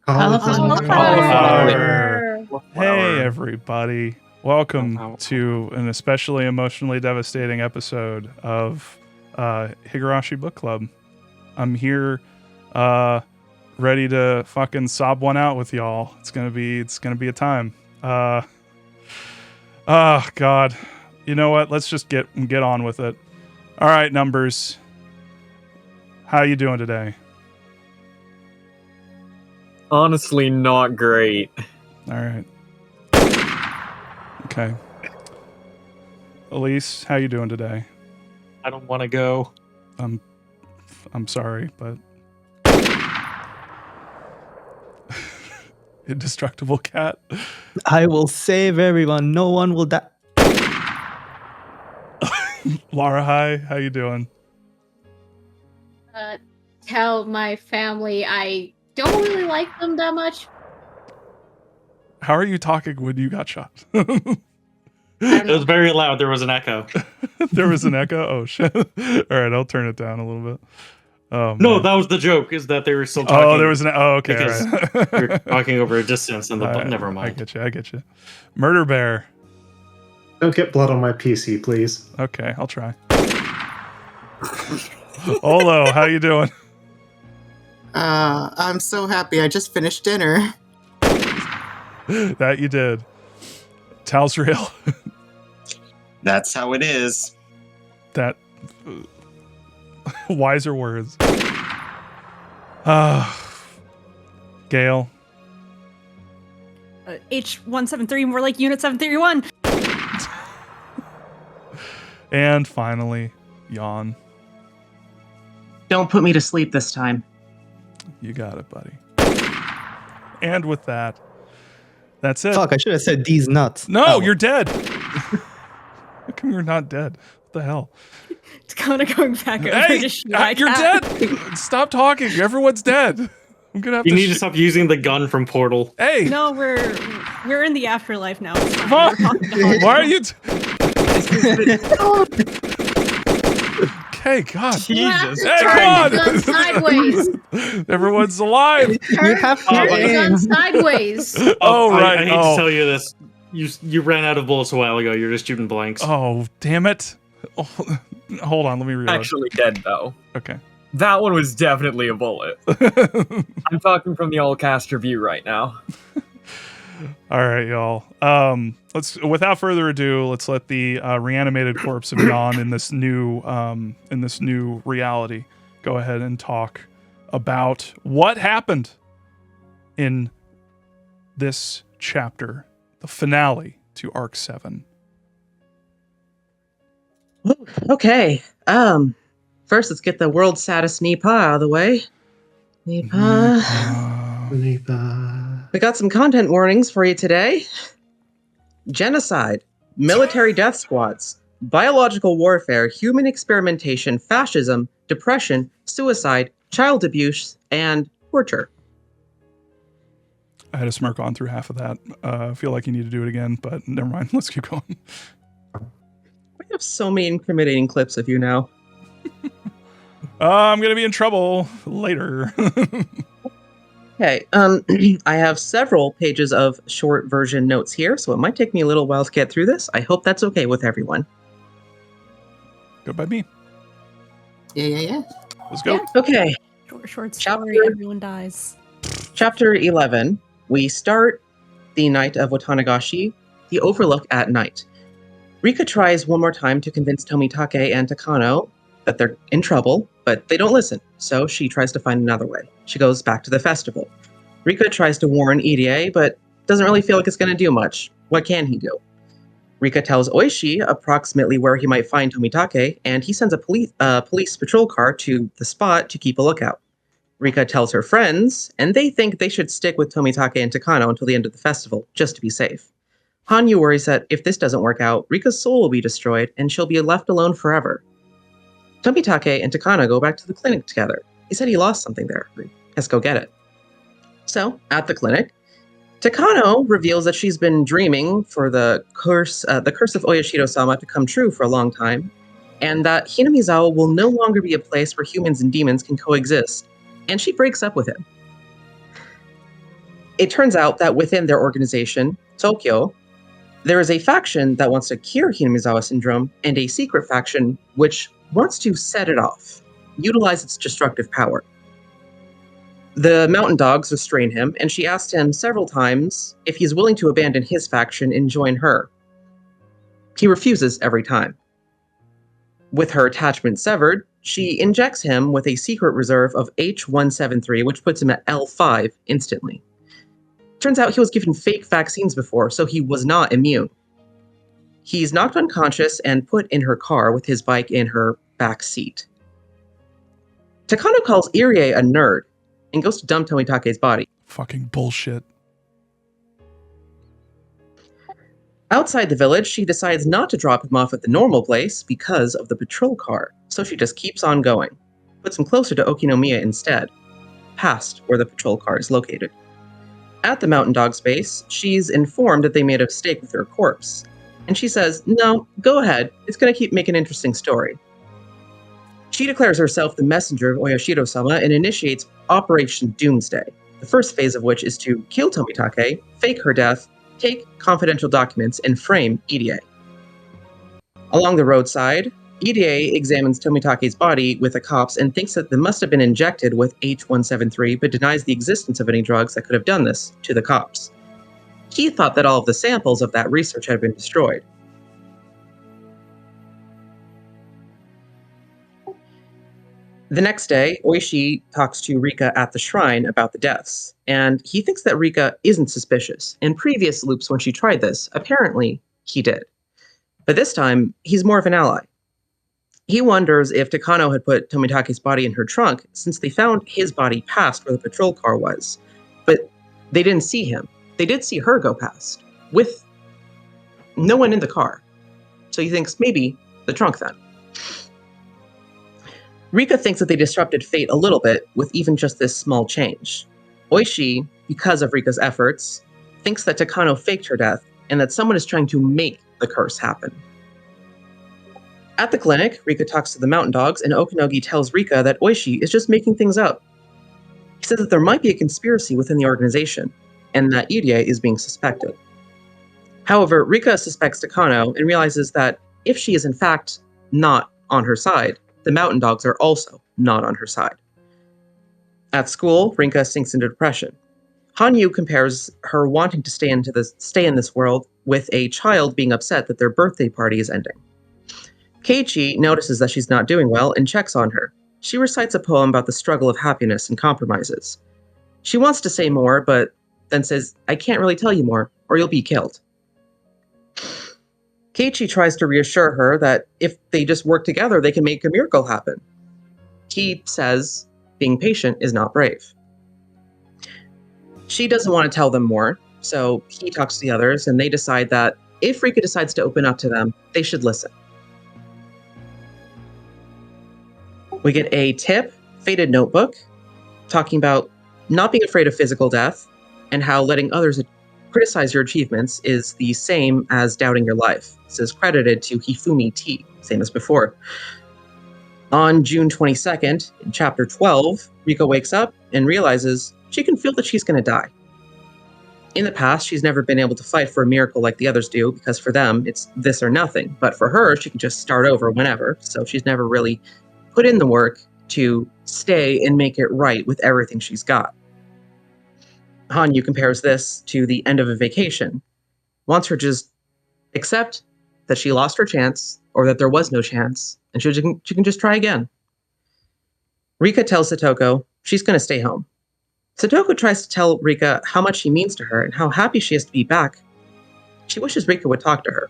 Cauliflower. Hey, everybody. Welcome to an especially emotionally devastating episode of Higurashi Book Club. I'm here ready to fucking sob one out with y'all. It's gonna be a time. Oh God. You know what? Let's just get on with it. All right, Numbers. How you doing today? Honestly, not great. All right. Okay. Elise, how you doing today? I don't want to go. I'm sorry, but indestructible cat. I will save everyone. No one will die. Laura, hi. How you doing? Tell my family I don't really like them that much. How are you talking when you got shot? It was very loud. There was an echo. There was an echo? Oh, shit. All right, I'll turn it down a little bit. Oh, No, man. that was the joke, is that they were still talking. Oh, there was an... Oh, okay. Because right. you're talking over a distance, and never mind. I get you. Murder Bear. Don't get blood on my PC, please. Okay, I'll try. Olo, how you doing? I'm so happy. I just finished dinner. That you did. Talsreal. That's how it is. That wiser words. Gail. H173, more like Unit 731. And finally, Yawn. Don't put me to sleep this time. You got it, buddy. And with that, that's it. Fuck, I should have said these nuts. No, you're dead. How come you're not dead? What the hell? It's kind of going back over Hey, to you're dead. Stop talking. Everyone's dead. I'm gonna have You to need to stop using the gun from Portal. Hey. No, we're in the afterlife now. It's fine. Fuck. We're talking to Why are you... Okay, God. Jesus. Hey, Turn come the gun on. sideways. Everyone's alive. You have to Turn the aim. gun sideways. Oh, right. I hate to tell you this. You ran out of bullets a while ago. You're just shooting blanks. Oh, damn it. Oh, hold on, let me reload. Actually dead, though. Okay. That one was definitely a bullet. I'm talking from the all-caster view right now. All right, y'all. Without further ado, let's let the reanimated corpse of Jan in this new reality go ahead and talk about what happened in this chapter, the finale to Arc 7. Okay. First, let's get the world's saddest Nipa out of the way. Nipa. We got some content warnings for you today. Genocide, military death squads, biological warfare, human experimentation, fascism, depression, suicide, child abuse, and torture. I had a smirk on through half of that. I feel like you need to do it again, but never mind. Let's keep going. We have so many incriminating clips of you now. I'm going to be in trouble later. Okay, I have several pages of short version notes here, so it might take me a little while to get through this. I hope that's okay with everyone. Good by me. Yeah. Let's go. Okay. Short story, everyone dies. Chapter 11. We start the night of Watanagashi, the overlook at night. Rika tries one more time to convince Tomitake and Takano that they're in trouble, but they don't listen, so she tries to find another way. She goes back to the festival. Rika tries to warn Irie, but doesn't really feel like it's going to do much. What can he do? Rika tells Oishi approximately where he might find Tomitake, and he sends a police patrol car to the spot to keep a lookout. Rika tells her friends, and they think they should stick with Tomitake and Takano until the end of the festival, just to be safe. Hanyu worries that if this doesn't work out, Rika's soul will be destroyed, and she'll be left alone forever. Tomitake and Takano go back to the clinic together. He said he lost something there. Let's go get it. So, at the clinic, Takano reveals that she's been dreaming for the curse of Oyashido-sama to come true for a long time, and that Hinamizawa will no longer be a place where humans and demons can coexist, and she breaks up with him. It turns out that within their organization, Tokyo, there is a faction that wants to cure Hinamizawa syndrome and a secret faction which wants to set it off, utilize its destructive power. The mountain dogs restrain him, and she asked him several times if he's willing to abandon his faction and join her. He refuses every time. With her attachment severed, she injects him with a secret reserve of H173, which puts him at L5 instantly. Turns out he was given fake vaccines before, so he was not immune. He's knocked unconscious and put in her car with his bike in her back seat. Takano calls Irie a nerd and goes to dump Tomitake's body. Fucking bullshit. Outside the village, she decides not to drop him off at the normal place because of the patrol car, so she just keeps on going. Puts him closer to Okinomiya instead, past where the patrol car is located. At the mountain dog's base, she's informed that they made a mistake with her corpse, and she says, no, go ahead, it's going to keep making an interesting story. She declares herself the messenger of Oyashiro-sama and initiates Operation Doomsday, the first phase of which is to kill Tomitake, fake her death, take confidential documents, and frame Irie. Along the roadside, Irie examines Tomitake's body with the cops and thinks that they must have been injected with H173, but denies the existence of any drugs that could have done this to the cops. He thought that all of the samples of that research had been destroyed. The next day, Oishi talks to Rika at the shrine about the deaths, and he thinks that Rika isn't suspicious. In previous loops when she tried this, apparently he did. But this time, he's more of an ally. He wonders if Takano had put Tomitake's body in her trunk since they found his body past where the patrol car was. But they didn't see him. They did see her go past, with no one in the car. So he thinks maybe the trunk then. Rika thinks that they disrupted fate a little bit with even just this small change. Oishi, because of Rika's efforts, thinks that Takano faked her death and that someone is trying to make the curse happen. At the clinic, Rika talks to the mountain dogs, and Okinogi tells Rika that Oishi is just making things up. He says that there might be a conspiracy within the organization, and that Irie is being suspected. However, Rika suspects Takano and realizes that if she is in fact not on her side, the mountain dogs are also not on her side. At school, Rika sinks into depression. Hanyu compares her wanting to stay in this world with a child being upset that their birthday party is ending. Keiichi notices that she's not doing well and checks on her. She recites a poem about the struggle of happiness and compromises. She wants to say more, but then says, I can't really tell you more, or you'll be killed. Keiichi tries to reassure her that if they just work together, they can make a miracle happen. He says being patient is not brave. She doesn't want to tell them more, so he talks to the others, and they decide that if Rika decides to open up to them, they should listen. We get a tip, faded notebook, talking about not being afraid of physical death and how letting others criticize your achievements is the same as doubting your life. This is credited to Hifumi T, same as before. On June 22nd, in chapter 12, Rika wakes up and realizes she can feel that she's going to die. In the past, she's never been able to fight for a miracle like the others do, because for them, it's this or nothing. But for her, she can just start over whenever, so she's never really put in the work to stay and make it right with everything she's got. Hanyu compares this to the end of a vacation, wants her to just accept that she lost her chance, or that there was no chance, and she can just try again. Rika tells Satoko she's going to stay home. Satoko tries to tell Rika how much she means to her and how happy she is to be back. She wishes Rika would talk to her.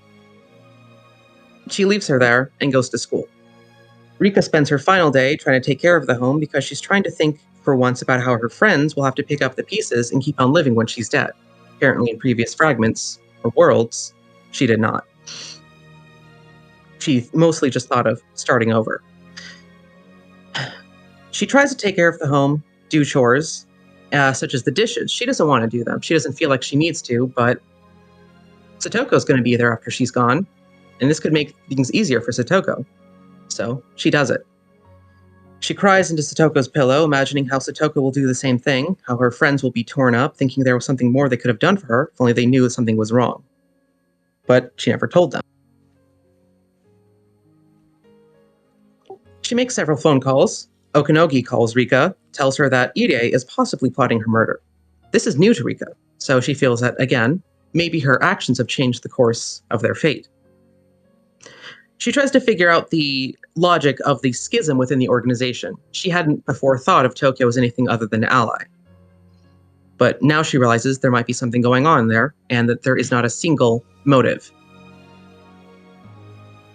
She leaves her there and goes to school. Rika spends her final day trying to take care of the home because she's trying to think for once about how her friends will have to pick up the pieces and keep on living when she's dead. Apparently in previous fragments, or worlds, she did not. She mostly just thought of starting over. She tries to take care of the home, do chores, such as the dishes. She doesn't want to do them. She doesn't feel like she needs to, but Satoko's going to be there after she's gone, and this could make things easier for Satoko. So she does it. She cries into Satoko's pillow, imagining how Satoko will do the same thing, how her friends will be torn up, thinking there was something more they could have done for her, if only they knew that something was wrong. But she never told them. She makes several phone calls. Okanogi calls Rika, tells her that Irie is possibly plotting her murder. This is new to Rika, so she feels that, again, maybe her actions have changed the course of their fate. She tries to figure out the logic of the schism within the organization. She hadn't before thought of Tokyo as anything other than an ally. But now she realizes there might be something going on there, and that there is not a single motive.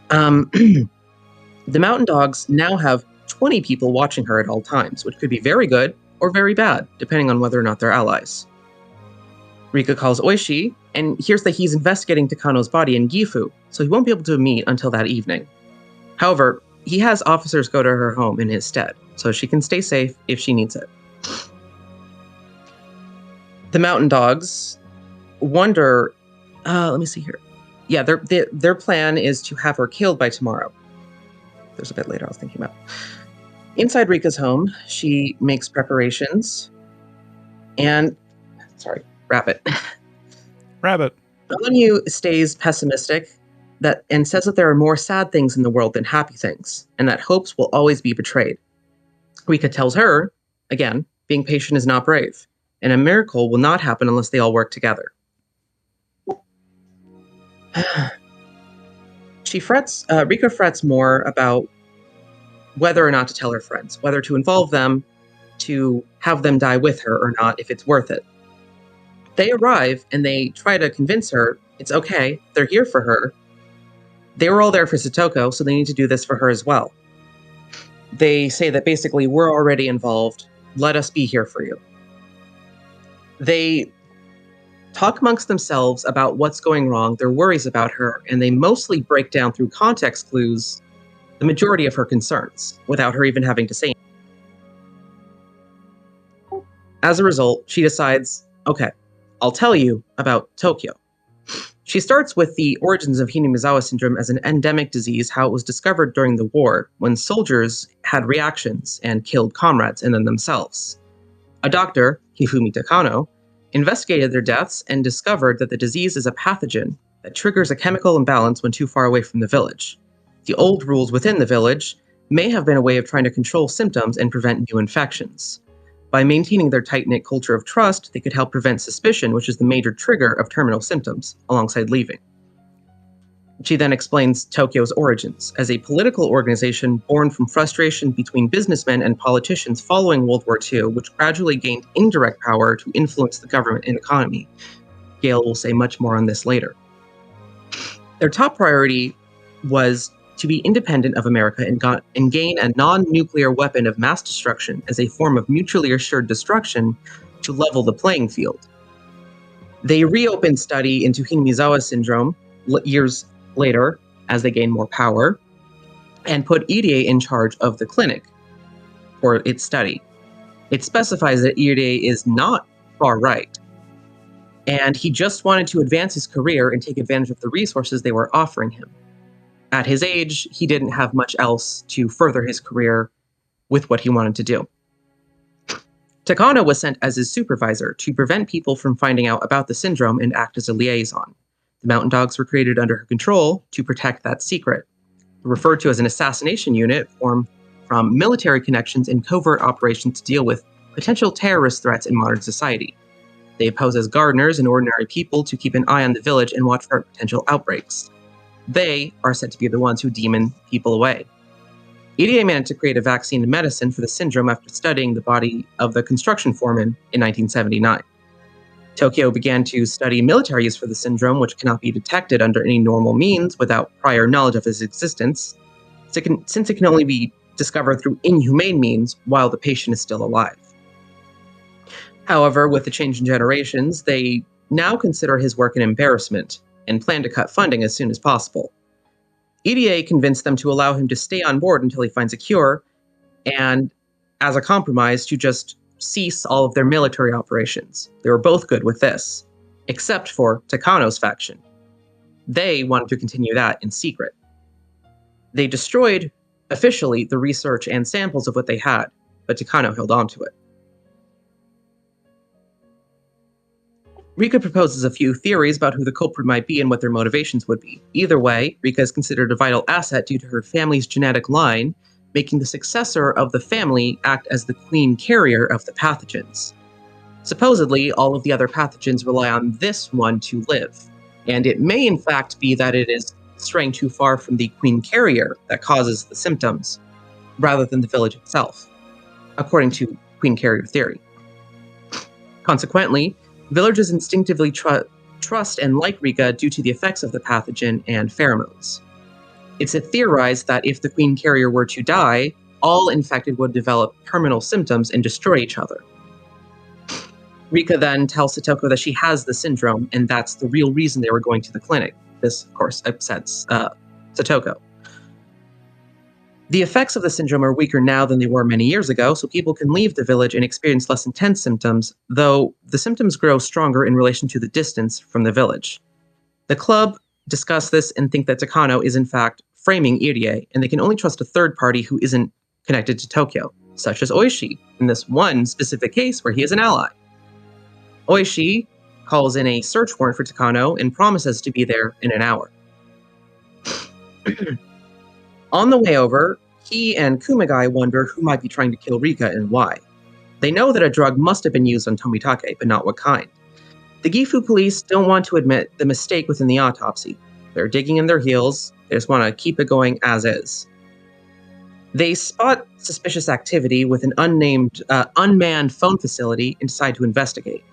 The Mountain Dogs now have 20 people watching her at all times, which could be very good or very bad, depending on whether or not they're allies. Rika calls Oishi and hears that he's investigating Takano's body in Gifu, so he won't be able to meet until that evening. However, he has officers go to her home in his stead, so she can stay safe if she needs it. The Mountain Dogs wonder, let me see here. Yeah, their plan is to have her killed by tomorrow. There's a bit later I was thinking about. Inside Rika's home, she makes preparations and, Rabbit. Hanyu stays pessimistic and says that there are more sad things in the world than happy things, and that hopes will always be betrayed. Rika tells her, again, being patient is not brave, and a miracle will not happen unless they all work together. Rika frets more about whether or not to tell her friends, whether to involve them, to have them die with her or not, if it's worth it. They arrive and they try to convince her it's okay, they're here for her. They were all there for Satoko, so they need to do this for her as well. They say that basically, we're already involved, let us be here for you. They talk amongst themselves about what's going wrong, their worries about her, and they mostly break down through context clues the majority of her concerns, without her even having to say anything. As a result, she decides, okay, I'll tell you about Tokyo. She starts with the origins of Hinamizawa syndrome as an endemic disease, how it was discovered during the war, when soldiers had reactions and killed comrades and then themselves. A doctor, Hifumi Takano, investigated their deaths and discovered that the disease is a pathogen that triggers a chemical imbalance when too far away from the village. The old rules within the village may have been a way of trying to control symptoms and prevent new infections. By maintaining their tight-knit culture of trust, they could help prevent suspicion, which is the major trigger of terminal symptoms, alongside leaving. She then explains Tokyo's origins as a political organization born from frustration between businessmen and politicians following World War II, which gradually gained indirect power to influence the government and economy. Gail will say much more on this later. Their top priority was to be independent of America and gain a non-nuclear weapon of mass destruction as a form of mutually assured destruction to level the playing field. They reopened study into Hinamizawa syndrome years later as they gained more power and put Irie in charge of the clinic for its study. It specifies that Irie is not far right, and he just wanted to advance his career and take advantage of the resources they were offering him. At his age, he didn't have much else to further his career with what he wanted to do. Takano was sent as his supervisor to prevent people from finding out about the syndrome and act as a liaison. The Mountain Dogs were created under her control to protect that secret. Referred to as an assassination unit, formed from military connections and covert operations to deal with potential terrorist threats in modern society. They pose as gardeners and ordinary people to keep an eye on the village and watch for potential outbreaks. They are said to be the ones who demon people away. Irie managed to create a vaccine and medicine for the syndrome after studying the body of the construction foreman in 1979. Tokyo began to study military use for the syndrome, which cannot be detected under any normal means without prior knowledge of its existence, since it can only be discovered through inhumane means while the patient is still alive. However, with the change in generations, they now consider his work an embarrassment and plan to cut funding as soon as possible. EDA convinced them to allow him to stay on board until he finds a cure, and as a compromise, to just cease all of their military operations. They were both good with this, except for Takano's faction. They wanted to continue that in secret. They destroyed officially the research and samples of what they had, but Takano held on to it. Rika proposes a few theories about who the culprit might be and what their motivations would be. Either way, Rika is considered a vital asset due to her family's genetic line, making the successor of the family act as the queen carrier of the pathogens. Supposedly, all of the other pathogens rely on this one to live, and it may in fact be that it is straying too far from the queen carrier that causes the symptoms, rather than the village itself, according to queen carrier theory. Consequently, villagers instinctively trust and like Rika due to the effects of the pathogen and pheromones. It's theorized that if the queen carrier were to die, all infected would develop terminal symptoms and destroy each other. Rika then tells Satoko that she has the syndrome, and that's the real reason they were going to the clinic. This, of course, upsets Satoko. The effects of the syndrome are weaker now than they were many years ago, so people can leave the village and experience less intense symptoms, though the symptoms grow stronger in relation to the distance from the village. The club discuss this and think that Takano is in fact framing Irie, and they can only trust a third party who isn't connected to Tokyo, such as Oishi, in this one specific case where he is an ally. Oishi calls in a search warrant for Takano and promises to be there in an hour. On the way over, he and Kumagai wonder who might be trying to kill Rika and why. They know that a drug must have been used on Tomitake, but not what kind. The Gifu police don't want to admit the mistake within the autopsy. They're digging in their heels, they just want to keep it going as is. They spot suspicious activity with an unmanned phone facility and decide to investigate.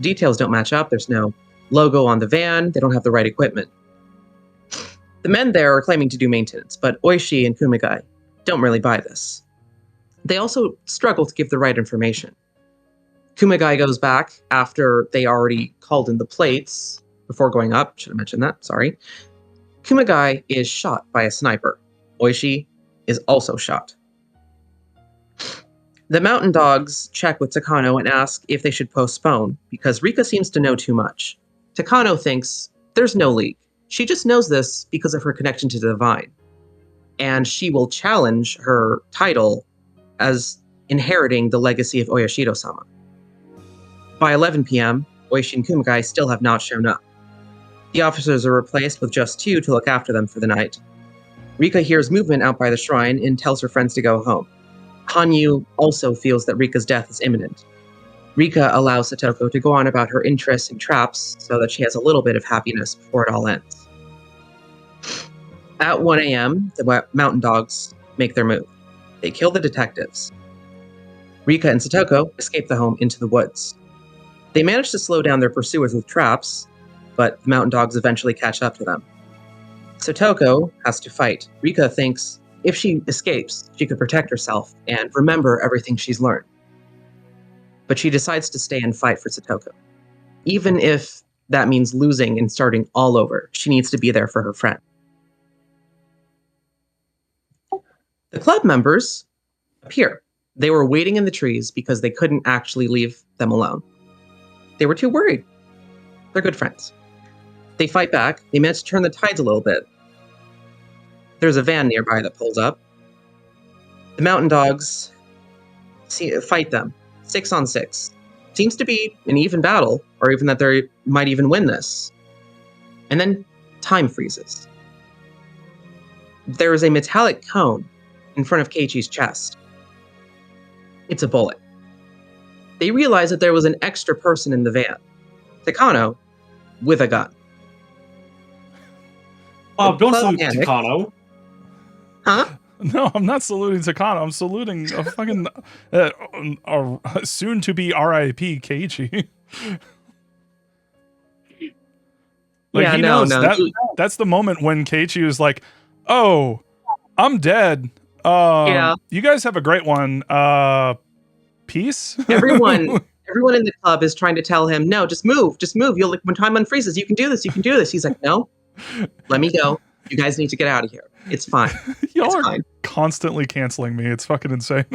Details don't match up, there's no logo on the van, they don't have the right equipment. The men there are claiming to do maintenance, but Oishi and Kumagai don't really buy this. They also struggle to give the right information. Kumagai goes back after they already called in the plates before going up. Should have mentioned that, sorry. Kumagai is shot by a sniper. Oishi is also shot. The mountain dogs check with Takano and ask if they should postpone, because Rika seems to know too much. Takano thinks there's no leak. She just knows this because of her connection to the divine. And she will challenge her title as inheriting the legacy of Oyashido-sama. By 11 p.m., Oishi and Kumagai still have not shown up. The officers are replaced with just two to look after them for the night. Rika hears movement out by the shrine and tells her friends to go home. Hanyu also feels that Rika's death is imminent. Rika allows Satoko to go on about her interest in traps so that she has a little bit of happiness before it all ends. At 1 a.m., the mountain dogs make their move. They kill the detectives. Rika and Satoko escape the home into the woods. They manage to slow down their pursuers with traps, but the mountain dogs eventually catch up to them. Satoko has to fight. Rika thinks if she escapes, she could protect herself and remember everything she's learned. But she decides to stay and fight for Satoko. Even if that means losing and starting all over, she needs to be there for her friend. The club members appear. They were waiting in the trees because they couldn't actually leave them alone. They were too worried. They're good friends. They fight back. They manage to turn the tides a little bit. There's a van nearby that pulls up. The mountain dogs fight them, 6 on 6. Seems to be an even battle, or even that they might even win this. And then time freezes. There is a metallic cone in front of Keiichi's chest. It's a bullet. They realize that there was an extra person in the van. Takano, with a gun. Oh, don't salute panic. Takano. Huh? No, I'm not saluting Takano. I'm saluting a fucking soon-to-be R.I.P. Keiichi. He knows that's the moment when Keiichi was like, "Oh, I'm dead. You guys have a great one. Peace." Everyone in the club is trying to tell him, "No, just move. You'll when time unfreezes, you can do this. He's like, "No, let me go. You guys need to get out of here. It's fine. Y'all are constantly canceling me. It's fucking insane."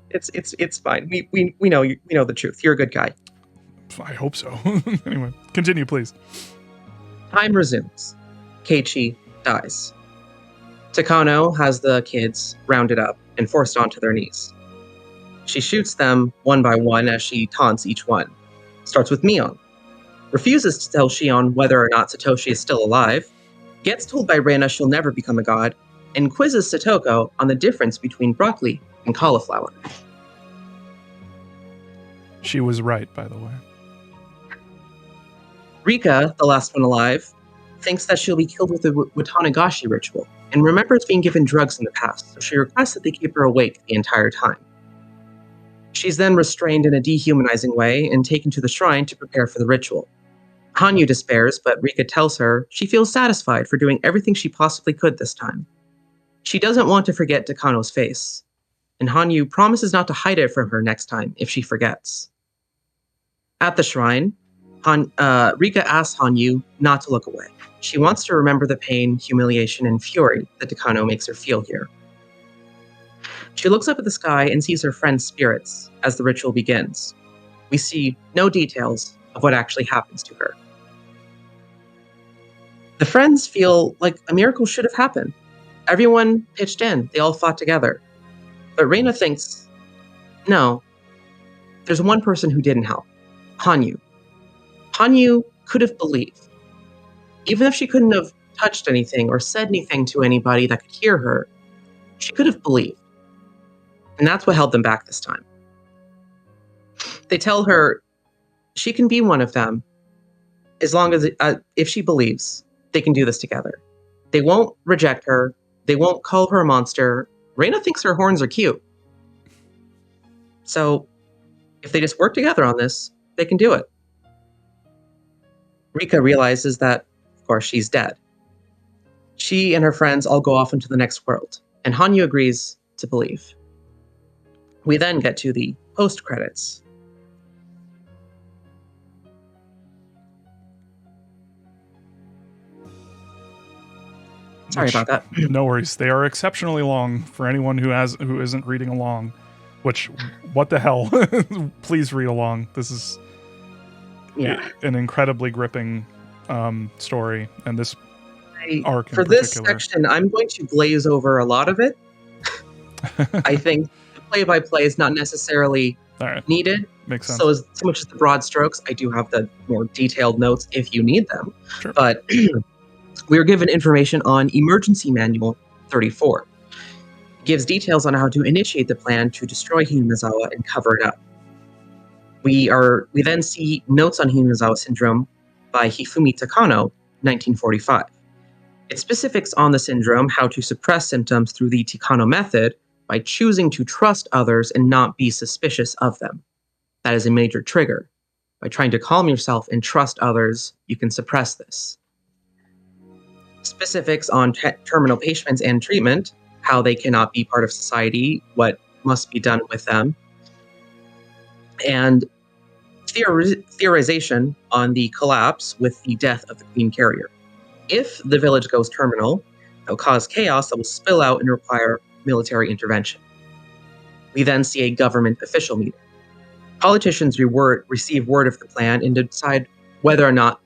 It's fine. We know you. We know the truth. You're a good guy. I hope so. Anyway, continue, please. Time resumes. Keiichi dies. Takano has the kids rounded up and forced onto their knees. She shoots them one by one as she taunts each one. Starts with Mion. Refuses to tell Shion whether or not Satoshi is still alive. Gets told by Reina she'll never become a god. And quizzes Satoko on the difference between broccoli and cauliflower. She was right, by the way. Rika, the last one alive, thinks that she'll be killed with the Watanagashi ritual and remembers being given drugs in the past, so she requests that they keep her awake the entire time. She's then restrained in a dehumanizing way and taken to the shrine to prepare for the ritual. Hanyu despairs, but Rika tells her she feels satisfied for doing everything she possibly could this time. She doesn't want to forget Takano's face, and Hanyu promises not to hide it from her next time if she forgets. At the shrine, Rika asks Hanyu not to look away. She wants to remember the pain, humiliation, and fury that Takano makes her feel here. She looks up at the sky and sees her friend's spirits as the ritual begins. We see no details of what actually happens to her. The friends feel like a miracle should have happened. Everyone pitched in, they all fought together. But Reina thinks, no, there's one person who didn't help. Hanyu. Hanyu could have believed. Even if she couldn't have touched anything or said anything to anybody that could hear her, she could have believed. And that's what held them back this time. They tell her she can be one of them as long as, if she believes, they can do this together. They won't reject her. They won't call her a monster. Reina thinks her horns are cute. So if they just work together on this, they can do it. Rika realizes that, of course, she's dead. She and her friends all go off into the next world, and Hanyu agrees to believe. We then get to the post-credits. Sorry about that. No worries. They are exceptionally long for anyone who isn't reading along. Which, what the hell? Please read along. This is an incredibly gripping story, and this arc for in this particular. section, I'm going to glaze over a lot of it. I think the play-by-play is not necessarily needed. Makes sense. So much as the broad strokes, I do have the more detailed notes if you need them. Sure. But we are given information on Emergency Manual 34. It gives details on how to initiate the plan to destroy Hinamizawa and cover it up. We then see notes on Hinamizawa syndrome by Hifumi Takano, 1945. It specifics on the syndrome, how to suppress symptoms through the Takano method by choosing to trust others and not be suspicious of them. That is a major trigger. By trying to calm yourself and trust others, you can suppress this. Specifics on terminal patients and treatment, how they cannot be part of society, what must be done with them, and theorization on the collapse with the death of the Queen Carrier. If the village goes terminal, it'll cause chaos that will spill out and require military intervention. We then see a government official meeting. Politicians receive word of the plan and decide whether or not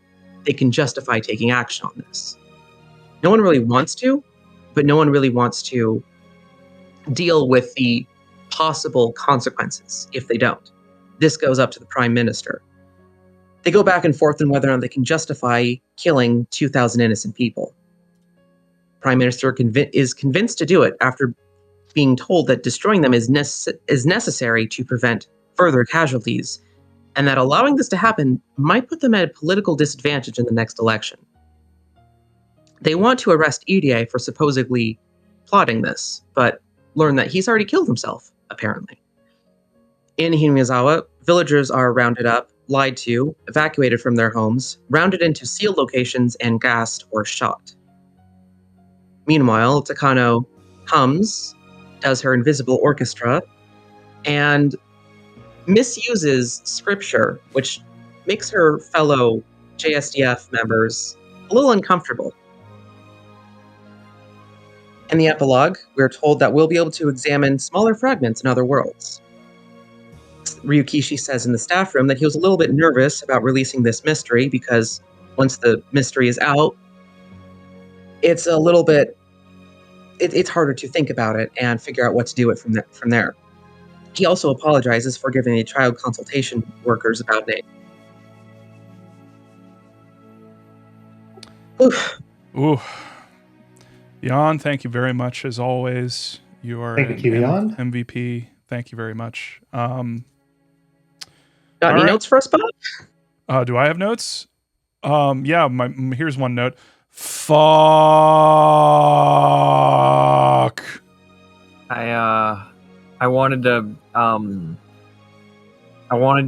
they can justify taking action on this. No one really wants to, but no one really wants to deal with the possible consequences if they don't. This goes up to the Prime Minister. They go back and forth on whether or not they can justify killing 2,000 innocent people. Prime Minister is convinced to do it after being told that destroying them is necessary to prevent further casualties, and that allowing this to happen might put them at a political disadvantage in the next election. They want to arrest Irie for supposedly plotting this, but learn that he's already killed himself, apparently. In Hinamizawa, villagers are rounded up, lied to, evacuated from their homes, rounded into sealed locations, and gassed or shot. Meanwhile, Takano hums, does her invisible orchestra, and misuses scripture, which makes her fellow JSDF members a little uncomfortable. In the epilogue, we're told that we'll be able to examine smaller fragments in other worlds. Ryukishi says in the staff room that he was a little bit nervous about releasing this mystery because once the mystery is out, it's it's harder to think about it and figure out what to do it from there. He also apologizes for giving the child consultation workers a bad name. Oof. Ooh. Jan, thank you very much as always. You are Thank you, Jan. MVP. Thank you very much. Got any right. notes for us, Bob? Do I have notes? Yeah, here's one note. Fuck. I wanted to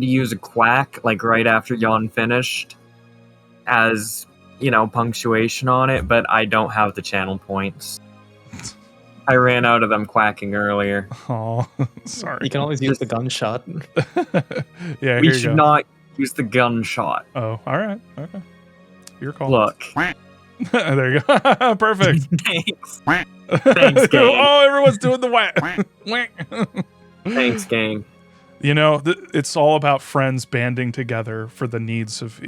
use a quack like right after Jan finished as, punctuation on it, but I don't have the channel points. I ran out of them quacking earlier. Oh, sorry. You can always use the gunshot. Yeah, We here you should go. not use the gunshot. Oh, all right. Okay. Your call. Look. There you go. Perfect. Thanks. Thanks, gang. Oh, everyone's doing the whack. Thanks, gang. It's all about friends banding together for the needs of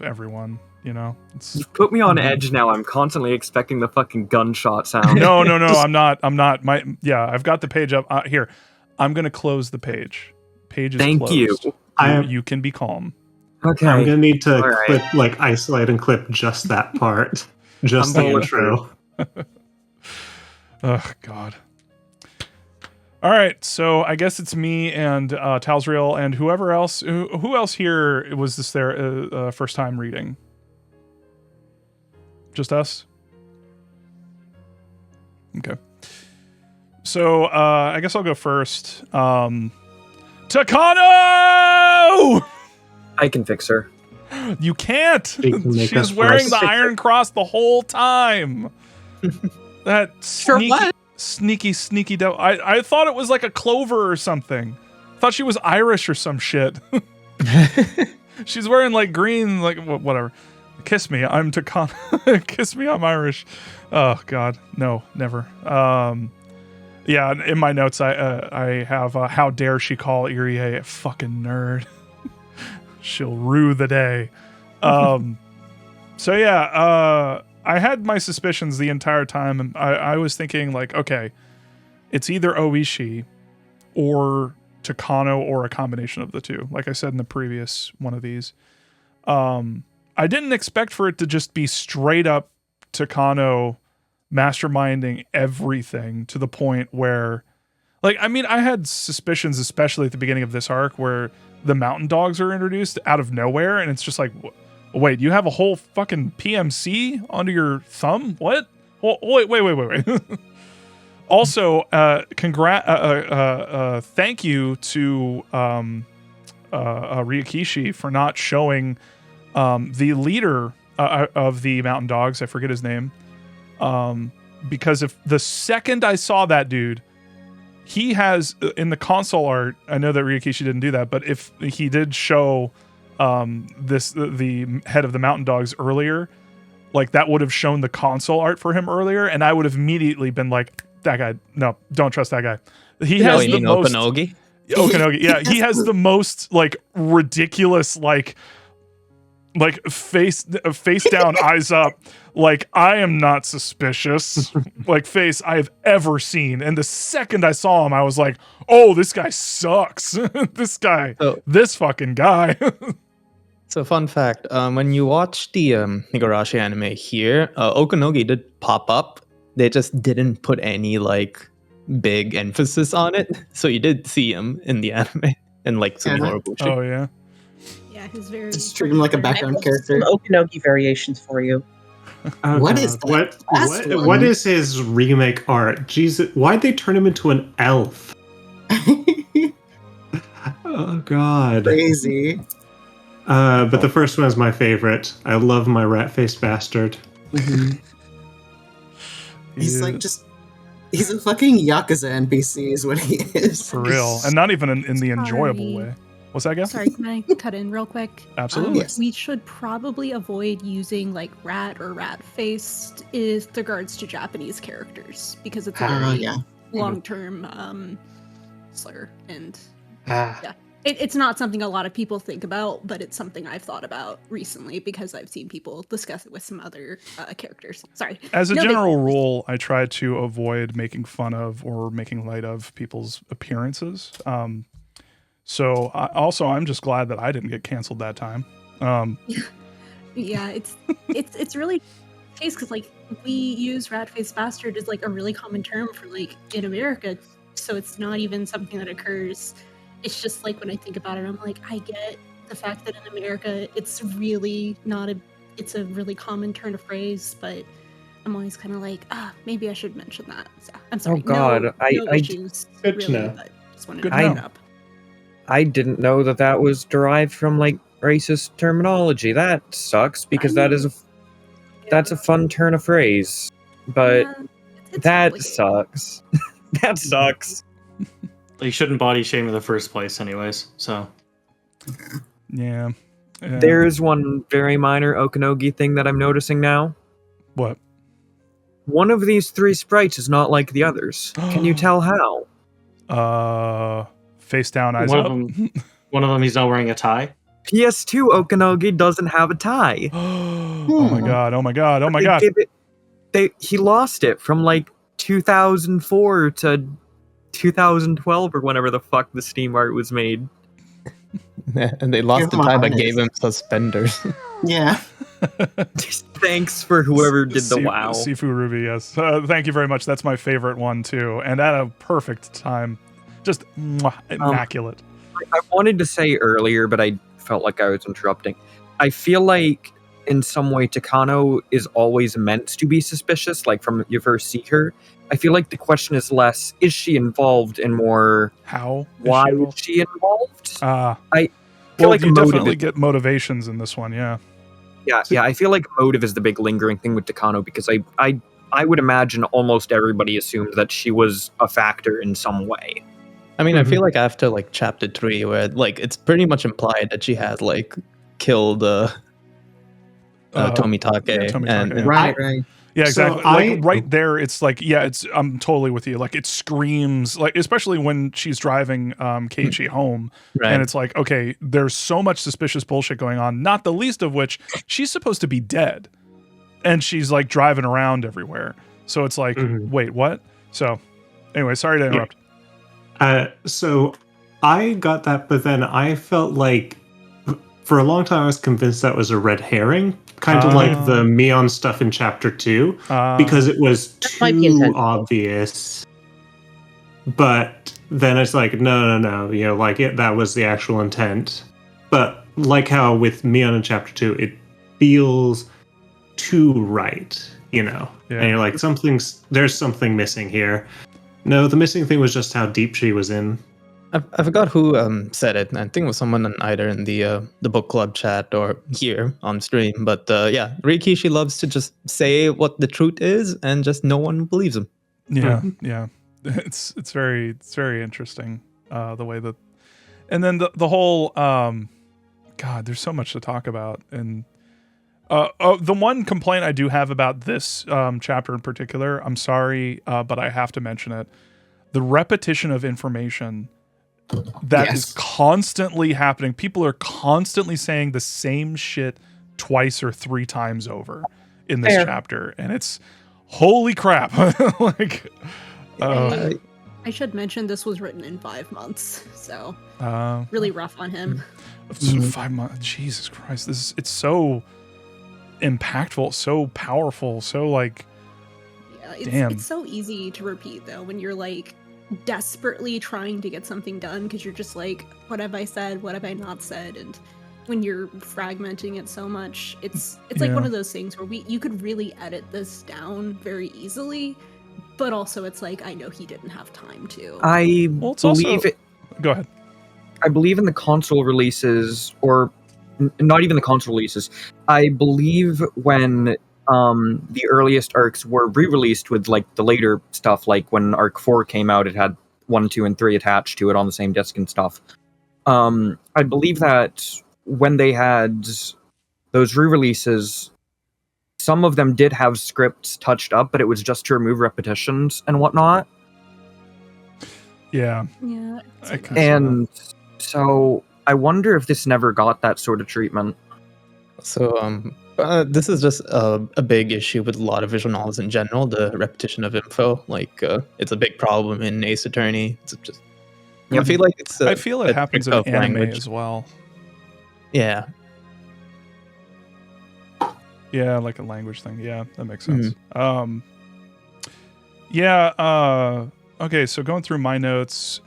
everyone. You've put me on edge now. I'm constantly expecting the fucking gunshot sound. No, I'm not. I've got the page up here. I'm gonna close the page. Page is Thank closed. you. You can be calm. Okay. I'm gonna need to All right. clip, isolate and clip just that part, just the intro. Oh God. All right, so I guess it's me and Talsriel and whoever else. Who else here was this their first time reading? Just us? Okay. So I guess I'll go first. Takano! I can fix her. You can't! She can make us She's wearing worse. the Iron Cross the whole time! That sneaky devil. I thought it was like a clover or something. Thought she was Irish or some shit. She's wearing like green, like whatever. Kiss me, I'm Takano. Kiss me, I'm Irish. Oh God, no, never. Yeah, in my notes I have how dare she call Irie a fucking nerd. She'll rue the day. So yeah, I had my suspicions the entire time, and I was thinking like, okay, it's either Oishi or Takano or a combination of the two. Like I said in the previous one of these, I didn't expect for it to just be straight up Takano masterminding everything to the point where, I had suspicions, especially at the beginning of this arc, where the mountain dogs are introduced out of nowhere, and it's just like, wait, you have a whole fucking PMC under your thumb? What? Wait. Also, thank you to Ryakishi for not showing the leader of the mountain dogs. I forget his name. Because if the second I saw that dude, he has in the console art, I know that Ryakishi didn't do that, but if he did show the head of the mountain dogs earlier, like that would have shown the console art for him earlier, and I would have immediately been like, that guy, no, don't trust that guy. He has the most Okanogi? Okanogi, yeah, he has the most ridiculous face down, eyes up, I am not suspicious face I have ever seen. And the second I saw him, I was like, oh, this guy sucks. This fucking guy. So fun fact, when you watch the Higurashi anime here, Okanogi did pop up. They just didn't put any big emphasis on it. So you did see him in the anime in Suminorabushi. Oh yeah. Yeah, he's very. Just treat him like a background Some character. Okanogi variations for you. Oh, What God. is that last one? What is his remake art? Jesus, why'd they turn him into an elf? Oh God. Crazy. But the first one is my favorite. I love my rat-faced bastard. Mhm. He's he's a fucking Yakuza NPC is what he is. For real. And not even in the enjoyable Sorry. way. What's that, Gail? Sorry, can I cut in real quick? Absolutely. Yes. We should probably avoid using rat or rat-faced with regards to Japanese characters because it's a very Yeah. long-term slur and Ah. yeah. It's not something a lot of people think about, but it's something I've thought about recently because I've seen people discuss it with some other characters. Sorry. As a general rule, I try to avoid making fun of or making light of people's appearances. So I'm just glad that I didn't get canceled that time. Yeah, it's really case because like we use rat-faced bastard as like a really common term for like in America, so it's not even something that occurs. It's just like when I think about it, I'm like, I get the fact that in America it's really not it's a really common turn of phrase, but I'm always kind of like, maybe I should mention that. So, I'm sorry. Oh God, no issues. Good to know. But just wanted Good to to bring know. it up. I didn't know that was derived from like racist terminology. That sucks because that's a fun turn of phrase. But Yeah, it's that complicated. sucks. That sucks. You shouldn't body shame in the first place, anyways. So Yeah. There's one very minor Okanogi thing that I'm noticing now. What? One of these three sprites is not like the others. Can you tell how? Face down, eyes up. One of them, he's not wearing a tie. PS2 Okanogi doesn't have a tie. Oh my god! Oh my god! Oh my They god! give he lost it from like 2004 to 2012 or whenever the fuck the Steam art was made. And they lost the Come tie on, that it's- gave him suspenders. Yeah. Thanks for whoever did the WoW. Sifu Ruby, yes. Thank you very much. That's my favorite one too, and at a perfect time. Just immaculate. I wanted to say earlier, but I felt like I was interrupting. I feel like in some way Takano is always meant to be suspicious, like from you first see her. I feel like the question is less, is she involved, and more, how? Why is she involved? I feel well, like you motive definitely is- get motivations in this one, yeah. Yeah, I feel like motive is the big lingering thing with Takano because I would imagine almost everybody assumed that she was a factor in some way. I mean, I feel like after like chapter 3, where like it's pretty much implied that she had like killed Tomitake. yeah, Tomitake, and yeah. Right. Yeah, So exactly. Like right there, it's like, yeah, I'm totally with you. Like it screams, like especially when she's driving Keiichi home, Right. and it's like, okay, there's so much suspicious bullshit going on. Not the least of which, she's supposed to be dead, and she's like driving around everywhere. So it's like, wait, what? So, anyway, sorry to interrupt. So I got that, but then I felt like for a long time I was convinced that was a red herring, kind of like the Mion stuff in chapter 2, because it was might be too intentional. obvious. But then it's like, no, you know, like that was the actual intent. But like how with Mion in chapter 2, it feels too right, you know, Yeah. and you're like, there's something missing here. No, the missing thing was just how deep she was in. I forgot who said it. I think it was someone either in the book club chat or here on stream. But yeah, Rikishi loves to just say what the truth is, and just no one believes him. Yeah, yeah. It's very interesting the way that, and then the whole God, there's so much to talk about, and the one complaint I do have about this chapter in particular, I'm sorry, but I have to mention it: the repetition of information that is constantly happening. People are constantly saying the same shit twice or 3 times over in this chapter, and it's holy crap. Like, I should mention this was written in 5 months, so really rough on him. 5 months. Jesus Christ, it's so impactful, so powerful, so like, Yeah, it's so easy to repeat though when you're like desperately trying to get something done because you're just like, what have I said? What have I not said? And when you're fragmenting it so much, it's like one of those things where you could really edit this down very easily, but also it's like, I know he didn't have time to. Go ahead. I believe in the console releases, or not even the console releases. I believe when the earliest arcs were re-released with like the later stuff, like when Arc 4 came out, it had 1, 2, and 3 attached to it on the same disc and stuff. I believe that when they had those re-releases, some of them did have scripts touched up, but it was just to remove repetitions and whatnot. Yeah. Yeah. And So I wonder if this never got that sort of treatment. So this is just a big issue with a lot of visual novels in general. The repetition of info, like it's a big problem in Ace Attorney. It's just I feel like it's. I feel it happens in of anime language. as well. Yeah. Yeah, like a language thing. Yeah, that makes sense. Yeah. Okay, so going through my notes.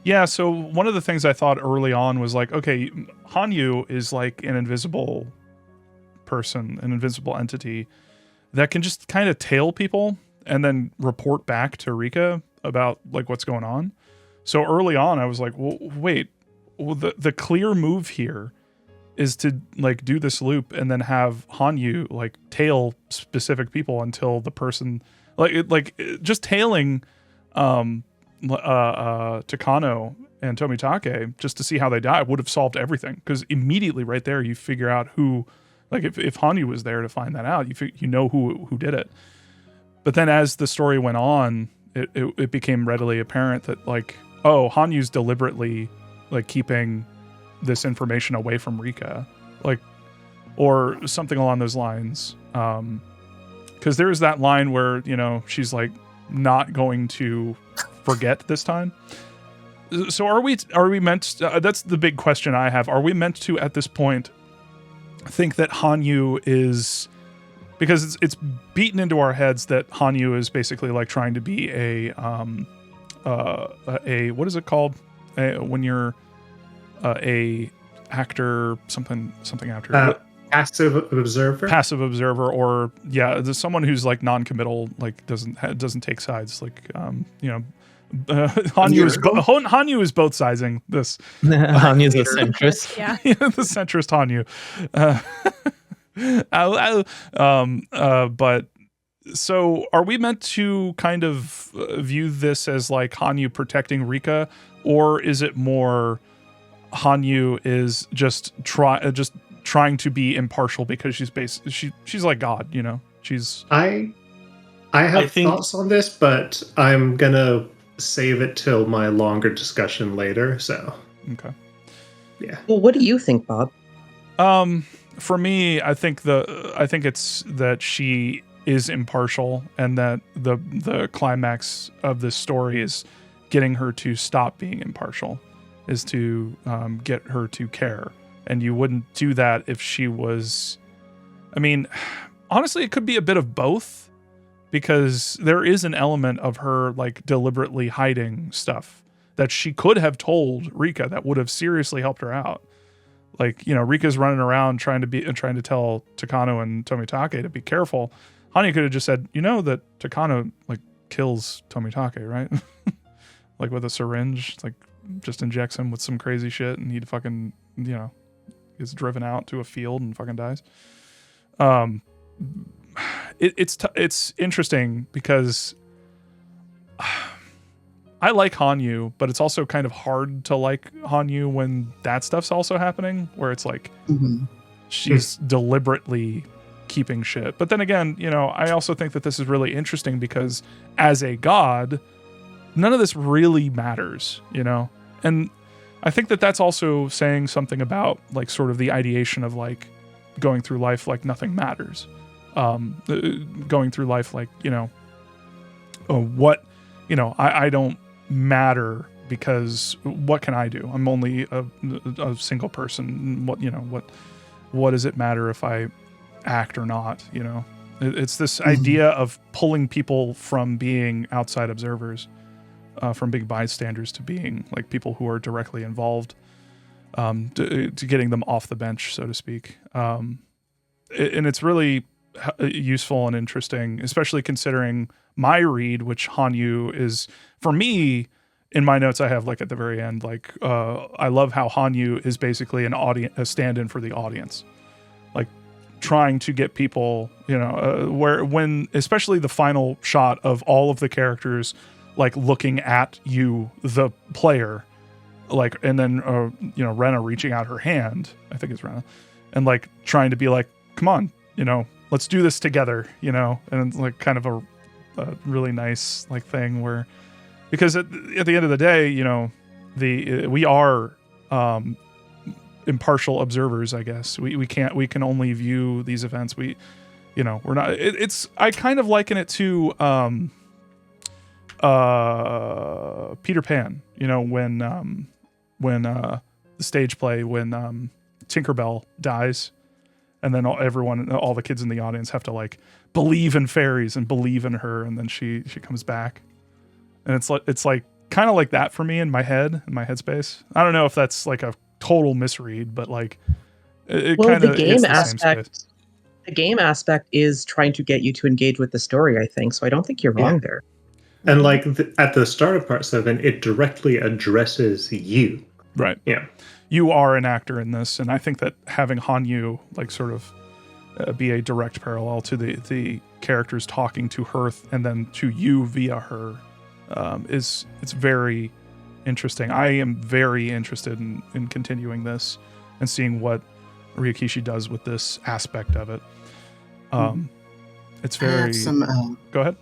Yeah, so one of the things I thought early on was like, okay, Hanyu is like an invisible person, an invisible entity that can just kind of tail people and then report back to Rika about like what's going on. So early on, I was like, well, wait, the clear move here is to like do this loop and then have Hanyu like tail specific people until the person like just tailing Takano and Tomitake just to see how they die would have solved everything, because immediately right there you figure out who, like if Hanyu was there to find that out, you know who did it. But then as the story went on, it became readily apparent that like, oh, Hanyu's deliberately like keeping this information away from Rika, like, or something along those lines. Because there's that line where, you know, she's like not going to forget this time. So are we meant to, that's the big question I have. Are we meant to at this point think that Hanyu is, because it's beaten into our heads that Hanyu is basically like trying to be a what is it called when you're a actor, something actor, passive observer, or yeah, there's someone who's like non-committal, like doesn't take sides, like you know, Hanyu is both sizing this. Hanyu's a centrist. Yeah. The centrist Hanyu. But so are we meant to kind of view this as like Hanyu protecting Rika, or is it more Hanyu is just trying to be impartial because she's like God, you know? I have thoughts on this, but I'm gonna save it till my longer discussion later. So okay, yeah. Well, what do you think, Bob? For me, I think it's that she is impartial, and that the climax of this story is getting her to stop being impartial, is to get her to care. And you wouldn't do that if she was, I mean, honestly, it could be a bit of both, because there is an element of her like deliberately hiding stuff that she could have told Rika that would have seriously helped her out. Like, you know, Rika's running around trying to tell Takano and Tomitake to be careful. Hanyu could have just said, you know, that Takano like kills Tomitake, right? Like with a syringe, like just injects him with some crazy shit, and he'd fucking, you know, gets driven out to a field and fucking dies. It's interesting because I like Hanyu, but it's also kind of hard to like Hanyu when that stuff's also happening, where it's like she's deliberately keeping shit. But then again, you know, I also think that this is really interesting because as a god, none of this really matters, you know? And I think that that's also saying something about like sort of the ideation of like going through life like nothing matters. Going through life like, you know, what, you know, I don't matter because what can I do? I'm only a single person. What, you know, what does it matter if I act or not? You know, it's this idea of pulling people from being outside observers, from being bystanders to being like people who are directly involved, to getting them off the bench, so to speak. And it's really useful and interesting, especially considering my read, which Hanyu is, for me, in my notes I have like at the very end, like I love how Hanyu is basically a stand-in for the audience, like trying to get people, you know, when especially the final shot of all of the characters like looking at you, the player, like, and then you know, Rena reaching out her hand, I think it's Rena, and like trying to be like, come on, you know, let's do this together, you know, and it's like kind of a really nice like thing where, because at the end of the day, you know, we are impartial observers, I guess. We can only view these events. We're not. I kind of liken it to Peter Pan. When the stage play when Tinkerbell dies, and then all the kids in the audience have to like believe in fairies and believe in her, and then she comes back, and it's like kind of like that for me in my headspace. I don't know if that's like a total misread, but like it kind of hits the same space. The game aspect is trying to get you to engage with the story, I think. So I don't think you're wrong there. And like at the start of Part 7, it directly addresses you. Right. Yeah. You are an actor in this, and I think that having Hanyu like sort of be a direct parallel to the characters talking to her and then to you via her it's very interesting. I am very interested in continuing this and seeing what Ryukishi does with this aspect of it. It's very. I have some, Go ahead.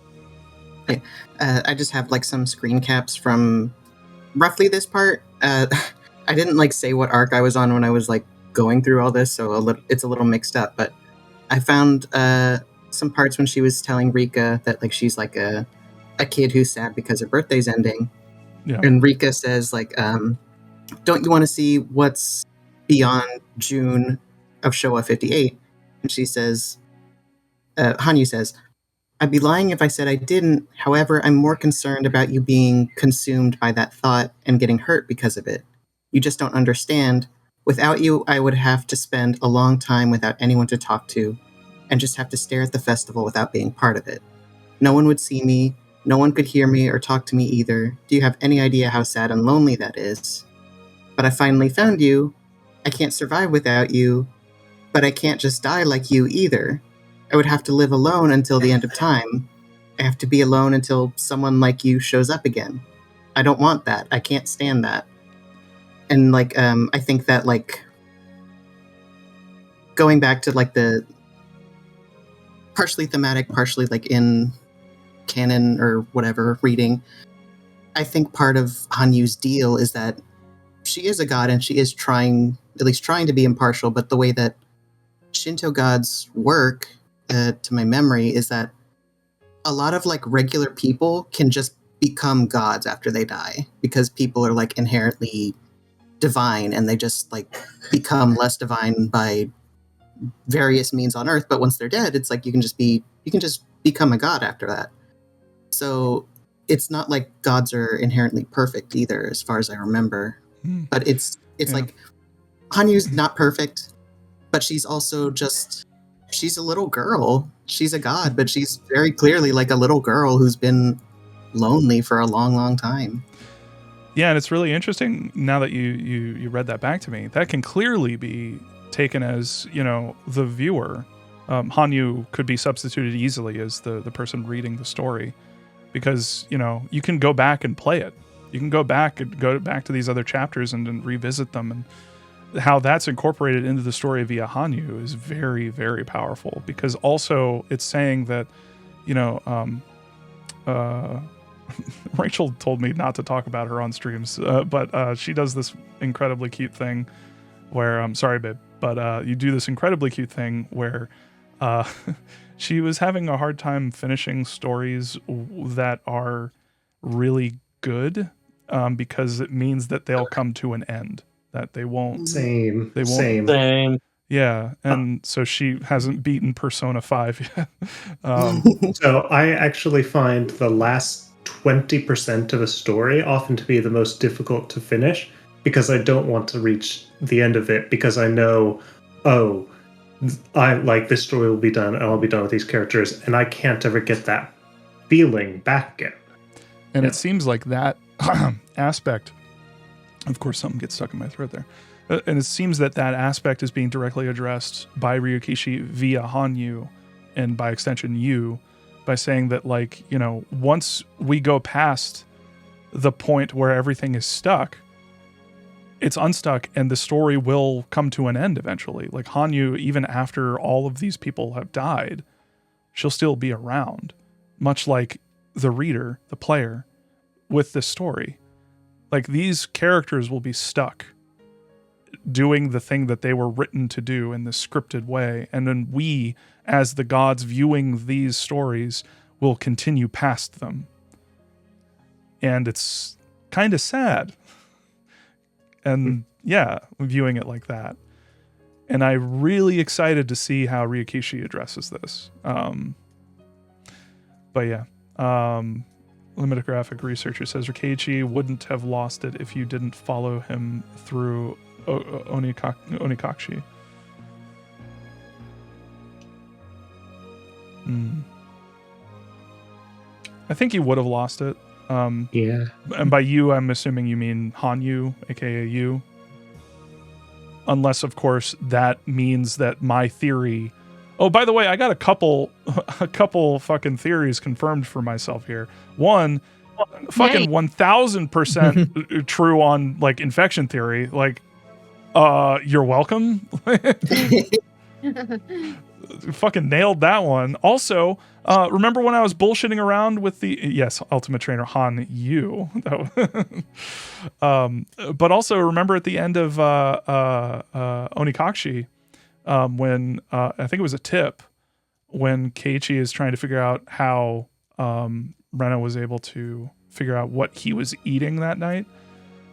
Okay. I just have like some screen caps from roughly this part. I didn't like say what arc I was on when I was like going through all this, so it's a little mixed up. But I found some parts when she was telling Rika that like she's like a kid who's sad because her birthday's ending. Yeah. And Rika says like, "Don't you want to see what's beyond June of Showa 58?" And she says, Hanyu says, "I'd be lying if I said I didn't. However, I'm more concerned about you being consumed by that thought and getting hurt because of it. You just don't understand. Without you, I would have to spend a long time without anyone to talk to and just have to stare at the festival without being part of it. No one would see me. No one could hear me or talk to me either. Do you have any idea how sad and lonely that is? But I finally found you. I can't survive without you, but I can't just die like you either. I would have to live alone until the end of time. I have to be alone until someone like you shows up again. I don't want that. I can't stand that." And like, I think that like, going back to like the partially thematic, partially like in canon or whatever reading, I think part of Hanyu's deal is that she is a god and she is trying to be impartial, but the way that Shinto gods work, to my memory, is that a lot of like regular people can just become gods after they die because people are like inherently divine and they just like become less divine by various means on earth, but once they're dead, it's like you can just become a god after that. So it's not like gods are inherently perfect either, as far as I remember. But it's like Hanyu's not perfect, but she's also she's a little girl. She's a god, but she's very clearly like a little girl who's been lonely for a long, long time. Yeah, and it's really interesting now that you read that back to me. That can clearly be taken as, the viewer. Hanyu could be substituted easily as the person reading the story because, you can go back and play it. You can go back to these other chapters and revisit them, and how that's incorporated into the story via Hanyu is very, very powerful because also it's saying that, Rachel told me not to talk about her on streams, but she does this incredibly cute thing where, I'm sorry, babe, but you do this incredibly cute thing where she was having a hard time finishing stories that are really good because it means that they'll come to an end, that they won't. Same. Yeah, and so she hasn't beaten Persona 5 yet. So I actually find the last 20% of a story often to be the most difficult to finish because I don't want to reach the end of it because I know, I like this story will be done and I'll be done with these characters and I can't ever get that feeling back again. And it seems like that aspect, of course, something gets stuck in my throat there. And it seems that aspect is being directly addressed by Ryukishi via Hanyu and by extension you, by saying that, like, once we go past the point where everything is stuck, it's unstuck and the story will come to an end eventually. Like Hanyu, even after all of these people have died, she'll still be around, much like the reader, the player, with this story. Like, these characters will be stuck doing the thing that they were written to do in this scripted way. And then we, as the gods viewing these stories, will continue past them. And it's kind of sad. And yeah, viewing it like that. And I'm really excited to see how Ryokishi addresses this. But yeah, Limited Graphic Researcher says Ryokishi wouldn't have lost it if you didn't follow him through Onikashi. I think he would have lost it. Yeah. And by you, I'm assuming you mean Hanyu, aka you. Unless, of course, that means that my theory. Oh, by the way, I got a couple fucking theories confirmed for myself here. One, fucking 1000% true on like infection theory. Like, you're welcome. Fucking nailed that one. Also, remember when I was bullshitting around with the Ultimate Trainer Hanyu? But also remember at the end of Onikashi, when I think it was a tip when Keiichi is trying to figure out how Rena was able to figure out what he was eating that night.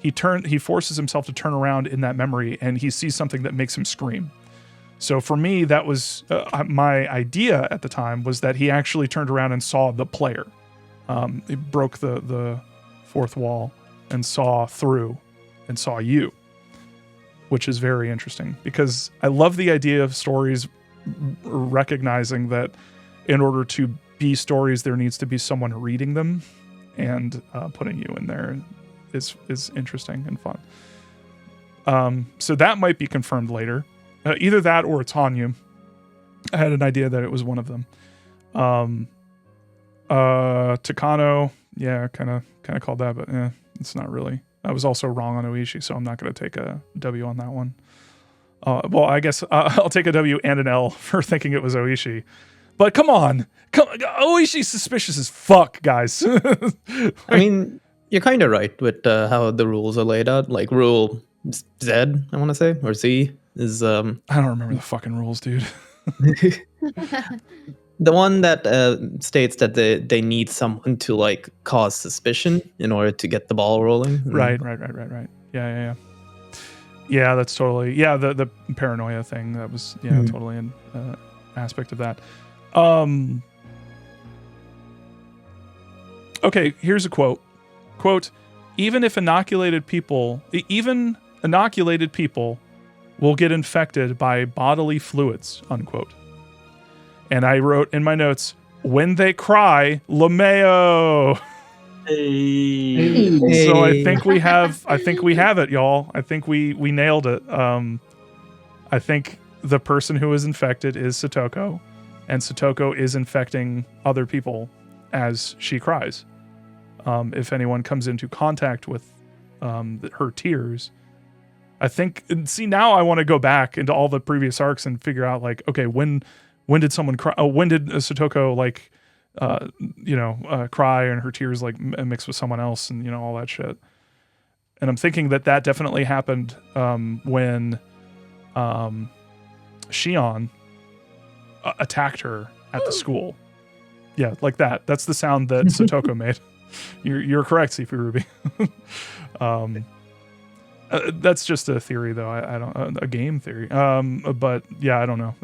He forces himself to turn around in that memory, and he sees something that makes him scream. So for me, that was my idea at the time, was that he actually turned around and saw the player. He broke the fourth wall and saw through and saw you, which is very interesting because I love the idea of stories recognizing that in order to be stories, there needs to be someone reading them, and putting you in there is interesting and fun. So that might be confirmed later. Either that or it's Hanyu. I had an idea that it was one of them. Takano, yeah, kind of called that, but it's not really. I was also wrong on Oishi, so I'm not going to take a W on that one. Well, I guess I'll take a W and an L for thinking it was Oishi. But come on, Oishi's suspicious as fuck, guys. I mean, you're kind of right with how the rules are laid out. Like rule Z, I want to say, or Z is. I don't remember the fucking rules, dude. The one that states that they need someone to like cause suspicion in order to get the ball rolling. Right. Yeah. Yeah, that's totally. Yeah, the paranoia thing, that was totally an aspect of that. Okay, here's a quote. Quote, even inoculated people will get infected by bodily fluids, unquote. And I wrote in my notes, when they cry, LeMayo. Hey. So I think we have it, y'all. I think we nailed it. I think the person who is infected is Satoko, and Satoko is infecting other people as she cries. If anyone comes into contact with her tears, I think. See, now I want to go back into all the previous arcs and figure out, like, okay, when did someone cry? Oh, when did Satoko cry and her tears like mix with someone else and all that shit? And I'm thinking that definitely happened when Shion attacked her at the school. Yeah, like that. That's the sound that Satoko made. You're correct, Sifu Ruby. That's just a theory, though. I don't a game theory. But yeah, I don't know.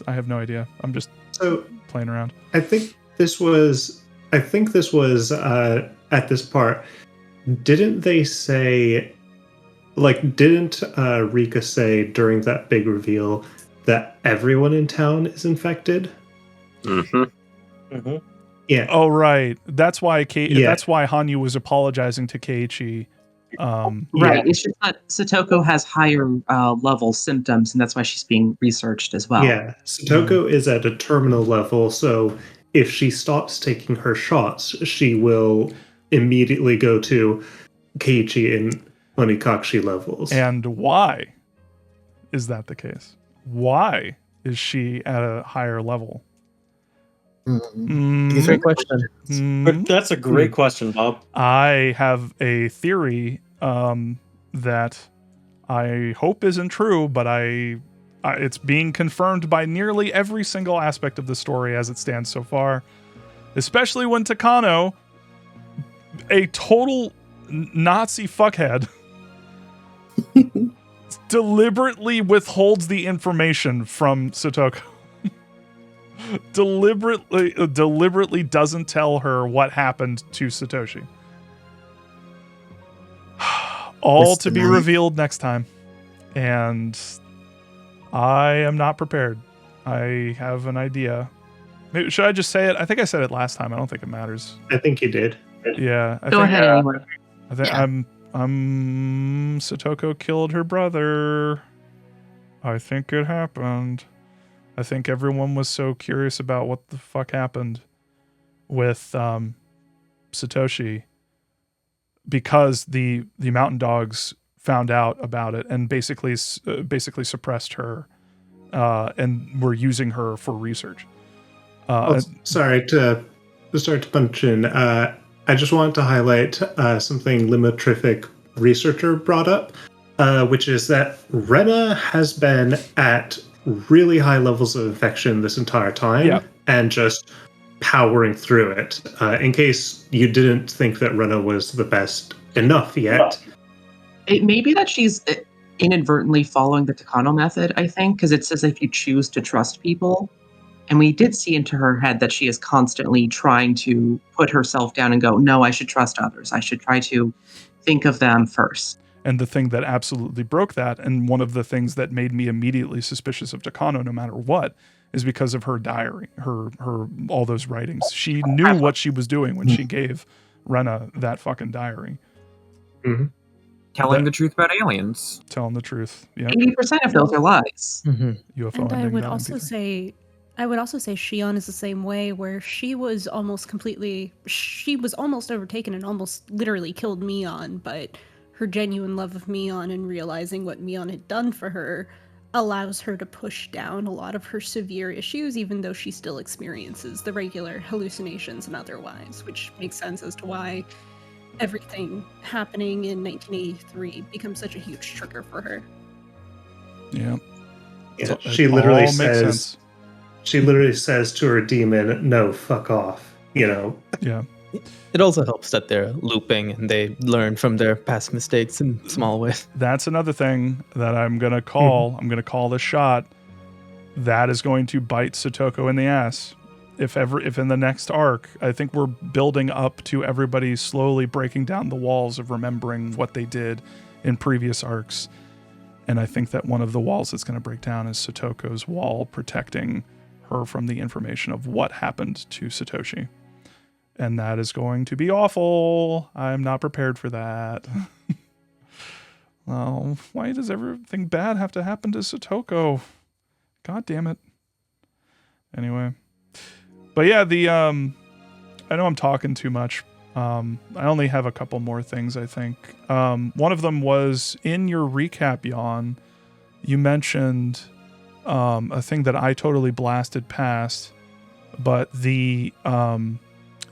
I have no idea. I'm just playing around. I think this was at this part. Didn't they say, like, didn't Rika say during that big reveal that everyone in town is infected? Mm-hmm. Mm-hmm. Yeah. Oh, right. That's why That's why Hanyu was apologizing to Keiichi. Right. It's just that Satoko has higher level symptoms, and that's why she's being researched as well. Yeah. Satoko is at a terminal level, so if she stops taking her shots, she will immediately go to Keiichi and Onikashi levels. And why is that the case? Why is she at a higher level? Great question. That's a great question, Bob. I have a theory that I hope isn't true, but it's being confirmed by nearly every single aspect of the story as it stands so far, especially when Takano, a total Nazi fuckhead, deliberately withholds the information from Satoko. deliberately doesn't tell her what happened to Satoshi. All to be revealed next time. And I am not prepared. I have an idea. Maybe, should I just say it? I think I said it last time. I don't think it matters. I think you did. Yeah. Go ahead anyway. I think Satoko killed her brother. I think it happened. I think everyone was so curious about what the fuck happened with Satoshi because the mountain dogs found out about it and basically suppressed her and were using her for research. Sorry to punch in. I just wanted to highlight something Limotrific researcher brought up, which is that Rena has been at really high levels of infection this entire time and just powering through it. In case you didn't think that Rena was the best enough yet. It may be that she's inadvertently following the Takano method, I think, because it says if you choose to trust people. And we did see into her head that she is constantly trying to put herself down and go, no, I should trust others. I should try to think of them first. And the thing that absolutely broke that, and one of the things that made me immediately suspicious of Takano no matter what, is because of her diary, her all those writings. She knew what she was doing when she gave Rena that fucking diary. Mm-hmm. Telling the truth about aliens. Telling the truth. Yeah. 80% of those are lies. Mm-hmm. UFO. And I would also say Shion is the same way, where she was almost overtaken and almost literally killed Mion, but her genuine love of Mion and realizing what Mion had done for her allows her to push down a lot of her severe issues, even though she still experiences the regular hallucinations and otherwise, which makes sense as to why everything happening in 1983 becomes such a huge trigger for her. Yeah. She literally says... She literally says to her demon, no, fuck off, Yeah. It also helps that they're looping and they learn from their past mistakes in small ways. That's another thing that I'm going to call. I'm going to call the shot. That is going to bite Satoko in the ass. If in the next arc, I think we're building up to everybody slowly breaking down the walls of remembering what they did in previous arcs. And I think that one of the walls that's going to break down is Satoko's wall protecting her from the information of what happened to Satoshi. And that is going to be awful. I'm not prepared for that. Well, why does everything bad have to happen to Satoko? God damn it. Anyway. But yeah, I know I'm talking too much. I only have a couple more things, I think. One of them was in your recap, Jan, you mentioned a thing that I totally blasted past, but you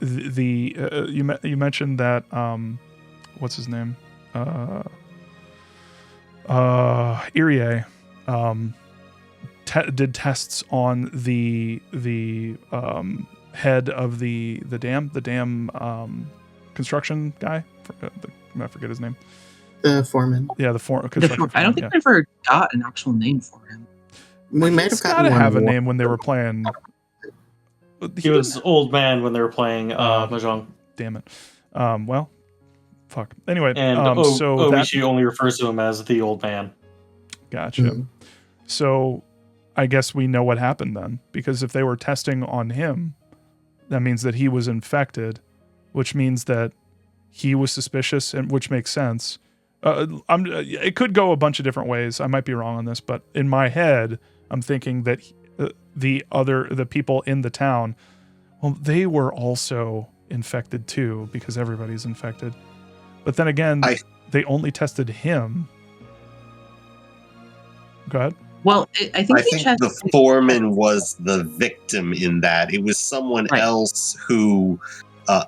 mentioned that what's his name? Irie did tests on the head of the dam construction guy. I forget his name. The foreman. Yeah, the construction. I don't think I ever got an actual name for him. We might have gotten have a name when they were playing. He was old man when they were playing Mahjong. Damn it. Well, fuck. Anyway, and Oishi only refers to him as the old man. Gotcha. Mm-hmm. So I guess we know what happened then, because if they were testing on him, that means that he was infected, which means that he was suspicious, and which makes sense. It could go a bunch of different ways. I might be wrong on this, but in my head, I'm thinking that the people in the town, well, they were also infected too, because everybody's infected. But then again, they only tested him. Go ahead. Well, I think the foreman was the victim in that. It was someone else who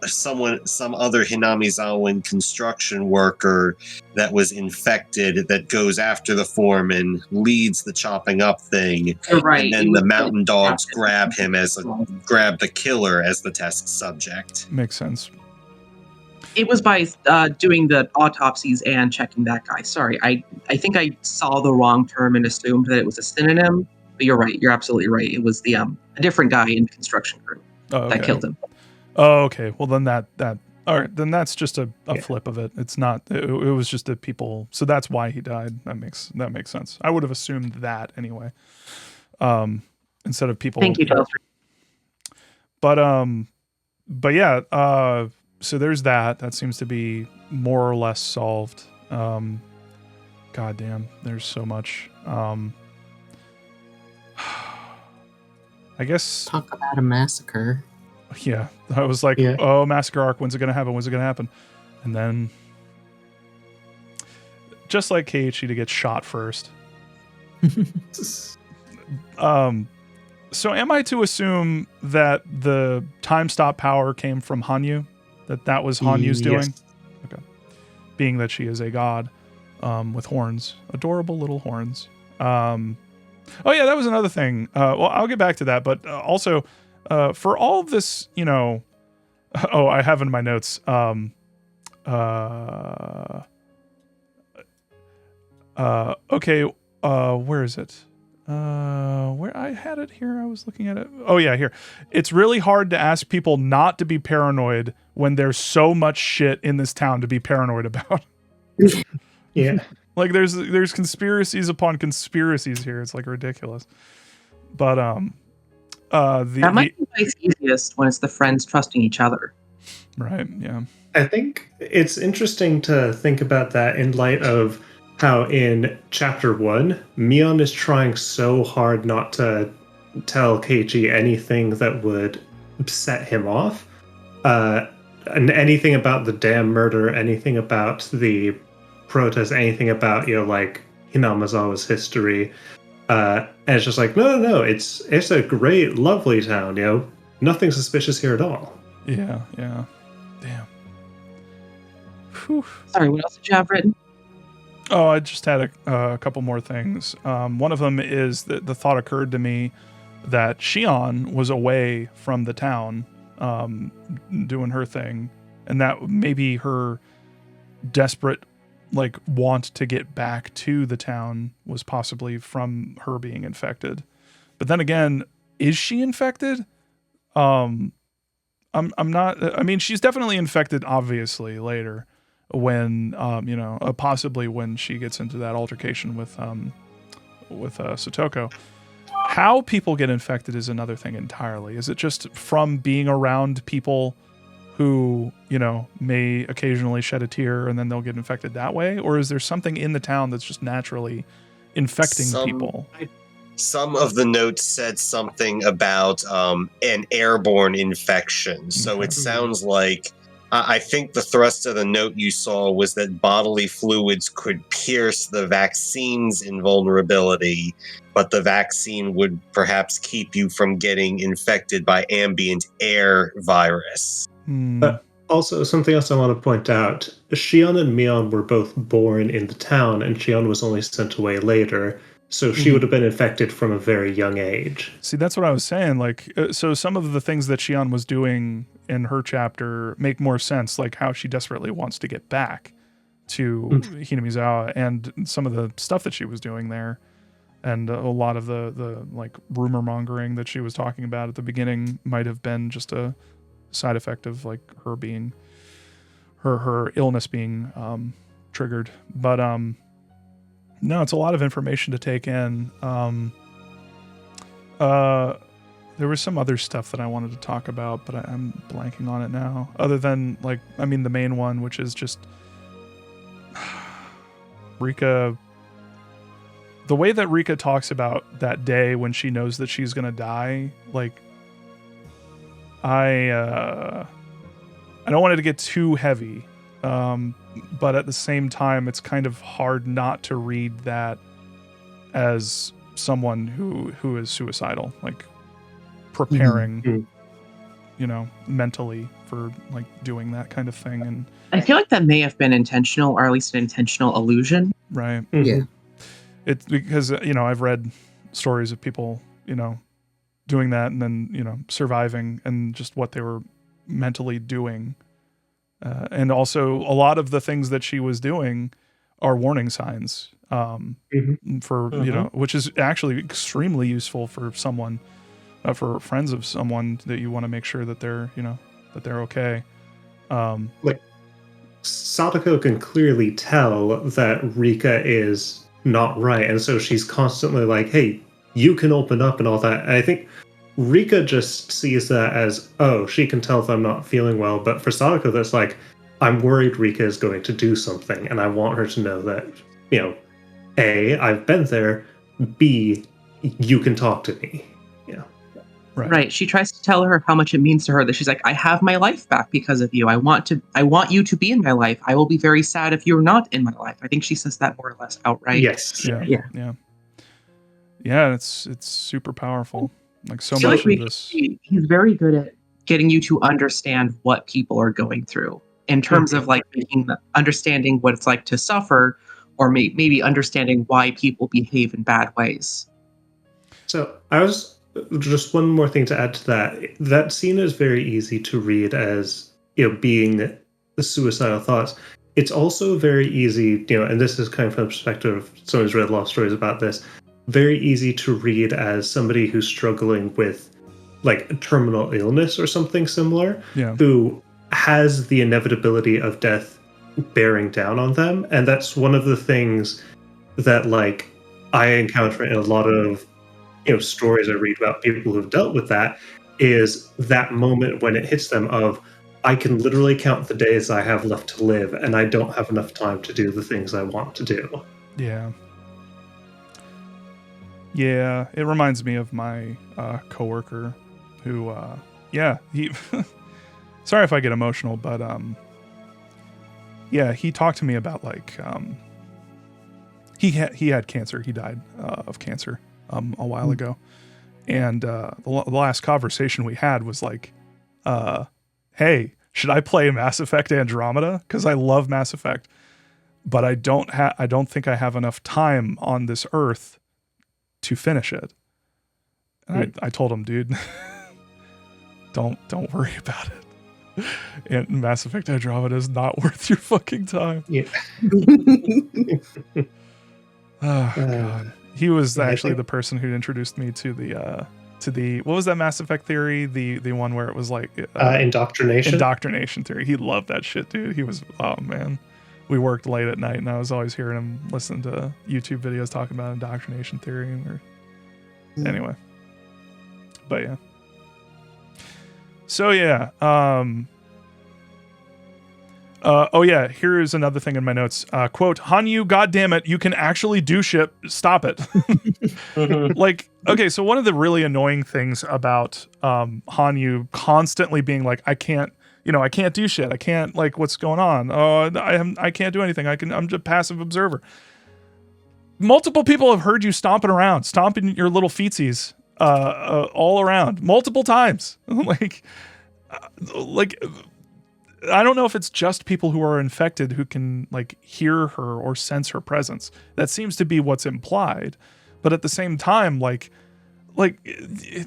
some other Hinamizawan construction worker that was infected that goes after the foreman, leads the chopping up thing, Right. and then the mountain dogs grab the killer as the test subject. Makes sense. It was by doing the autopsies and checking that guy. Sorry, I think I saw the wrong term and assumed that it was a synonym. But you're right. You're absolutely right. It was the a different guy in the construction crew that killed him. Oh, okay. Well, then that all right. Then that's just a flip of it. It's not. It was just the people. So that's why he died. That makes sense. I would have assumed that anyway. Instead of people. Thank you, Chelsea. But yeah. So there's that. That seems to be more or less solved. God damn. There's so much. I guess. Talk about a massacre. Yeah, I was like, oh, massacre arc, when's it gonna happen? When's it gonna happen? And then, just like Keiichi to get shot first. So am I to assume that the time stop power came from Hanyu? That was Hanyu's doing? Yes. Okay. Being that she is a god with horns. Adorable little horns. Oh yeah, that was another thing. Well, I'll get back to that, but also for all of this, you know, I have in my notes. Okay, where is it? Where I had it here, I was looking at it. Oh yeah, here. It's really hard to ask people not to be paranoid when there's so much shit in this town to be paranoid about. Yeah. Like there's conspiracies upon conspiracies here. It's like ridiculous. But that might be the easiest when it's the friends trusting each other. Right, yeah. I think it's interesting to think about that in light of how in chapter 1, Mion is trying so hard not to tell Keiichi anything that would set him off. And anything about the damn murder, anything about the protest, anything about, you know, like Hinamizawa's history. And it's just like, no, it's a great, lovely town, you know. Nothing suspicious here at all. Yeah. Damn. Whew. Sorry, what else did you have written? Oh, I just had a couple more things. One of them is that the thought occurred to me that Shion was away from the town doing her thing, and that maybe her desperate want to get back to the town was possibly from her being infected. But then again, is she infected? I'm not. I mean, she's definitely infected. Obviously, later when possibly when she gets into that altercation with Satoko. How people get infected is another thing entirely. Is it just from being around people who, you know, may occasionally shed a tear and then they'll get infected that way? Or is there something in the town that's just naturally infecting people? Some of the notes said something about an airborne infection. So it sounds like, I think the thrust of the note you saw was that bodily fluids could pierce the vaccine's invulnerability, but the vaccine would perhaps keep you from getting infected by ambient air virus. But also, something else I want to point out, Shion and Mion were both born in the town, and Shion was only sent away later, so she would have been infected from a very young age. See, that's what I was saying. So some of the things that Shion was doing in her chapter make more sense, like how she desperately wants to get back to Hinamizawa, and some of the stuff that she was doing there, and a lot of the rumor mongering that she was talking about at the beginning might have been just a side effect of her being her illness being triggered. But no, it's a lot of information to take in. There was some other stuff that I wanted to talk about, but I'm blanking on it now, other than the main one, which is just Rika. The way that Rika talks about that day when she knows that she's gonna die, I don't want it to get too heavy, but at the same time, it's kind of hard not to read that as someone who is suicidal, preparing, mentally for like doing that kind of thing. And I feel like that may have been intentional, or at least an intentional illusion. right. Yeah. It's because, I've read stories of people, doing that and then, surviving, and just what they were mentally doing. And also a lot of the things that she was doing are warning signs, for, which is actually extremely useful for someone, for friends of someone that you want to make sure that they're, that they're okay. Like, Sadako can clearly tell that Rika is not right, and so she's constantly like, hey, you can open up and all that. And I think Rika just sees that as, oh, she can tell if I'm not feeling well, but for Sadako, that's like, I'm worried Rika is going to do something, and I want her to know that, A, I've been there, B, you can talk to me. Right. She tries to tell her how much it means to her, that she's like, I have my life back because of you. I want you to be in my life. I will be very sad if you're not in my life. I think she says that more or less outright. Yes. Yeah. It's super powerful. Like so I feel much like of this. He's very good at getting you to understand what people are going through in terms of like understanding what it's like to suffer, or maybe understanding why people behave in bad ways. So I was just one more thing to add to that. That scene is very easy to read as, being the suicidal thoughts. It's also very easy, and this is kind of from the perspective of someone who's read a lot of stories about this, very easy to read as somebody who's struggling with like a terminal illness or something similar, who has the inevitability of death bearing down on them. And that's one of the things that like I encounter in a lot of stories I read about people who've dealt with that, is that moment when it hits them of, I can literally count the days I have left to live, and I don't have enough time to do the things I want to do. Yeah. Yeah, it reminds me of my coworker who, he. Sorry if I get emotional, but he talked to me about like he had cancer. He died of cancer a while ago, and the last conversation we had was like, "Hey, should I play Mass Effect Andromeda? Because I love Mass Effect, but I don't think I have enough time on this Earth to finish it." And I told him, dude, don't worry about it. And Mass Effect Andromeda is not worth your fucking time. Yeah. Oh god. He was actually the person who introduced me to the what was that Mass Effect theory? The one where it was like indoctrination. Indoctrination theory. He loved that shit, dude. He was, oh man. We worked late at night, and I was always hearing him listen to YouTube videos talking about indoctrination theory. Anyway, but yeah. So yeah. Here's another thing in my notes. Quote, Hanyu, goddammit, you can actually do shit. Stop it. Like, okay, so one of the really annoying things about Hanyu constantly being like, I can't do shit. I can't, like, what's going on? Oh, I can't do anything. I'm just a passive observer. Multiple people have heard you stomping your little feetsies all around multiple times. like I don't know if it's just people who are infected who can like hear her or sense her presence. That seems to be what's implied. But at the same time,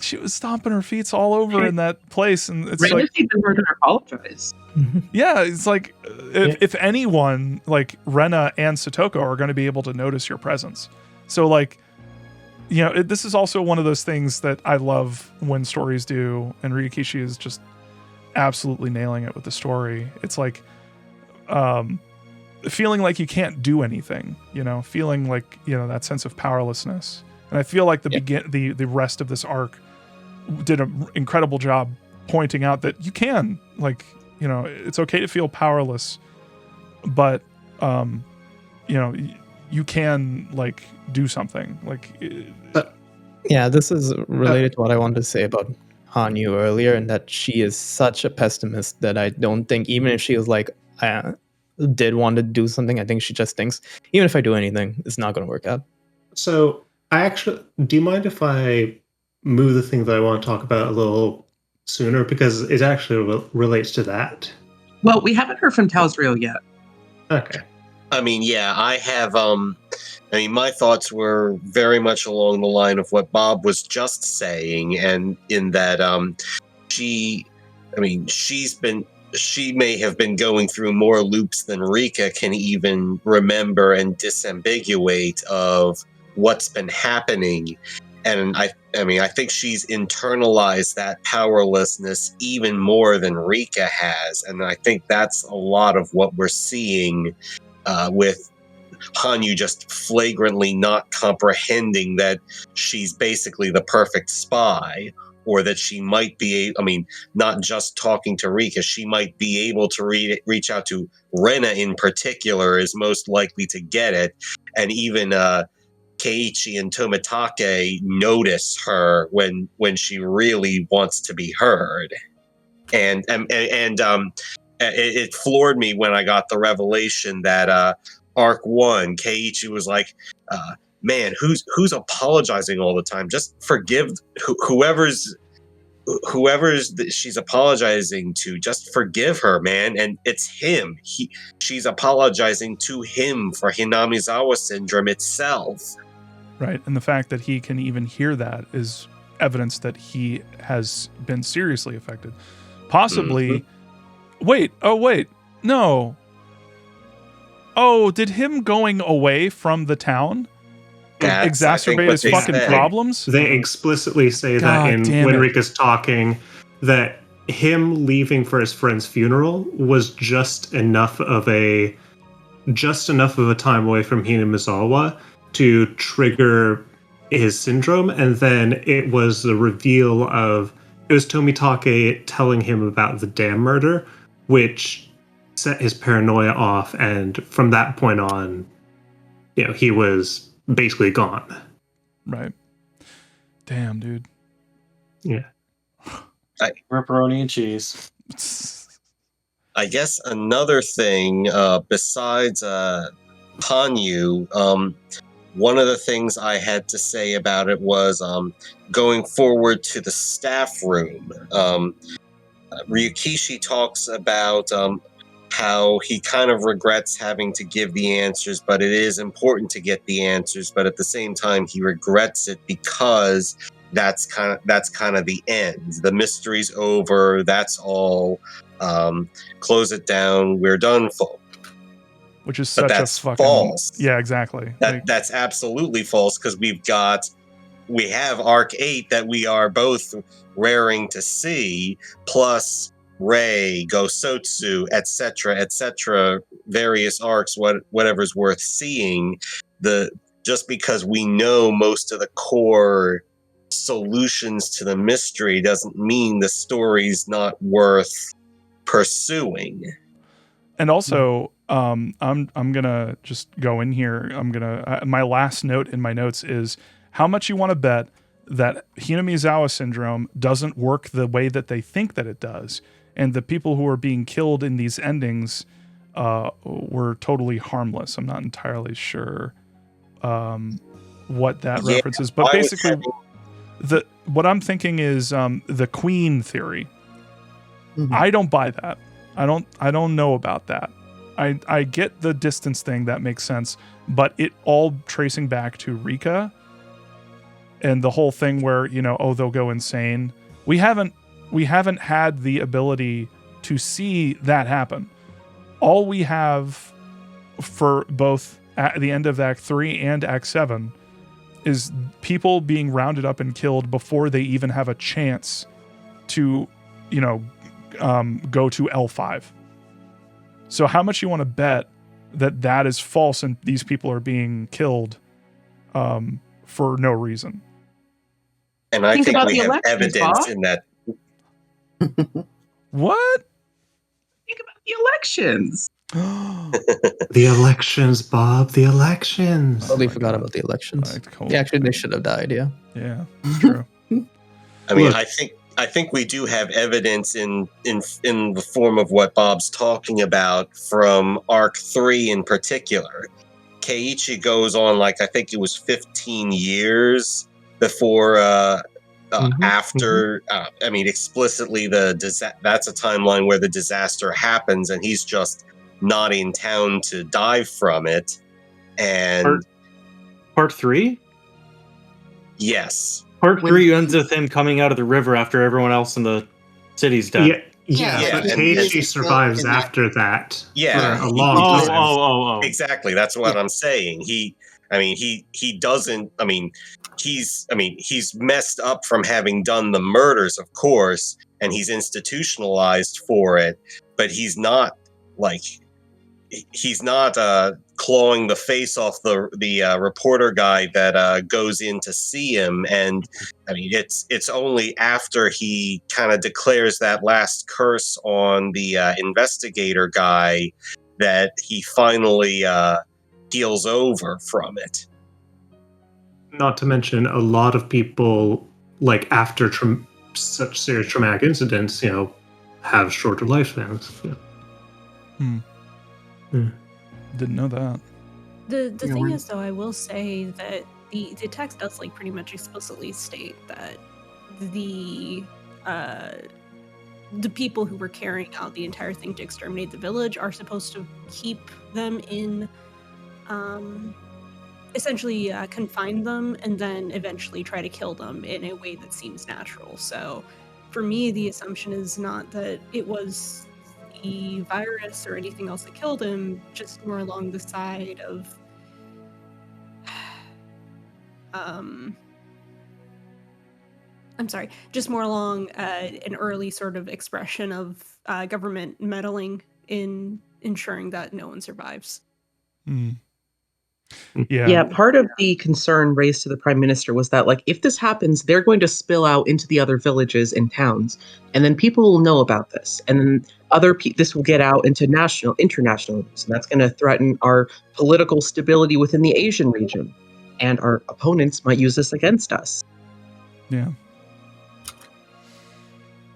she was stomping her feet all over in that place, and it's like even more than apologize. Yeah, it's like if anyone, like Rena and Satoko are going to be able to notice your presence. So like, this is also one of those things that I love when stories do, and Ryukishi is just absolutely nailing it with the story. It's like feeling like you can't do anything, feeling like, that sense of powerlessness. And I feel like the rest of this arc did an incredible job pointing out that you can, like, it's okay to feel powerless, but you can like do something. Like, this is related to what I wanted to say about Hanyu earlier, and that she is such a pessimist that I don't think, even if she was like, I did want to do something, I think she just thinks, even if I do anything, it's not going to work out. So do you mind if I move the thing that I want to talk about a little sooner because it actually relates to that. Well, we haven't heard from Talsrio yet. Okay. I mean, yeah, I have. My thoughts were very much along the line of what Bob was just saying, and in that, she may have been going through more loops than Rika can even remember and disambiguate of what's been happening. And I think she's internalized that powerlessness even more than Rika has. And I think that's a lot of what we're seeing with Hanyu just flagrantly not comprehending that she's basically the perfect spy, or that she might be, not just talking to Rika, she might be able to reach out to Rena in particular is most likely to get it. And even Keiichi and Tomitake notice her when she really wants to be heard. And it floored me when I got the revelation that Arc 1, Keiichi was like, man, who's apologizing all the time? Just forgive whoever's she's apologizing to. Just forgive her, man. And it's him. She's apologizing to him for Hinamizawa syndrome itself. Right, and the fact that he can even hear that is evidence that he has been seriously affected. Possibly. Wait. No. Oh, did him going away from the town exacerbate his fucking problems? They explicitly say that when Rika's talking, that him leaving for his friend's funeral was just enough of a time away from Hinamizawa to trigger his syndrome, and then it was the reveal of it was Tomitake telling him about the dam murder, which set his paranoia off, and from that point on, he was basically gone. Right. Damn, dude. Yeah. Pepperoni and cheese. I guess another thing besides Hanyu, one of the things I had to say about it was going forward to the staff room. Ryukishi talks about how he kind of regrets having to give the answers, but it is important to get the answers. But at the same time, he regrets it because that's kind of the end. The mystery's over. That's all. Close it down. We're done for. Which is such a fucking false. Yeah, exactly. That's absolutely false because we have Arc 8 that we are both raring to see, plus Rei, Gosotsu, etc., various arcs, whatever's worth seeing. Just because we know most of the core solutions to the mystery doesn't mean the story's not worth pursuing. And also, I'm gonna just go in here. My last note in my notes is how much you want to bet that Hinamizawa syndrome doesn't work the way that they think that it does, and the people who are being killed in these endings were totally harmless. I'm not entirely sure what that reference is, but basically, what I'm thinking is the Queen theory. Mm-hmm. I don't buy that. I don't know about that. I get the distance thing, that makes sense, but it all tracing back to Rika and the whole thing where, they'll go insane. We haven't had the ability to see that happen. All we have for both at the end of Act 3 and Act 7 is people being rounded up and killed before they even have a chance to, go to L5. So how much you want to bet that is false and these people are being killed for no reason? And I think we have evidence in that. What? Think about the elections. The elections, Bob. The elections. Totally forgot about the elections. Yeah, actually, they should have died. Yeah. Yeah, true. I think we do have evidence in the form of what Bob's talking about from Arc 3 in particular. Keiichi goes on, I think it was 15 years before after. I mean, explicitly, that's a timeline where the disaster happens, and he's just not in town to die from it. And Part 3? Yes. Part 3 ends with him coming out of the river after everyone else in the city's dead. But Keiichi survives after that. Yeah, for a long time. Oh. Exactly. That's what I'm saying. He doesn't. He's messed up from having done the murders, of course, and he's institutionalized for it. But he's not clawing the face off the reporter guy that goes in to see him. And I mean, it's only after he kind of declares that last curse on the investigator guy that he finally heals over from it. Not to mention, a lot of people, like after such serious traumatic incidents, have shorter lifespans. Didn't know that. The thing is, though, I will say that the text does pretty much explicitly state that the people who were carrying out the entire thing to exterminate the village are supposed to keep them in, essentially confine them and then eventually try to kill them in a way that seems natural. So for me, the assumption is not that it was the virus or anything else that killed him, just more along the side of just more along an early sort of expression of government meddling in ensuring that no one survives. Yeah, part of the concern raised to the prime minister was that, if this happens, they're going to spill out into the other villages and towns, and then people will know about this, and then this will get out into international news, and that's going to threaten our political stability within the Asian region, and our opponents might use this against us. Yeah.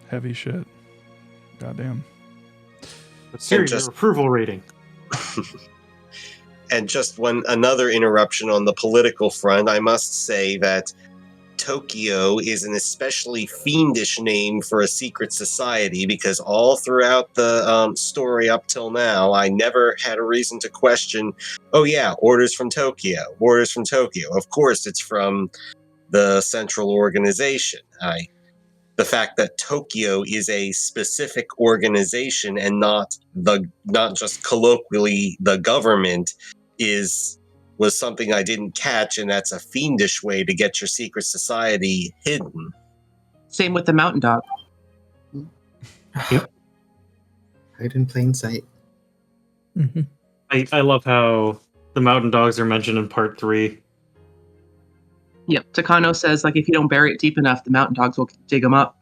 Heavy shit. Goddamn. Let's hear your approval rating. And just another interruption on the political front, I must say that Tokyo is an especially fiendish name for a secret society, because all throughout the story up till now, I never had a reason to question, orders from Tokyo. Of course, it's from the central organization. The fact that Tokyo is a specific organization and not just colloquially the government was something I didn't catch, and that's a fiendish way to get your secret society hidden. Same with the mountain dog. Yep. Hide in plain sight. Mm-hmm. I love how the mountain dogs are mentioned in part 3. Yep, Takano says, if you don't bury it deep enough, the mountain dogs will dig them up.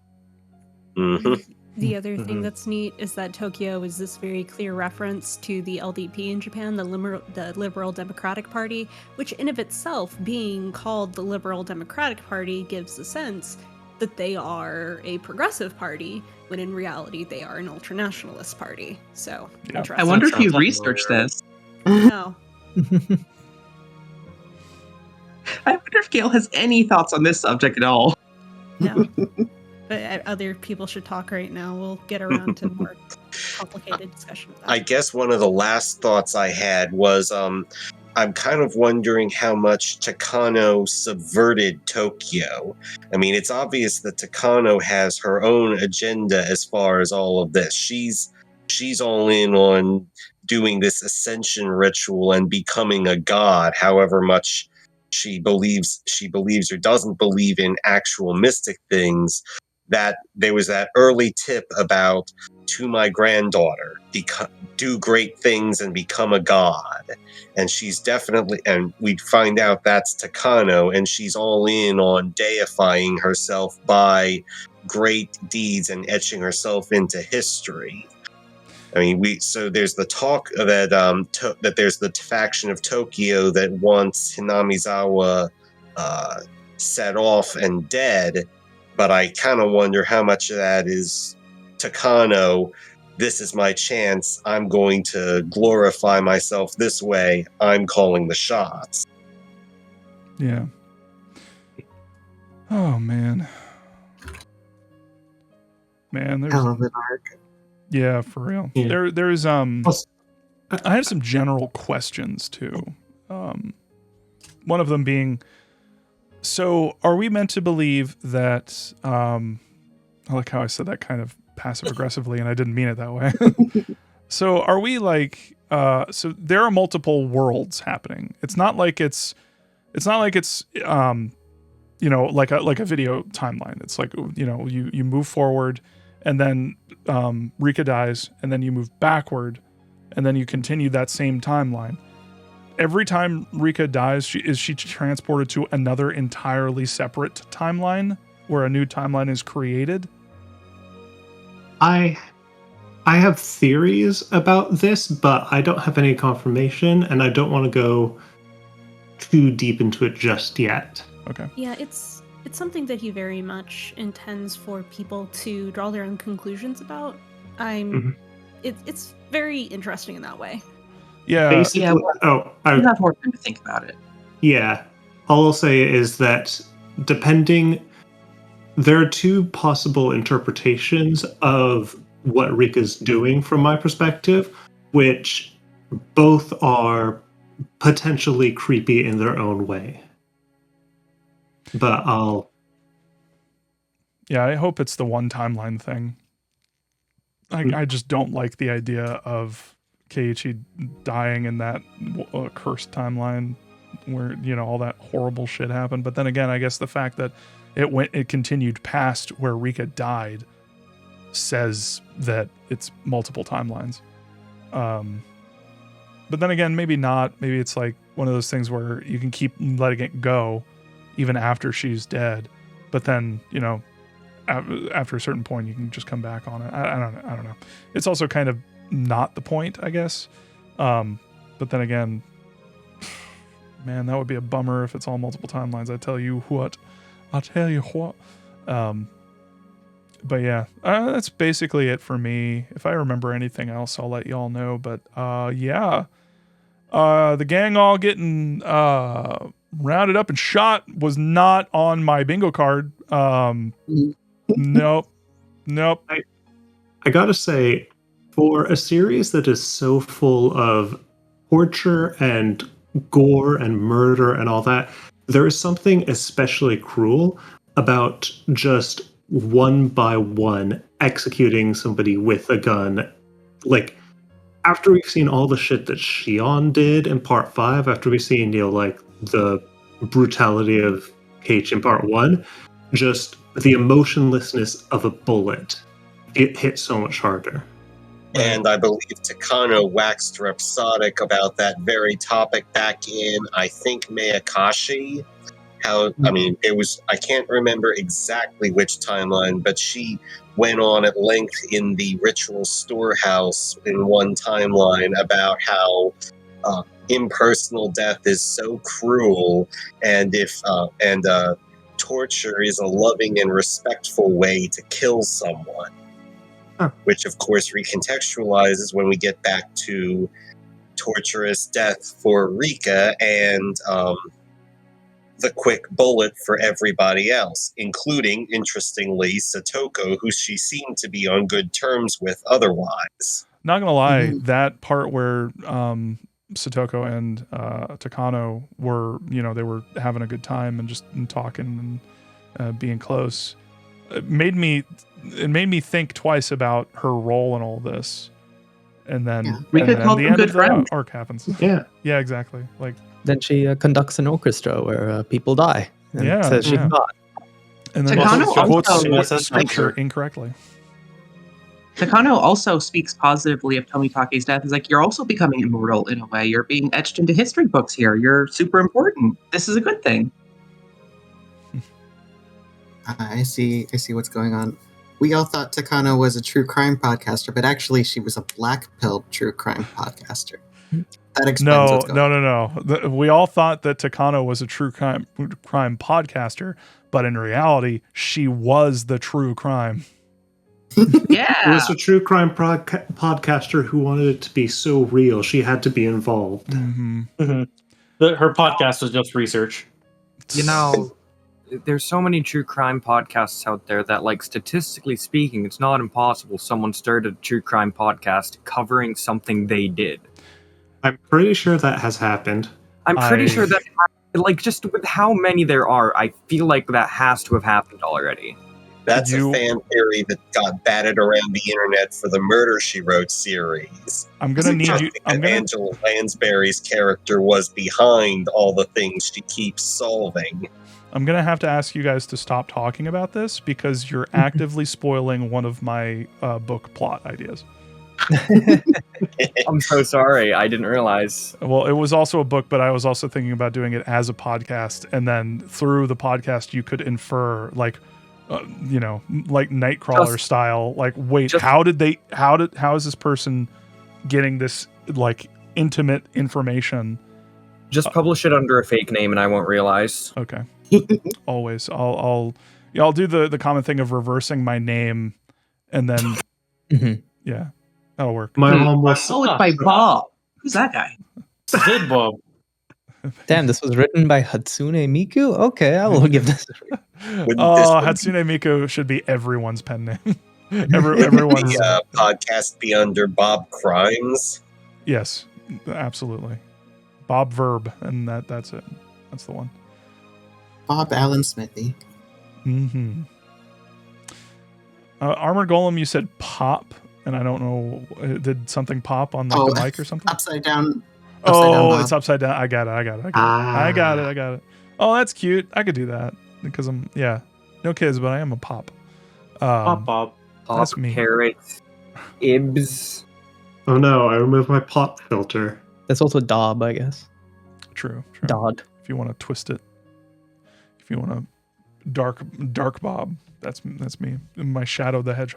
Mm-hmm. The other thing that's neat is that Tokyo is this very clear reference to the LDP in Japan, the Liberal Democratic Party, which in of itself, being called the Liberal Democratic Party, gives the sense that they are a progressive party, when in reality they are an ultranationalist party. So, interesting. I wonder if you researched this. No. I wonder if Gail has any thoughts on this subject at all. No. But other people should talk right now. We'll get around to more complicated discussion of that. I guess one of the last thoughts I had was I'm kind of wondering how much Takano subverted Tokyo. I mean, it's obvious that Takano has her own agenda as far as all of this. She's all in on doing this ascension ritual and becoming a god, however much she believes or doesn't believe in actual mystic things. That there was that early tip about, to my granddaughter, do great things and become a god. And she's definitely, and we'd find out that's Takano, and she's all in on deifying herself by great deeds and etching herself into history. I mean, so there's the talk that that there's the faction of Tokyo that wants Hinamizawa set off and dead. But I kind of wonder how much of that is Takano. This is my chance. I'm going to glorify myself this way. I'm calling the shots. Yeah. Oh, man. Man, there's Hell of an arc. yeah, for real. Yeah. There's Plus, I have some general questions too. One of them being, so are we meant to believe that I like how I said that kind of passive aggressively and I didn't mean it that way. So are we like so there are multiple worlds happening. It's not like it's you know, like a video timeline. It's like, you know, you move forward and then Rika dies and then you move backward and then you continue that same timeline. Every time Rika dies, is she transported to another entirely separate timeline where a new timeline is created? I have theories about this, but I don't have any confirmation, and I don't want to go too deep into it just yet. Okay. Yeah, it's something that he very much intends for people to draw their own conclusions about. It's very interesting in that way. Yeah. Basically, Yeah, I You have more time to think about it. Yeah. All I'll say is that there are two possible interpretations of what Rika's doing from my perspective, which both are potentially creepy in their own way. But Yeah, I hope it's the one timeline thing. I just don't like the idea of Keiichi dying in that cursed timeline where, you know, all that horrible shit happened. But then again, I guess the fact that it continued past where Rika died says that it's multiple timelines. But then again, maybe not. Maybe it's like one of those things where you can keep letting it go even after she's dead. But then, you know, after a certain point, you can just come back on it. I don't know. It's also kind of not the point, I guess. But then again, man, that would be a bummer if it's all multiple timelines. I tell you what. But yeah, that's basically it for me. If I remember anything else, I'll let y'all know. But yeah, the gang all getting rounded up and shot was not on my bingo card. Nope. I gotta say, for a series that is so full of torture and gore and murder and all that, there is something especially cruel about just one by one executing somebody with a gun. Like, after we've seen all the shit that Shion did in part 5, after we've seen, you know, like the brutality of Keiichi in part 1, just the emotionlessness of a bullet, it hit so much harder. And I believe Takano waxed rhapsodic about that very topic back in, I think, Minagoroshi. I can't remember exactly which timeline, but she went on at length in the Ritual Storehouse in one timeline about how impersonal death is so cruel, and torture is a loving and respectful way to kill someone. Which, of course, recontextualizes when we get back to torturous death for Rika and the quick bullet for everybody else, including, interestingly, Satoko, who she seemed to be on good terms with otherwise. Not gonna lie, that part where Satoko and Takano were, you know, they were having a good time and just talking and being close. It made me think twice about her role in all this, and then, the end of the arc happens. Yeah, exactly. Like then she conducts an orchestra where people die. And says she's God. And then Takano quotes scripture incorrectly. Takano also speaks positively of Tomitake's death. He's like, you're also becoming immortal in a way. You're being etched into history books here. You're super important. This is a good thing. I see what's going on. We all thought Takano was a true crime podcaster, but actually she was a black-pilled true crime podcaster. That explains what's going on. No. We all thought that Takano was a true crime podcaster, but in reality, she was the true crime. Yeah. It was a true crime podcaster who wanted it to be so real, she had to be involved. Her podcast was just research. You know, there's so many true crime podcasts out there that, like, statistically speaking, it's not impossible someone started a true crime podcast covering something they did. I'm pretty sure that has happened. I'm pretty sure that, like, just with how many there are, I feel like that has to have happened already. That's a fan theory that got batted around the internet for the Murder, She Wrote series. I'm gonna need you. Angela Lansbury's character was behind all the things she keeps solving. I'm gonna have to ask you guys to stop talking about this because you're actively spoiling one of my book plot ideas. I'm so sorry. I didn't realize. Well, it was also a book, but I was also thinking about doing it as a podcast, and then through the podcast, you could infer, like, you know, like Nightcrawler style. Like, wait, how is this person getting this, like, intimate information? Just publish it under a fake name, and I won't realize. Okay. Always. I'll do the common thing of reversing my name, and then yeah, that'll work. My mom was. Oh, it's by Bob. Who's that guy? Good Bob. Damn, this was written by Hatsune Miku? Okay, I will give this a Hatsune Miku should be everyone's pen name. Everyone's the podcast be under Bob Crimes? Yes, absolutely. Bob Verb, and that's it. That's the one. Bob Allen Smithy. Mm-hmm. Armored Golem, you said pop, and I don't know, did something pop on the mic or something? Upside down. It's upside down. I got it. Oh, that's cute. I could do that because I'm no kids, but I am a pop. Pop Bob. That's me. Carrots. Ibs. Oh no, I removed my pop filter. That's also Dob, I guess. True. Dodd. If you want to twist it. If you want to dark Bob, that's me. My Shadow the Hedge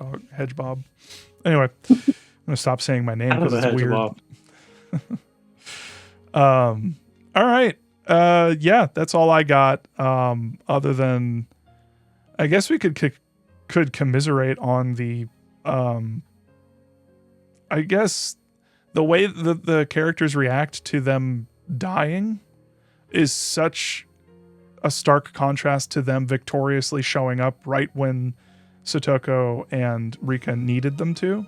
Bob. Anyway, I'm gonna stop saying my name because it's weird. All right. That's all I got. Other than, I guess we could commiserate on the, I guess the way the characters react to them dying is such a stark contrast to them victoriously showing up right when Satoko and Rika needed them to.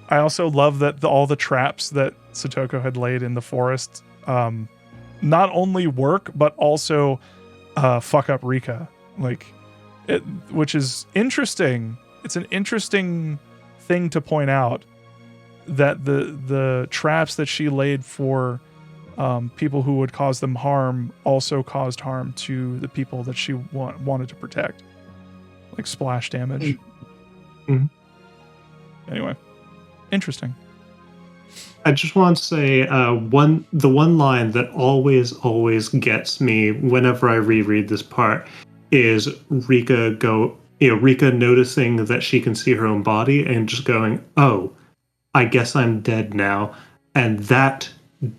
I also love that all the traps that Satoko had laid in the forest not only work, but also fuck up Rika. Which is interesting. It's an interesting thing to point out that the traps that she laid for people who would cause them harm also caused harm to the people that she wanted to protect. Like splash damage. Mm-hmm. Anyway. Interesting. I just want to say the one line that always gets me whenever I reread this part is Rika noticing that she can see her own body and just going, "Oh, I guess I'm dead now," and that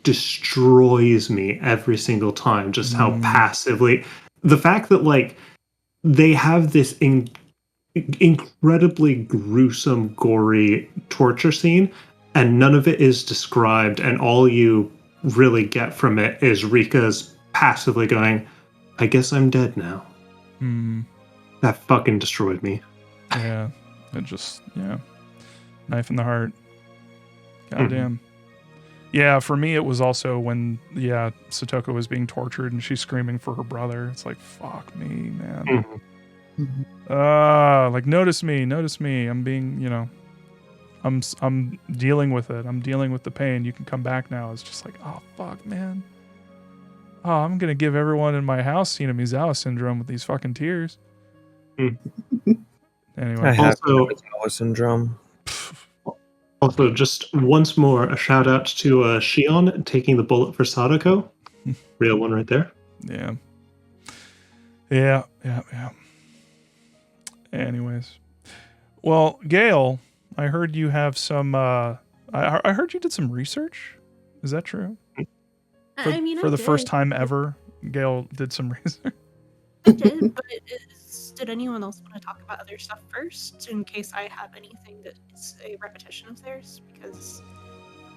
destroys me every single time. Just how passively the fact that like they have this incredibly gruesome, gory torture scene, and none of it is described, and all you really get from it is Rika's passively going, "I guess I'm dead now." That fucking destroyed me. Yeah, knife in the heart. Goddamn. Yeah, for me it was also when Satoko was being tortured and she's screaming for her brother. It's like, fuck me, man. Like notice me. I'm being, I'm dealing with it. I'm dealing with the pain. You can come back now. It's just like, oh fuck, man. Oh, I'm gonna give everyone in my house Mizawa syndrome with these fucking tears. Anyway, I have Mizawa syndrome. Also, just once more, a shout out to Shion taking the bullet for Sadako. Real one right there. Yeah. Anyways. Well, Gail, I heard you have some, I heard you did some research. Is that true? For the first time ever, Gail did some research. I did, but did anyone else want to talk about other stuff first, in case I have anything that is a repetition of theirs? Because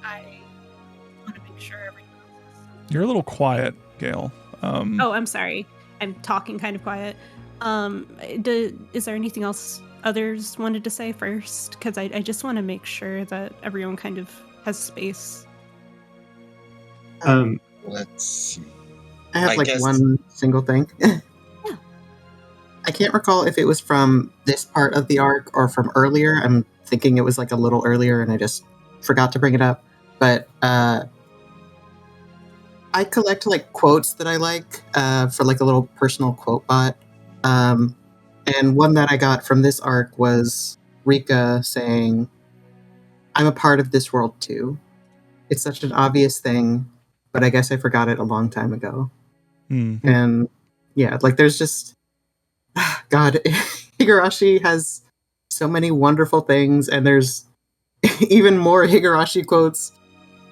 I want to make sure everyone else is. You're a little quiet, Gail. Oh, I'm sorry. I'm talking kind of quiet. Is there anything else others wanted to say first? Because I just want to make sure that everyone kind of has space. Let's see. I have I like guess- one single thing. I can't recall if it was from this part of the arc or from earlier. I'm thinking it was like a little earlier and I just forgot to bring it up. But I collect like quotes that I like for like a little personal quote bot. And one that I got from this arc was Rika saying, "I'm a part of this world too." It's such an obvious thing, but I guess I forgot it a long time ago. And yeah, like there's just God, Higurashi has so many wonderful things, and there's even more Higurashi quotes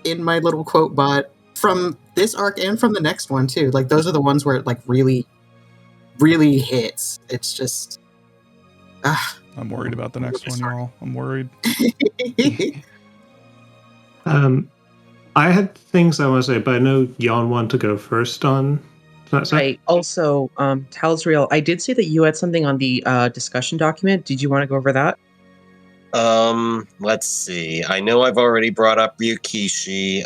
in my little quote bot from this arc and from the next one too. Like those are the ones where it like really, really hits. It's just I'm worried about the next one, y'all. I'm worried. I had things I want to say, but I know Jan wanted to go first on that side. I also, Talsreal, I did see that you had something on the discussion document. Did you want to go over that? Let's see. I know I've already brought up Ryukishi,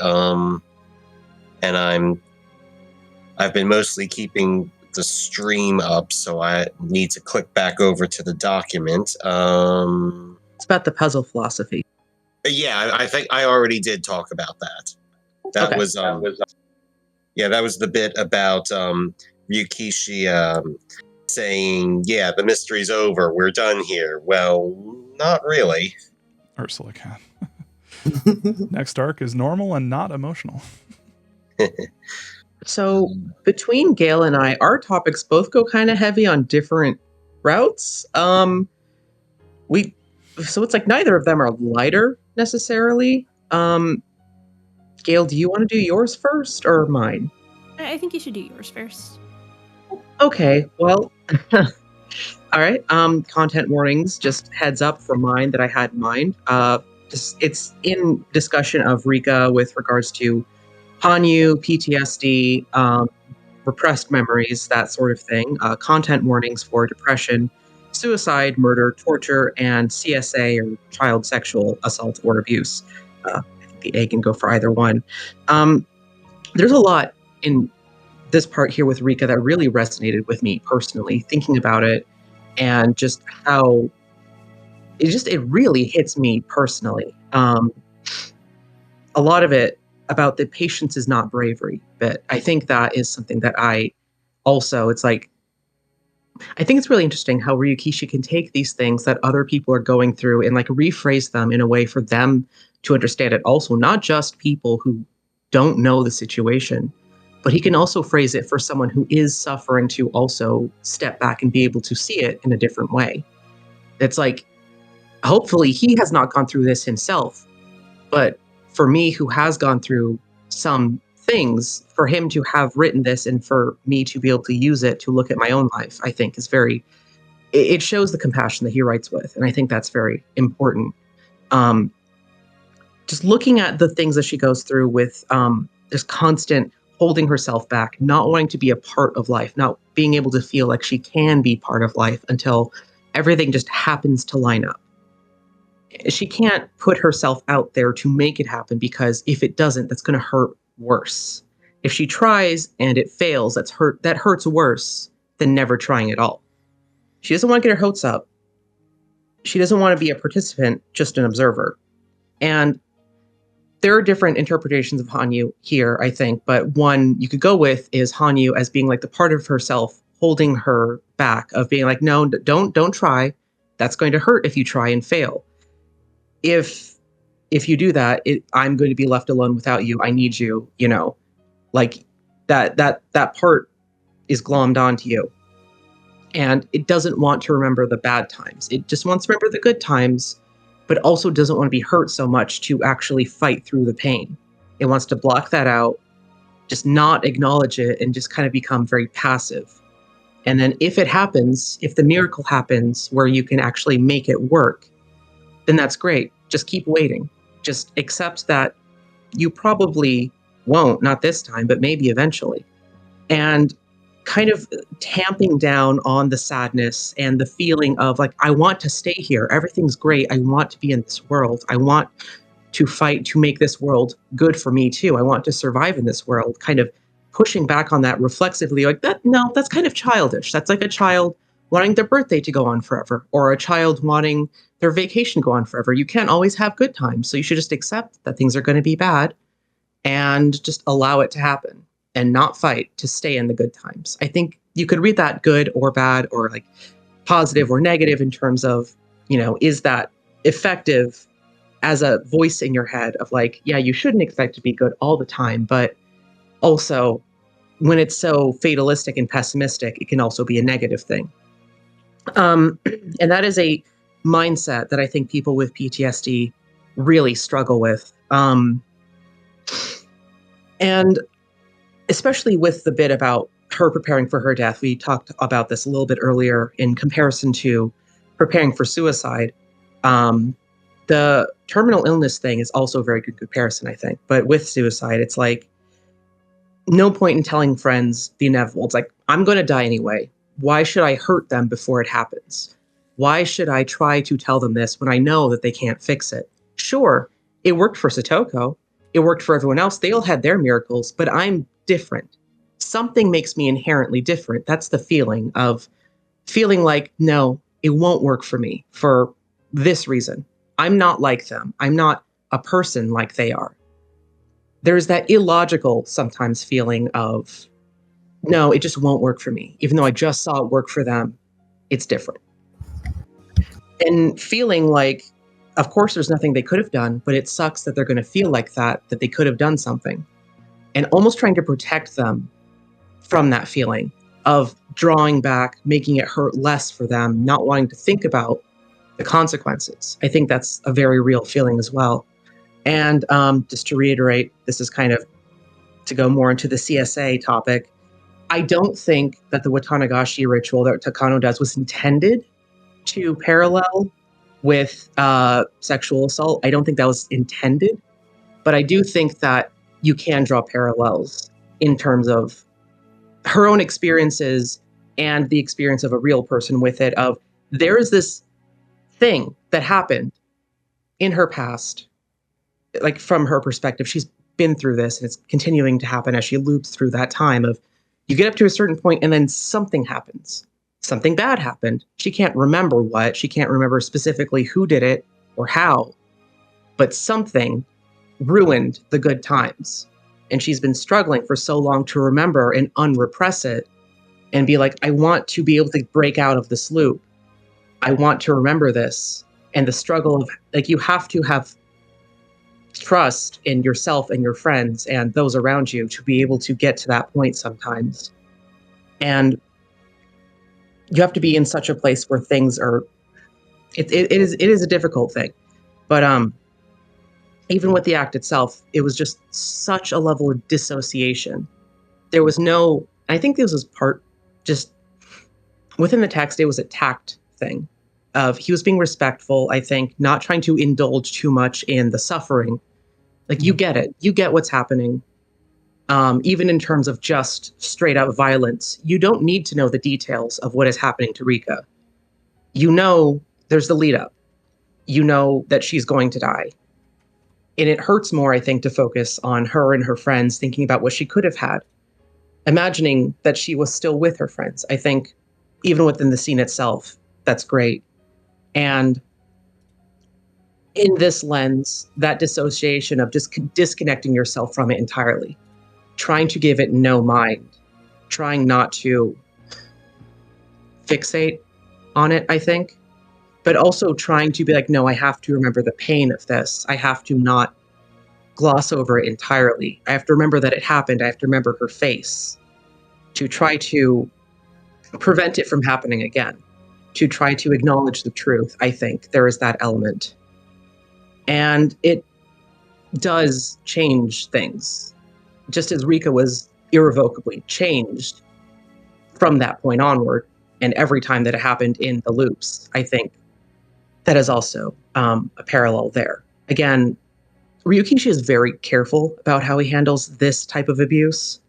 and I've been mostly keeping the stream up, so I need to click back over to the document. It's about the puzzle philosophy. Yeah, I think I already did talk about that. That was the bit about Ryukishi saying, "Yeah, the mystery's over. We're done here." Well, not really. Ursula can. Next arc is normal and not emotional. So between Gail and I, our topics both go kind of heavy on different routes. So it's like neither of them are lighter necessarily. Gail, do you want to do yours first or mine? I think you should do yours first. Okay, well, all right. Content warnings, just heads up for mine that I had in mind. It's in discussion of Rika with regards to Hanyu, PTSD, repressed memories, that sort of thing. Content warnings for depression, suicide, murder, torture, and CSA or child sexual assault or abuse. I think the A can go for either one. There's a lot in this part here with Rika that really resonated with me personally, thinking about it and just how it really hits me personally. A lot of it about the patience is not bravery, but I think that is something that I think it's really interesting how Ryukishi can take these things that other people are going through and like rephrase them in a way for them to understand it also, not just people who don't know the situation, but he can also phrase it for someone who is suffering to also step back and be able to see it in a different way. It's like, hopefully he has not gone through this himself, but for me who has gone through some things, for him to have written this and for me to be able to use it to look at my own life, I think is it shows the compassion that he writes with. And I think that's very important. Just looking at the things that she goes through with this constant holding herself back, not wanting to be a part of life, not being able to feel like she can be part of life until everything just happens to line up. She can't put herself out there to make it happen because if it doesn't, that's going to hurt worse. If she tries and it fails, that hurts worse than never trying at all. She doesn't want to get her hopes up. She doesn't want to be a participant, just an observer. And there are different interpretations of Hanyu here, I think, but one you could go with is Hanyu as being like the part of herself holding her back, of being like, no, don't try. That's going to hurt if you try and fail. If you do that, I'm going to be left alone without you. I need you, like that part is glommed onto you. And it doesn't want to remember the bad times. It just wants to remember the good times, but also doesn't want to be hurt so much to actually fight through the pain. It wants to block that out, just not acknowledge it, and just kind of become very passive. And then if it happens, if the miracle happens where you can actually make it work, then that's great. Just keep waiting. Just accept that you probably won't, not this time, but maybe eventually. And kind of tamping down on the sadness and the feeling of like, I want to stay here. Everything's great. I want to be in this world. I want to fight to make this world good for me too. I want to survive in this world, kind of pushing back on that reflexively, like that, no, that's kind of childish. That's like a child wanting their birthday to go on forever, or a child wanting their vacation to go on forever. You can't always have good times. So you should just accept that things are going to be bad and just allow it to happen and not fight to stay in the good times. I think you could read that good or bad or like positive or negative in terms of, is that effective as a voice in your head of like, yeah, you shouldn't expect to be good all the time, but also when it's so fatalistic and pessimistic, it can also be a negative thing. And that is a mindset that I think people with PTSD really struggle with. And especially with the bit about her preparing for her death, we talked about this a little bit earlier in comparison to preparing for suicide. The terminal illness thing is also a very good comparison, I think. But with suicide, it's like no point in telling friends the inevitable. It's like, I'm going to die anyway. Why should I hurt them before it happens? Why should I try to tell them this when I know that they can't fix it? Sure, it worked for Satoko. It worked for everyone else. They all had their miracles, but I'm different. Something makes me inherently different. That's the feeling of feeling like, no, it won't work for me for this reason. I'm not like them. I'm not a person like they are. There's that illogical sometimes feeling of, no, it just won't work for me. Even though I just saw it work for them, it's different. And feeling like, of course, there's nothing they could have done, but it sucks that they're going to feel like that they could have done something. And almost trying to protect them from that feeling of drawing back, making it hurt less for them, not wanting to think about the consequences. I think that's a very real feeling as well. And just to reiterate, this is kind of to go more into the CSA topic. I don't think that the Watanagashi ritual that Takano does was intended to parallel with sexual assault. I don't think that was intended, but I do think that you can draw parallels in terms of her own experiences and the experience of a real person with it, of there is this thing that happened in her past, like from her perspective, she's been through this and it's continuing to happen as she loops through that time of you get up to a certain point and then something happens. Something bad happened. She can't remember what, she can't remember specifically who did it or how, but something ruined the good times. And she's been struggling for so long to remember and unrepress it and be like, I want to be able to break out of this loop. I want to remember this. And the struggle of, like, you have to have trust in yourself and your friends and those around you to be able to get to that point sometimes. And you have to be in such a place where things are, it is a difficult thing. But even with the act itself, it was just such a level of dissociation. There was no, I think this was part, just within the text, it was a tact thing of he was being respectful, I think, not trying to indulge too much in the suffering. Like, you get it. You get what's happening. Even in terms of just straight out violence, you don't need to know the details of what is happening to Rika. You know there's the lead up. You know that she's going to die. And it hurts more, I think, to focus on her and her friends, thinking about what she could have had, imagining that she was still with her friends. I think even within the scene itself, that's great. And in this lens, that dissociation of just disconnecting yourself from it entirely, trying to give it no mind, trying not to fixate on it, I think, but also trying to be like, no, I have to remember the pain of this. I have to not gloss over it entirely. I have to remember that it happened. I have to remember her face to try to prevent it from happening again, to try to acknowledge the truth. I think there is that element. And it does change things, just as Rika was irrevocably changed from that point onward. And every time that it happened in the loops, I think that is also a parallel there. Again, Ryukishi is very careful about how he handles this type of abuse.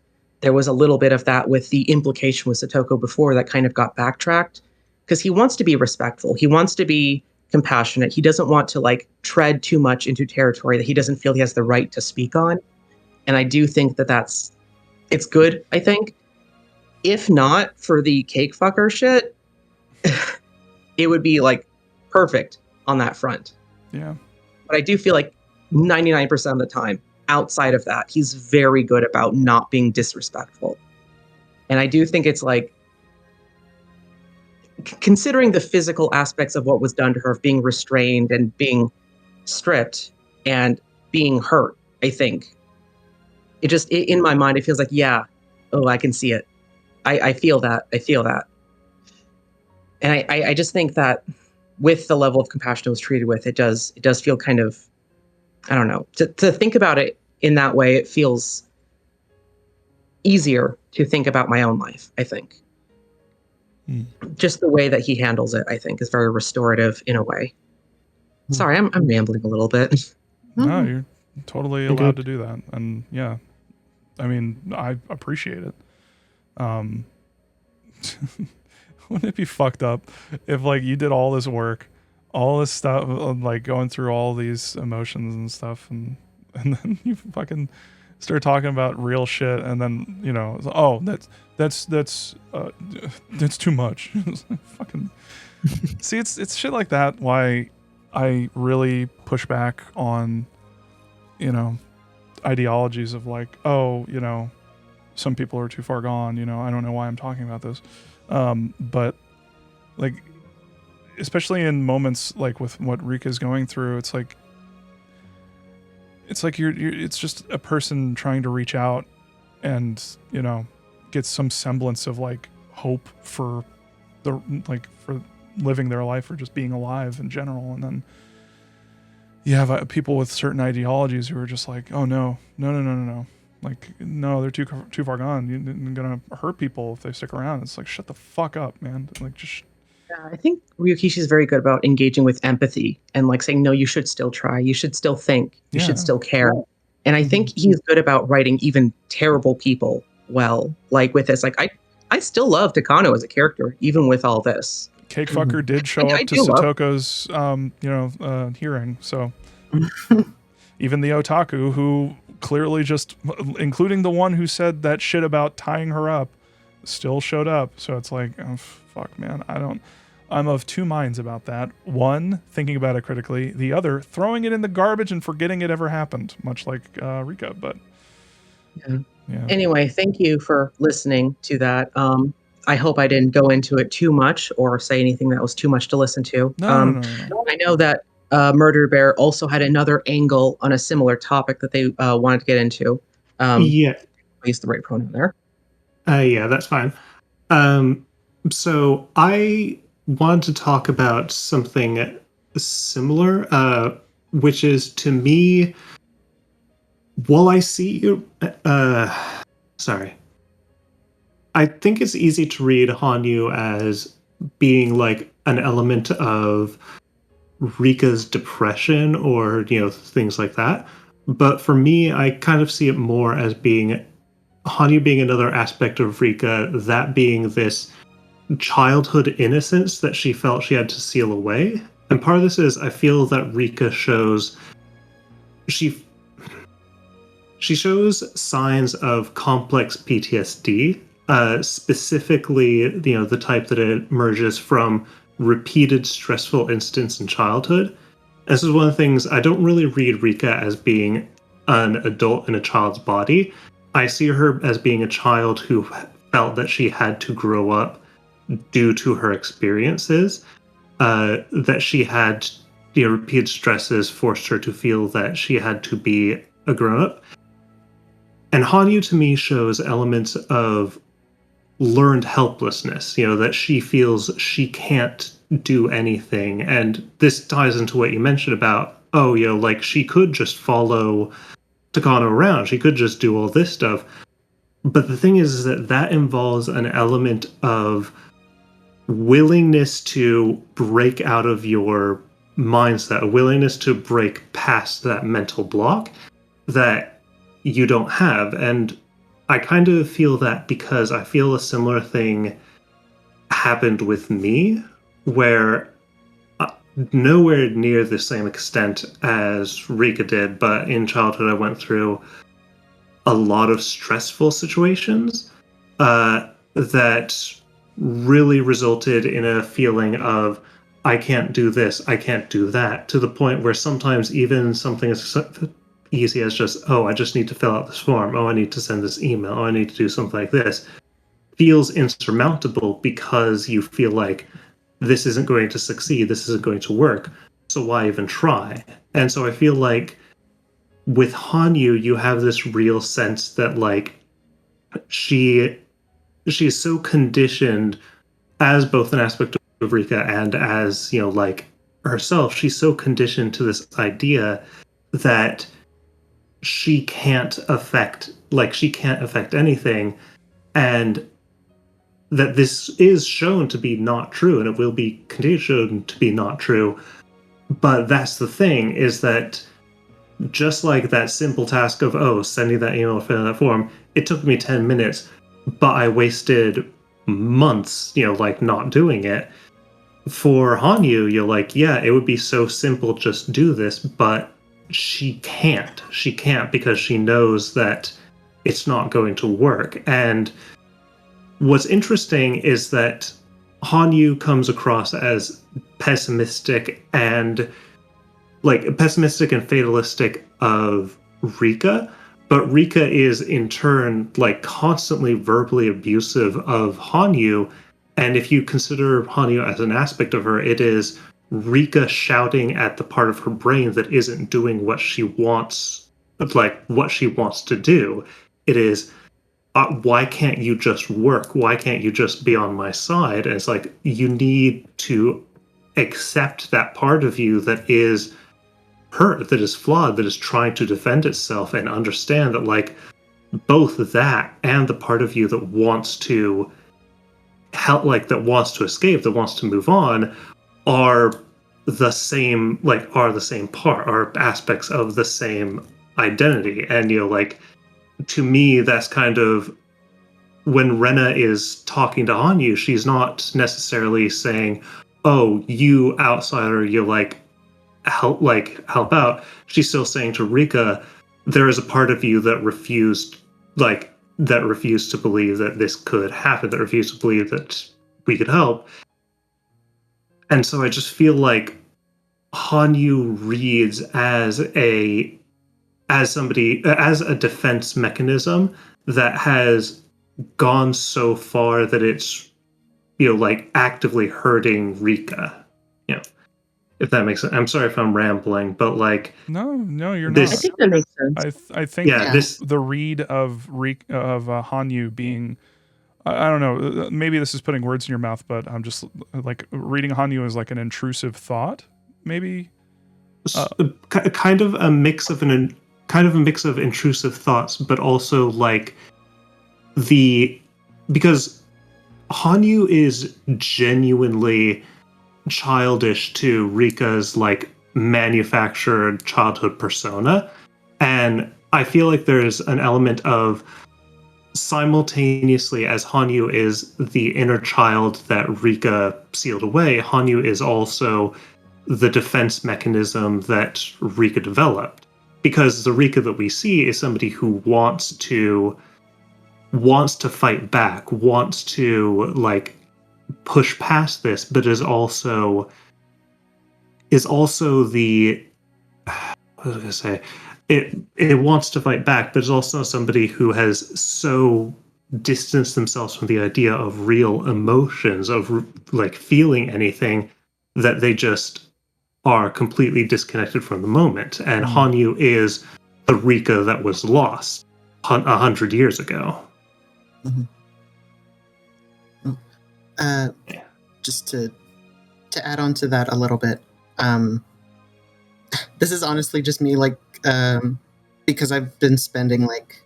there was a little bit of that with the implication with Satoko before that kind of got backtracked, because he wants to be respectful. He wants to be compassionate. He doesn't want to like tread too much into territory that he doesn't feel he has the right to speak on. And I do think that it's good, I think. If not for the cake fucker shit, it would be like perfect on that front. Yeah. But I do feel like 99% of the time, outside of that, he's very good about not being disrespectful. And I do think it's like, considering the physical aspects of what was done to her, of being restrained and being stripped and being hurt, I think in my mind, it feels like, yeah, oh, I can see it. I feel that. And I just think that with the level of compassion it was treated with, it does feel kind of, I don't know, to think about it in that way, it feels easier to think about my own life, I think. Just the way that he handles it, I think, is very restorative in a way. Sorry, I'm rambling a little bit. No, you're totally allowed to do that. And yeah, I mean, I appreciate it. Wouldn't it be fucked up if like you did all this work, all this stuff, like going through all these emotions and stuff, and then you fucking start talking about real shit, and then oh, that's too much. Fucking see, it's shit like that why I really push back on ideologies of like, oh, some people are too far gone, I don't know why I'm talking about this. But like, especially in moments like with what Rika's going through, it's like it's just a person trying to reach out and, get some semblance of like hope for for living their life or just being alive in general. And then you have people with certain ideologies who are just like, oh no. Like, no, they're too far gone. You're gonna hurt people if they stick around. It's like, shut the fuck up, man. Like, just. Yeah, I think Ryukishi's very good about engaging with empathy and like saying, no, you should still try. You should still think. You should still care. And I think he's good about writing even terrible people well. Like with this, like I still love Takano as a character, even with all this. Cake fucker did show up to Satoko's, hearing. So even the otaku who clearly just, including the one who said that shit about tying her up, still showed up. So it's like, oh, fuck, man. I'm of two minds about that. One, thinking about it critically. The other, throwing it in the garbage and forgetting it ever happened, much like Rika. But yeah. Anyway, thank you for listening to that. I hope I didn't go into it too much or say anything that was too much to listen to. No. I know that Murder Bear also had another angle on a similar topic that they wanted to get into. Yeah. Use the right pronoun there. Yeah, that's fine. So I wanted to talk about something similar, which is, to me, while I see sorry. I think it's easy to read Hanyu as being like an element of Rika's depression or, things like that. But for me, I kind of see it more as being Hanyu being another aspect of Rika, that being this childhood innocence that she felt she had to seal away. And part of this is I feel that Rika shows she shows signs of complex PTSD, specifically, the type that emerges from repeated stressful incidents in childhood. This is one of the things, I don't really read Rika as being an adult in a child's body. I see her as being a child who felt that she had to grow up due to her experiences, that she had, repeated stresses forced her to feel that she had to be a grown-up. And Hanyu, to me, shows elements of learned helplessness, that she feels she can't do anything. And this ties into what you mentioned about, like she could just follow Takano around. She could just do all this stuff. But the thing is that involves an element of willingness to break out of your mindset, a willingness to break past that mental block that you don't have. And I kind of feel that because I feel a similar thing happened with me, where nowhere near the same extent as Rika did, but in childhood I went through a lot of stressful situations that really resulted in a feeling of I can't do this, I can't do that, to the point where sometimes even something as easy as just, oh, I just need to fill out this form, oh, I need to send this email, oh, I need to do something like this, feels insurmountable because you feel like this isn't going to succeed, this isn't going to work, so why even try? And so I feel like with Hanyu, you have this real sense that like she's so conditioned as both an aspect of Rika and as, you know, like herself, she's so conditioned to this idea that she can't affect anything, and that this is shown to be not true, and it will be continued shown to be not true. But that's the thing, is that just like that simple task of, oh, sending that email, filling that form, it took me 10 minutes, but I wasted months, you know, like not doing it. For Hanyu, you're like, yeah, it would be so simple, just do this, but she can't. She can't because she knows that it's not going to work. And what's interesting is that Hanyu comes across as pessimistic and fatalistic of Rika, but Rika is in turn like constantly verbally abusive of Hanyu. And if you consider Hanyu as an aspect of her, it is Rika shouting at the part of her brain that isn't doing what she wants, like what she wants to do. It is, why can't you just work? Why can't you just be on my side? And it's like, you need to accept that part of you that is hurt, that is flawed, that is trying to defend itself, and understand that like both that and the part of you that wants to help, like that wants to escape, that wants to move on, are the same part, are aspects of the same identity. And you know, like to me, that's kind of when Rena is talking to Hanyu, she's not necessarily saying, oh, you outsider, you help out. She's still saying to Rika, there is a part of you that refused to believe that this could happen, that refused to believe that we could help. And so I just feel like Hanyu reads as a defense mechanism that has gone so far that it's, you know, like actively hurting Rika. You know, if that makes sense. I'm sorry if I'm rambling, but like No, you're I not. think that makes sense. I think Yeah, the read of Hanyu being, I don't know, maybe this is putting words in your mouth, but I'm just like reading Hanyu as like an intrusive thought, maybe. Kind of a mix of intrusive thoughts, but also like because Hanyu is genuinely childish to Rika's like manufactured childhood persona, and I feel like there's an element of simultaneously as Hanyu is the inner child that Rika sealed away, Hanyu is also the defense mechanism that Rika developed. Because the Rika that we see is somebody who wants to fight back, wants to like push past this, but is also the what was I gonna say? It wants to fight back, but is also somebody who has so distanced themselves from the idea of real emotions, of like feeling anything, that they just are completely disconnected from the moment. And Hanyu is the Rika that was lost 100 years ago. Just to add on to that a little bit, this is honestly just me, like, because I've been spending like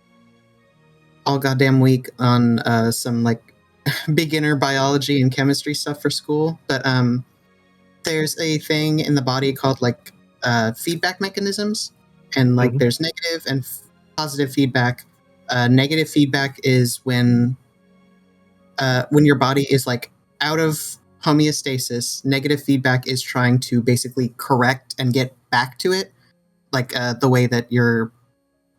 all goddamn week on some like beginner biology and chemistry stuff for school. But there's a thing in the body called like feedback mechanisms, and like there's negative and positive feedback. Negative feedback is when your body is like out of homeostasis. Negative feedback is trying to basically correct and get back to it, like the way that you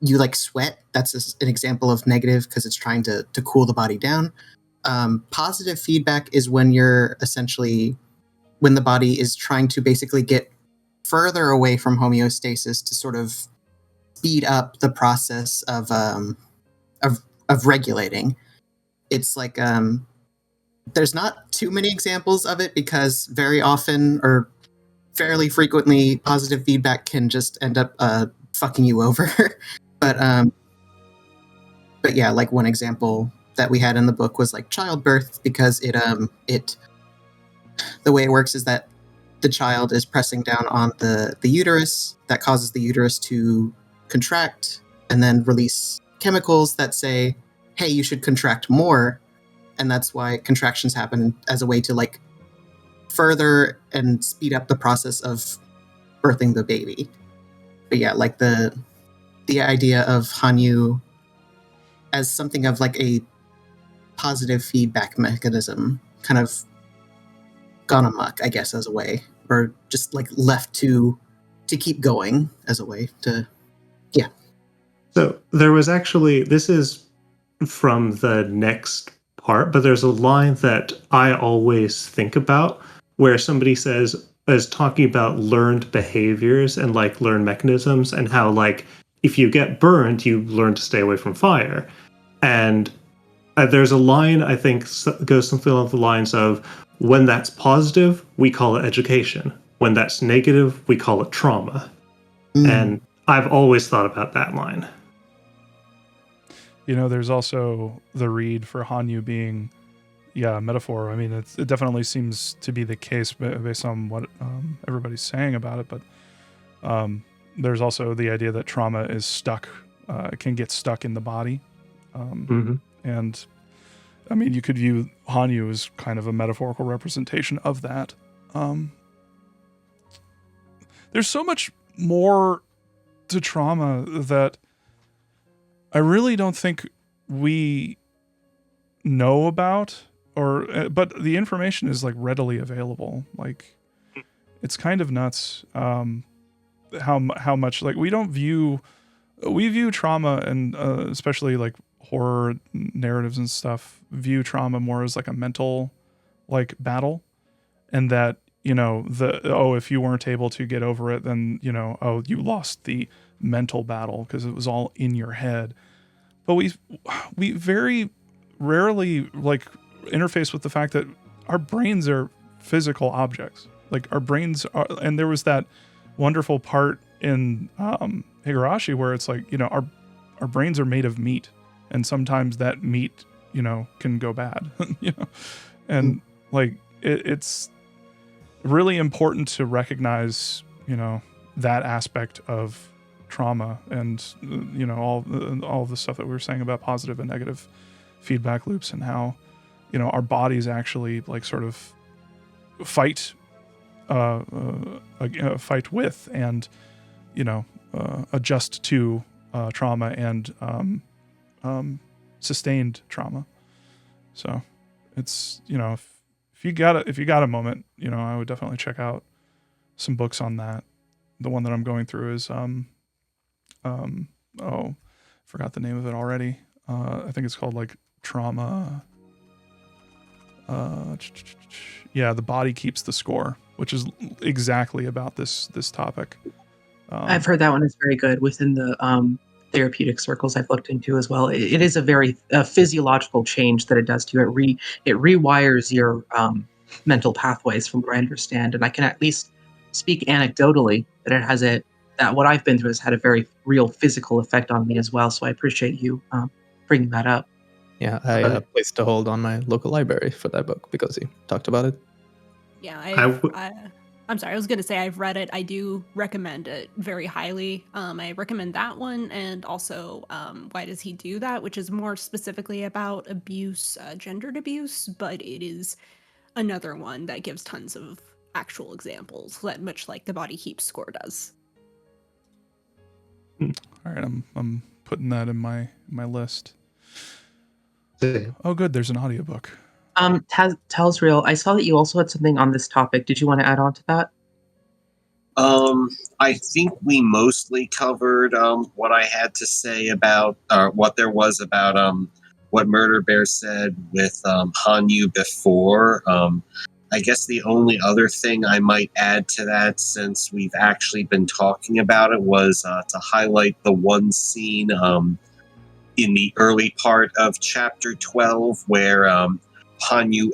like sweat. That's an example of negative because it's trying to cool the body down. Positive feedback is when when the body is trying to basically get further away from homeostasis to sort of speed up the process of regulating. It's like there's not too many examples of it because very often or fairly frequently positive feedback can just end up fucking you over. but yeah, like one example that we had in the book was like childbirth, because it the way it works is that the child is pressing down on the uterus. That causes the uterus to contract and then release chemicals that say, hey, you should contract more. And that's why contractions happen as a way to like further and speed up the process of birthing the baby. But yeah, like the idea of Hanyu as something of like a positive feedback mechanism kind of gone amok, I guess, as a way, or just like left to keep going as a way to, yeah. So there was actually, this is from the next part, but there's a line that I always think about where somebody is talking about learned behaviors and like learned mechanisms, and how like if you get burned, you learn to stay away from fire. And there's a line I think goes something along the lines of, when that's positive, we call it education. When that's negative, we call it trauma. And I've always thought about that line. You know, there's also the read for Hanyu being, a metaphor. I mean, it definitely seems to be the case based on what everybody's saying about it. But there's also the idea that trauma is stuck, it can get stuck in the body. And I mean, you could view Hanyu as kind of a metaphorical representation of that. There's so much more to trauma that I really don't think we know about, but the information is like readily available. Like, it's kind of nuts how much like we view trauma, and especially like horror narratives and stuff view trauma more as like a mental like battle, and that if you weren't able to get over it, then you lost the mental battle because it was all in your head. But we very rarely like interface with the fact that our brains are physical objects. Like our brains are, and there was that wonderful part in Higurashi where it's like, our brains are made of meat, and sometimes that meat, can go bad, and like it's really important to recognize, that aspect of trauma, and all the stuff that we were saying about positive and negative feedback loops, and how our bodies actually like sort of fight with and adjust to trauma and sustained trauma. So it's if you got a moment, I would definitely check out some books on that. The one that I'm going through is forgot the name of it already. I think it's called like Trauma. The Body Keeps the Score, which is exactly about this topic. I've heard that one is very good within the therapeutic circles I've looked into as well. It is a very physiological change that it does to you. It rewires your mental pathways, from what I understand, and I can at least speak anecdotally that it has that what I've been through has had a very real physical effect on me as well. So I appreciate you bringing that up. Yeah, I placed a hold on my local library for that book because he talked about it. Yeah, I'm sorry, I was going to say I've read it. I do recommend it very highly. I recommend that one, and also Why Does He Do That?, which is more specifically about abuse, gendered abuse, but it is another one that gives tons of actual examples, much like The Body Keeps Score does. All right, I'm putting that in my list. Oh, good. There's an audiobook. Talsreal, I saw that you also had something on this topic. Did you want to add on to that? I think we mostly covered what I had to say about what there was about what Murder Bear said with Hanyu before. I guess the only other thing I might add to that, since we've actually been talking about it, was to highlight the one scene in the early part of chapter 12 where Hanyu,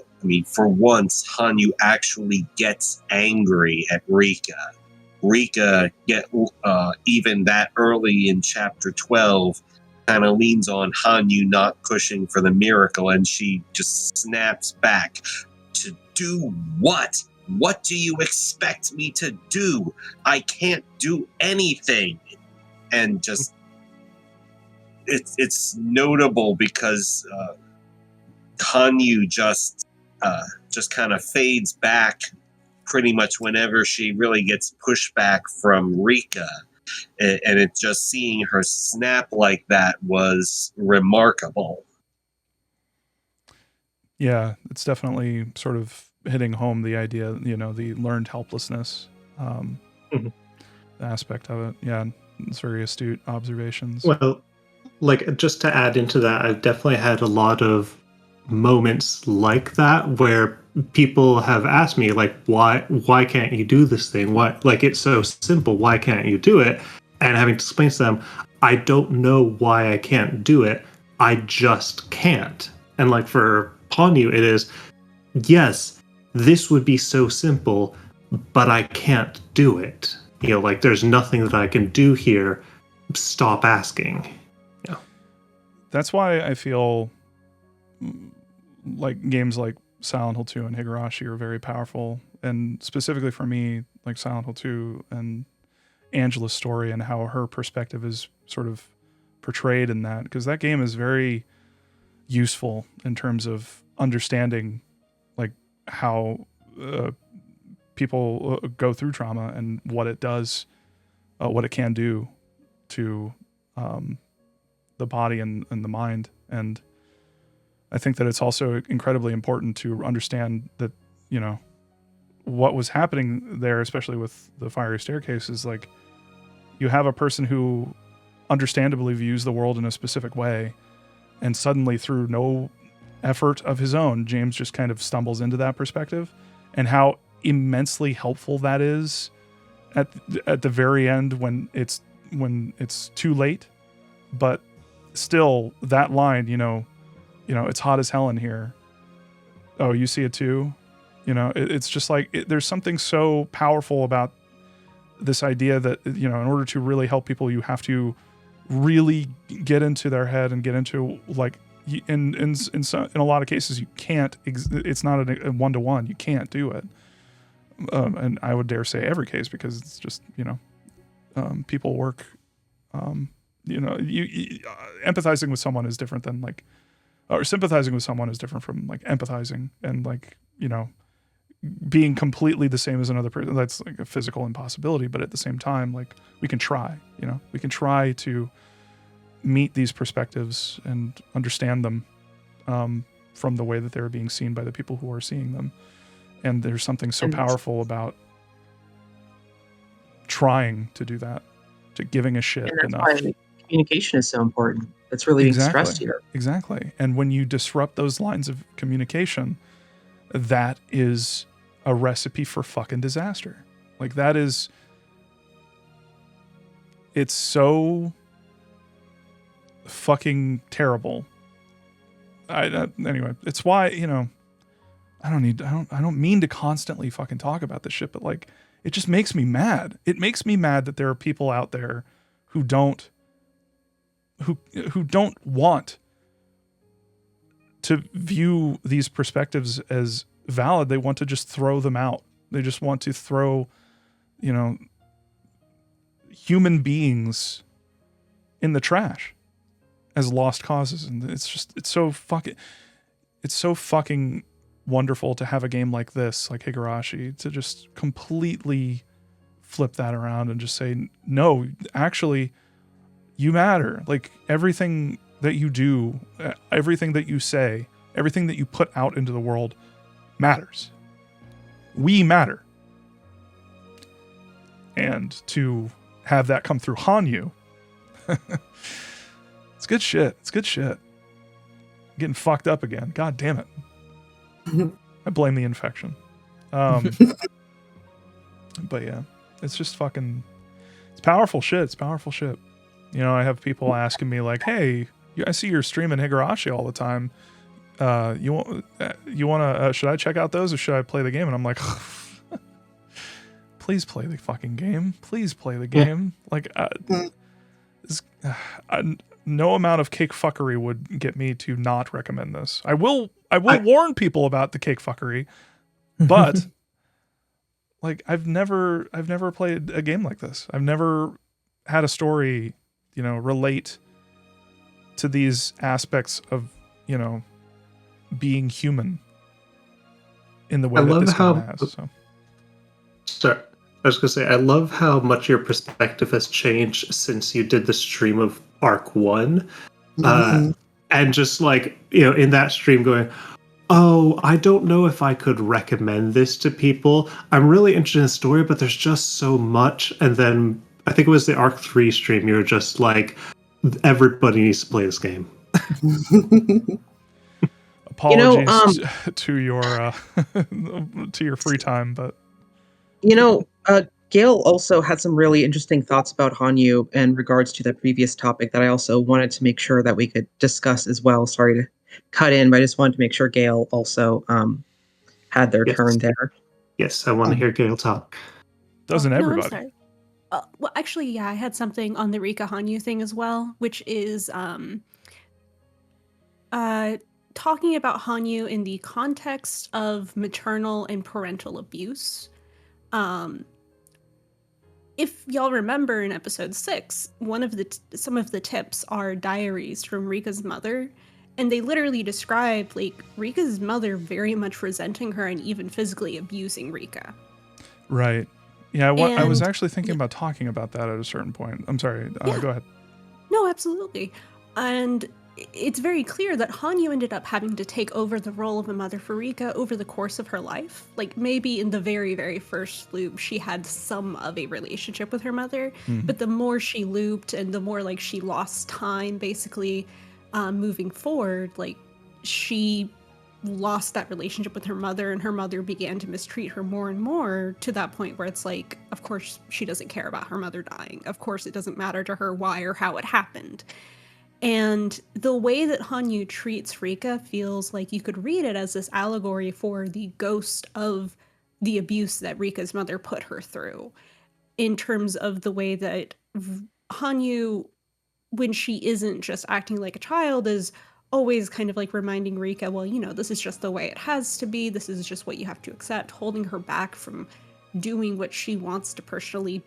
for once, Hanyu actually gets angry at Rika. Rika, even that early in chapter 12, kind of leans on Hanyu not pushing for the miracle, and she just snaps back. To do what? What do you expect me to do? I can't do anything. And just, it's notable because Hanyu just kind of fades back pretty much whenever she really gets pushback from Rika. And it just seeing her snap like that was remarkable. Yeah, it's definitely sort of hitting home the idea, the learned helplessness aspect of it. Yeah, it's very astute observations. Well, like, just to add into that, I've definitely had a lot of moments like that where people have asked me, like, why can't you do this thing? Why, like, it's so simple, why can't you do it? And having to explain to them, I don't know why I can't do it, I just can't. And like for Hanyu, it is, yes, this would be so simple, but I can't do it. Like, there's nothing that I can do here, stop asking. Yeah. That's why I feel like games like Silent Hill 2 and Higurashi are very powerful, and specifically for me, like Silent Hill 2 and Angela's story and how her perspective is sort of portrayed in that, because that game is very useful in terms of understanding like how people go through trauma and what it does, what it can do to the body and the mind. And I think that it's also incredibly important to understand that, what was happening there, especially with the fiery staircase, is like you have a person who understandably views the world in a specific way, and suddenly through no effort of his own, James just kind of stumbles into that perspective, and how immensely helpful that is at the very end when it's too late. But still, that line, it's hot as hell in here. Oh, you see it too? It's just like, there's something so powerful about this idea that, in order to really help people, you have to really get into their head and get into, like, in a lot of cases, you can't, it's not a one-to-one. You can't do it. And I would dare say every case, because it's just, people work, empathizing with someone is different than like, or sympathizing with someone is different from like empathizing, and like, being completely the same as another person. That's like a physical impossibility, but at the same time, like, we can try, we can try to meet these perspectives and understand them from the way that they're being seen by the people who are seeing them. And there's something so powerful about trying to do that, to giving a shit enough. Why communication is so important. That's really being stressed here. Exactly. And when you disrupt those lines of communication, that is a recipe for fucking disaster. Like, that is, it's so fucking terrible. Anyway, it's why, I don't mean to constantly fucking talk about this shit, but like, it just makes me mad. It makes me mad that there are people out there who don't want to view these perspectives as valid. They want to just throw them out. They just want to throw, human beings in the trash as lost causes. And it's so fucking wonderful to have a game like this, like Higurashi, to just completely flip that around and just say, no, actually, You matter. Like, everything that you do, everything that you say, everything that you put out into the world matters. We matter. And to have that come through Hanyu, it's good shit. It's good shit. Getting fucked up again. God damn it. I blame the infection. But yeah, it's just fucking, it's powerful shit. It's powerful shit. You know, I have people asking me like, hey, I see you're streaming Higurashi all the time. You want to, should I check out those or should I play the game? And I'm like, please play the fucking game. Please play the game. Like, no amount of cake fuckery would get me to not recommend this. I will warn people about the cake fuckery, but like, I've never played a game like this. I've never had a story, you know, relate to these aspects of, you know, being human in the way that this game has. So. Sorry, I was gonna say, I love how much your perspective has changed since you did the stream of Arc 1. And just like, you know, in that stream going, oh, I don't know if I could recommend this to people. I'm really interested in the story, but there's just so much. And then I think it was the Arc 3 stream, you were just like, everybody needs to play this game. Apologies to your to your free time, but Gail also had some really interesting thoughts about Hanyu in regards to the previous topic that I also wanted to make sure that we could discuss as well. Sorry to cut in, but I just wanted to make sure Gail also had their turn there. Yes, I want to hear Gail talk. Doesn't everybody? No, I'm sorry. Well, actually, yeah, I had something on the Rika Hanyu thing as well, which is talking about Hanyu in the context of maternal and parental abuse. If y'all remember in episode 6, some of the tips are diaries from Rika's mother, and they literally describe like Rika's mother very much resenting her and even physically abusing Rika. Right. Yeah, I was actually thinking about talking about that at a certain point. I'm sorry. Go ahead. No, absolutely. And it's very clear that Hanyu ended up having to take over the role of a mother for Rika over the course of her life. Like, maybe in the very, very first loop, she had some of a relationship with her mother, but the more she looped and the more, like, she lost time, basically, moving forward, like, she lost that relationship with her mother, and her mother began to mistreat her more and more, to that point where it's like, of course, she doesn't care about her mother dying. Of course, it doesn't matter to her why or how it happened. And the way that Hanyu treats Rika feels like you could read it as this allegory for the ghost of the abuse that Rika's mother put her through, in terms of the way that Hanyu, when she isn't just acting like a child, is always kind of like reminding Rika, well, you know, this is just the way it has to be. This is just what you have to accept, holding her back from doing what she wants to personally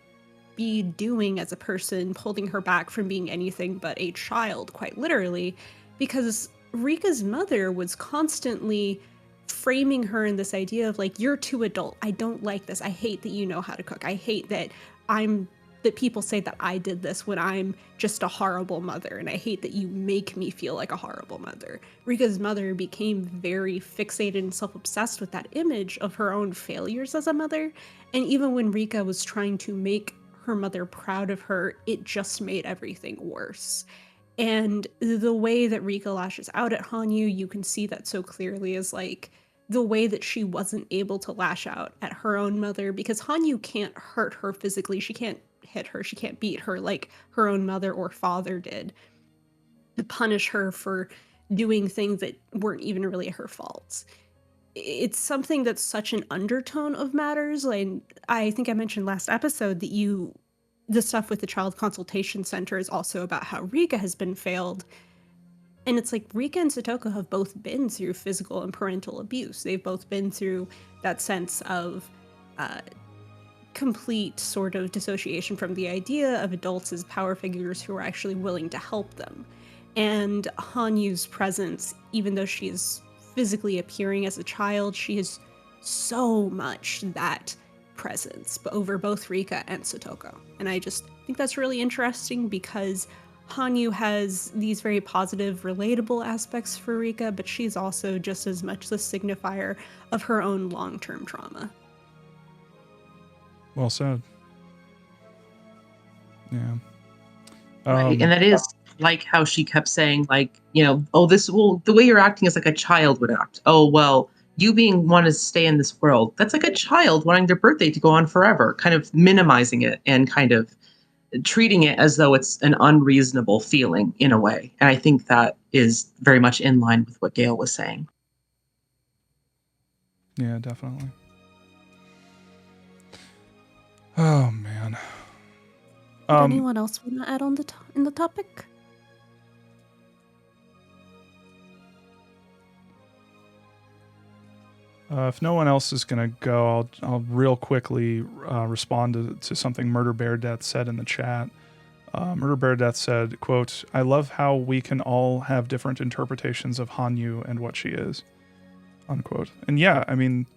be doing as a person, holding her back from being anything but a child, quite literally, because Rika's mother was constantly framing her in this idea of like, you're too adult. I don't like this. I hate that you know how to cook. I hate that that people say that I did this when I'm just a horrible mother, and I hate that you make me feel like a horrible mother. Rika's mother became very fixated and self-obsessed with that image of her own failures as a mother, and even when Rika was trying to make her mother proud of her, it just made everything worse. And the way that Rika lashes out at Hanyu, you can see that so clearly, is like the way that she wasn't able to lash out at her own mother, because Hanyu can't hurt her physically. She can't hit her. She can't beat her like her own mother or father did, to punish her for doing things that weren't even really her faults. It's something that's such an undertone of matters. Like, I think I mentioned last episode that the stuff with the Child Consultation Center is also about how Rika has been failed. And it's like Rika and Satoko have both been through physical and parental abuse. They've both been through that sense of complete sort of dissociation from the idea of adults as power figures who are actually willing to help them. And Hanyu's presence, even though she is physically appearing as a child, she is so much that presence over both Rika and Satoko. And I just think that's really interesting, because Hanyu has these very positive, relatable aspects for Rika, but she's also just as much the signifier of her own long-term trauma. Well said. Yeah. Right. And that is like how she kept saying, like, oh, the way you're acting is like a child would act. Oh, well, you wanting to stay in this world, that's like a child wanting their birthday to go on forever, kind of minimizing it and kind of treating it as though it's an unreasonable feeling in a way. And I think that is very much in line with what Gail was saying. Yeah, definitely. Oh, man. Did anyone else want to add on in the topic? If no one else is going to go, I'll real quickly respond to something Murder Bear Death said in the chat. Murder Bear Death said, quote, "I love how we can all have different interpretations of Hanyu and what she is," unquote. And yeah, I mean,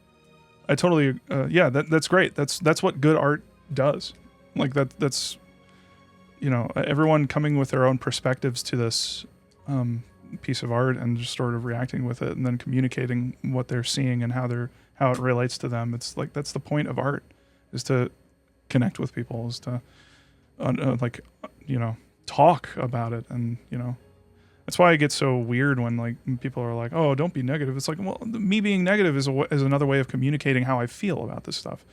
I totally, that's great. That's what good art does. Like that's, everyone coming with their own perspectives to this piece of art and just sort of reacting with it and then communicating what they're seeing and how it relates to them. It's like, that's the point of art, is to connect with people, is to talk about it. And that's why I get so weird when like people are like, oh, don't be negative. It's like, well, me being negative is another way of communicating how I feel about this stuff.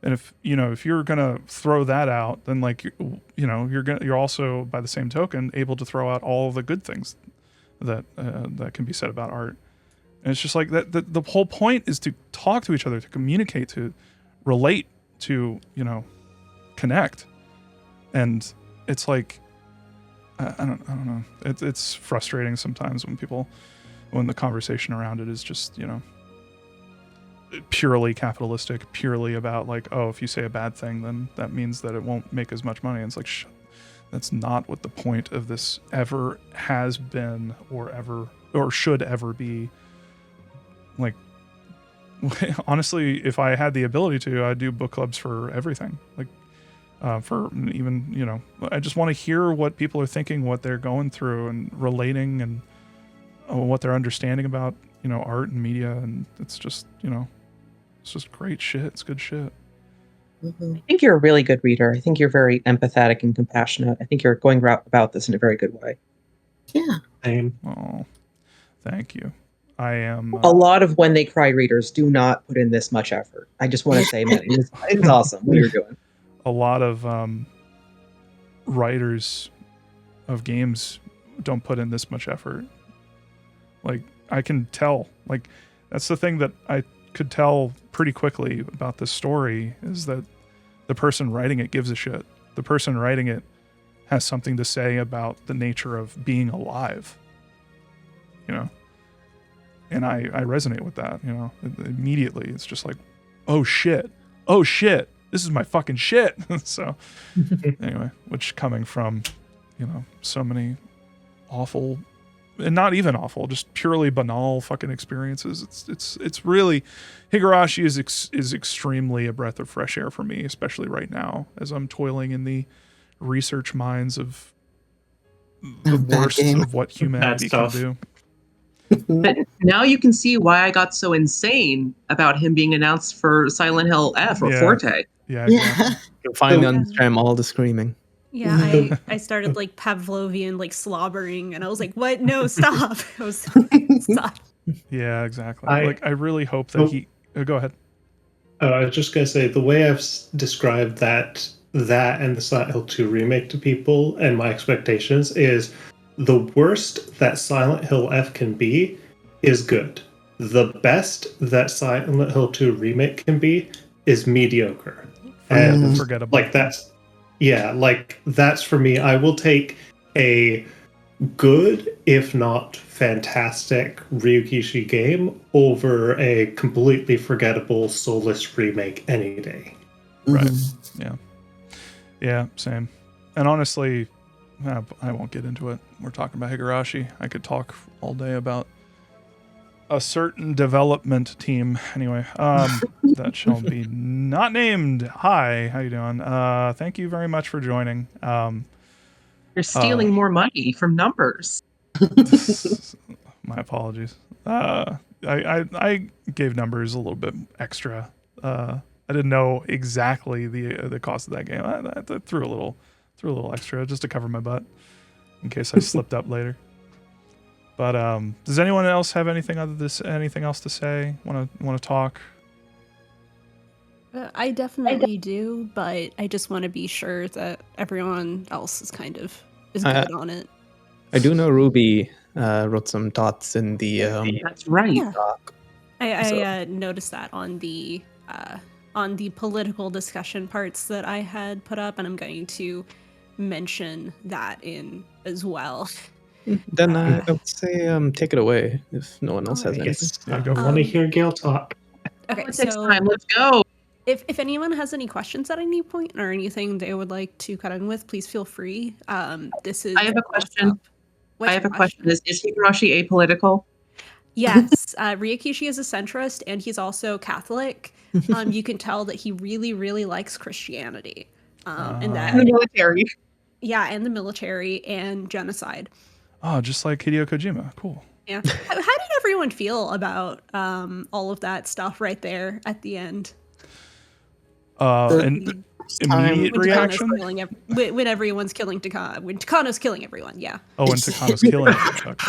And if you're gonna throw that out, then like you're also, by the same token, able to throw out all the good things that can be said about art. And it's just like that. The whole point is to talk to each other, to communicate, to relate, to connect. And it's like I don't know. It's frustrating sometimes when the conversation around it is just purely capitalistic, purely about like, oh, if you say a bad thing, then that means that it won't make as much money. And it's like, that's not what the point of this ever has been or should ever be. Like, honestly, if I had the ability to, I'd do book clubs for everything. Like, for even, I just want to hear what people are thinking, what they're going through and relating, and what they're understanding about, art and media. And it's just, it's just great shit. It's good shit. I think you're a really good reader. I think you're very empathetic and compassionate. I think you're going about this in a very good way. Yeah. Same. Oh, thank you. I am. A lot of When They Cry readers do not put in this much effort. I just want to say, man, it's awesome what you're doing. A lot of writers of games don't put in this much effort. Like, I can tell. Like, that's the thing that I could tell pretty quickly about this story, is that the person writing it gives a shit. The person writing it has something to say about the nature of being alive. And I resonate with that, immediately. It's just like, oh shit, this is my fucking shit. So anyway, which coming from, so many awful, and not even awful, just purely banal fucking experiences. It's really, Higurashi is extremely a breath of fresh air for me, especially right now as I'm toiling in the research minds of the worst of what humanity can do. But now you can see why I got so insane about him being announced for Silent Hill F or Forte. Yeah, exactly. You'll finally understand all the screaming. Yeah, I started like Pavlovian, like slobbering, and I was like, "What? No, stop!" Stop. Yeah, exactly. I really hope that he. Go ahead. I was just gonna say, the way I've described that and the Silent Hill 2 remake to people and my expectations is, the worst that Silent Hill F can be is good. The best that Silent Hill 2 remake can be is mediocre. And forgettable. Like that's for me. I will take a good, if not fantastic, Ryukishi game over a completely forgettable, soulless remake any day. Right. Yeah, same. And honestly, I won't get into it. We're talking about Higurashi. I could talk all day about a certain development team. Anyway, that shall be not named. Hi, how you doing? Thank you very much for joining. You're stealing more money from numbers. My apologies. I gave numbers a little bit extra. I didn't know exactly the cost of that game. I threw a little extra just to cover my butt in case I slipped up later. But does anyone else have anything else to say? Want to talk? I definitely do, but I just want to be sure that everyone else is good on it. I do know Ruby wrote some thoughts in the That's right. Yeah. doc. I noticed that on the political discussion parts that I had put up, and I'm going to mention that in as well. Then I would say take it away if no one else has anything. Yes, Yeah, I go for want to it. hear Gail talk. Okay, Politics so time. Let's go. if anyone has any questions at any point or anything they would like to cut in with, please feel free. This is. I have a question. What's I have your a question. Is Higurashi apolitical? Yes, Ryakishi is a centrist, and he's also Catholic. You can tell that he really, really likes Christianity, and that In the military. yeah, and the military and genocide. Oh, just like Hideo Kojima. Cool. Yeah. How did everyone feel about all of that stuff right there at the end? An immediate When Takano's reaction? when everyone's killing Takano, when Takano's killing everyone, yeah. Oh, and Takano's killing Chuck.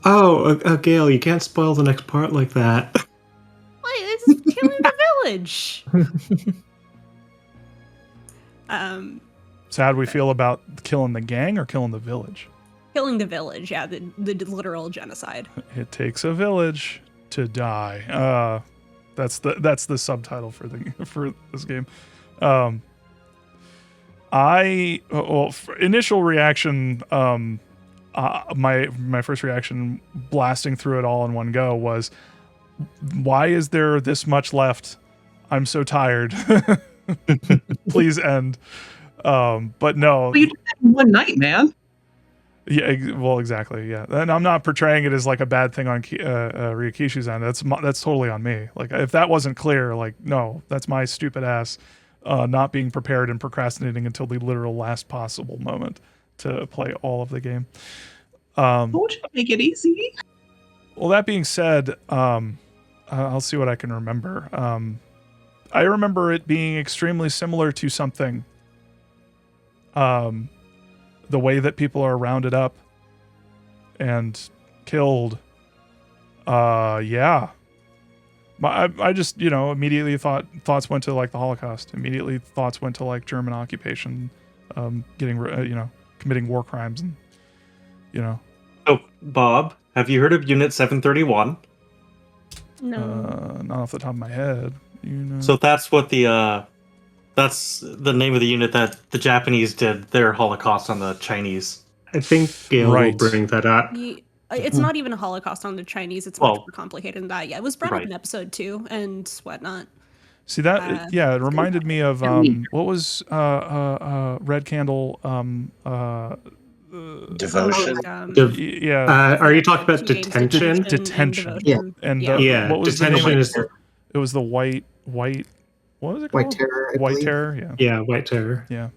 Oh, Gail, you can't spoil the next part like that. Why, it's killing the village. So how do we feel about killing the gang or killing the village? Killing the village, yeah, the literal genocide. It takes a village to die. That's the subtitle for this game. Initial reaction, my first reaction blasting through it all in one go was, why is there this much left? I'm so tired. Please end. But no. Well, you did that in one night, man. Yeah, well, exactly. Yeah, and I'm not portraying it as like a bad thing on Ryukishi's end. That's totally on me. Like, if that wasn't clear, like, no, that's my stupid ass not being prepared and procrastinating until the literal last possible moment to play all of the game. Told you to make it easy. Well, that being said, I'll see what I can remember. I remember it being extremely similar to something. The way that people are rounded up and killed. Yeah. I just, immediately thoughts went to like the Holocaust. Immediately thoughts went to like German occupation, committing war crimes and, Oh, Bob, have you heard of Unit 731? No. Not off the top of my head. So that's what that's the name of the unit that the Japanese did their Holocaust on the Chinese. I think Gail will bring that up. It's not even a Holocaust on the Chinese. It's much more complicated than that. Yeah, it was brought up in episode 2 and whatnot. See that? It reminded me of what was Red Candle? Devotion. Yeah. Are you talking about detention? Detention. Yeah. And what was detention the name? is It was the white. What was it called? White Terror. I White believe. Terror. Yeah. Yeah, White Terror. Yeah.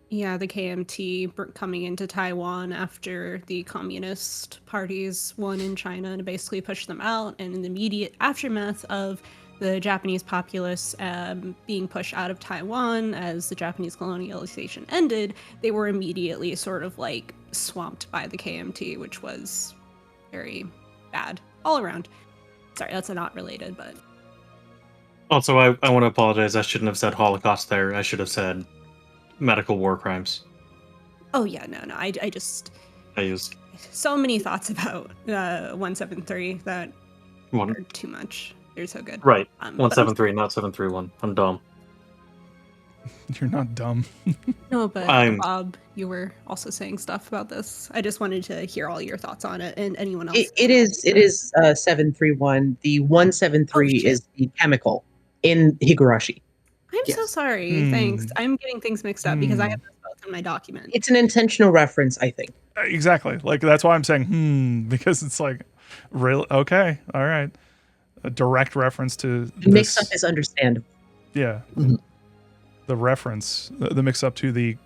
Yeah, the KMT coming into Taiwan after the communist parties won in China and basically pushed them out. And in the immediate aftermath of the Japanese populace being pushed out of Taiwan as the Japanese colonialization ended, they were immediately sort of like swamped by the KMT, which was very bad all around. Sorry, that's not related, but... Also, I want to apologize. I shouldn't have said Holocaust there. I should have said medical war crimes. Oh, yeah, no. I used so many thoughts about 173 that are too much. They're so good. Right. 173, not 731. I'm dumb. You're not dumb. No, but Bob, you were also saying stuff about this. I just wanted to hear all your thoughts on it and anyone else. It is 731. The 173 is the chemical in Higurashi. I'm so sorry. Thanks. I'm getting things mixed up because I have those both in my document. It's an intentional reference, I think. Exactly. Like, that's why I'm saying, because it's like, really? Okay. All right. A direct reference to Mix up is understandable. Yeah. Mhm. reference, the mix up to the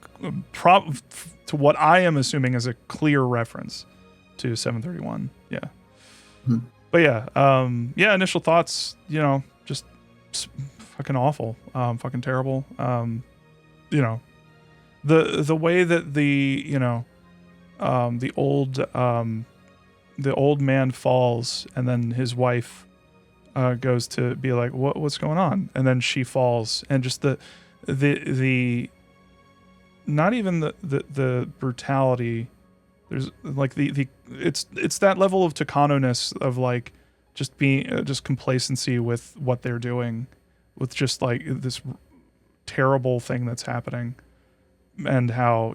to what I am assuming is a clear reference to 731. Yeah. Hmm. But yeah, initial thoughts, just fucking awful, fucking terrible. The way that the old man falls, and then his wife goes to be like, what's going on? And then she falls, and just the not even the brutality. There's like it's that level of Takano-ness of like just being just complacency with what they're doing, with just like this terrible thing that's happening, and how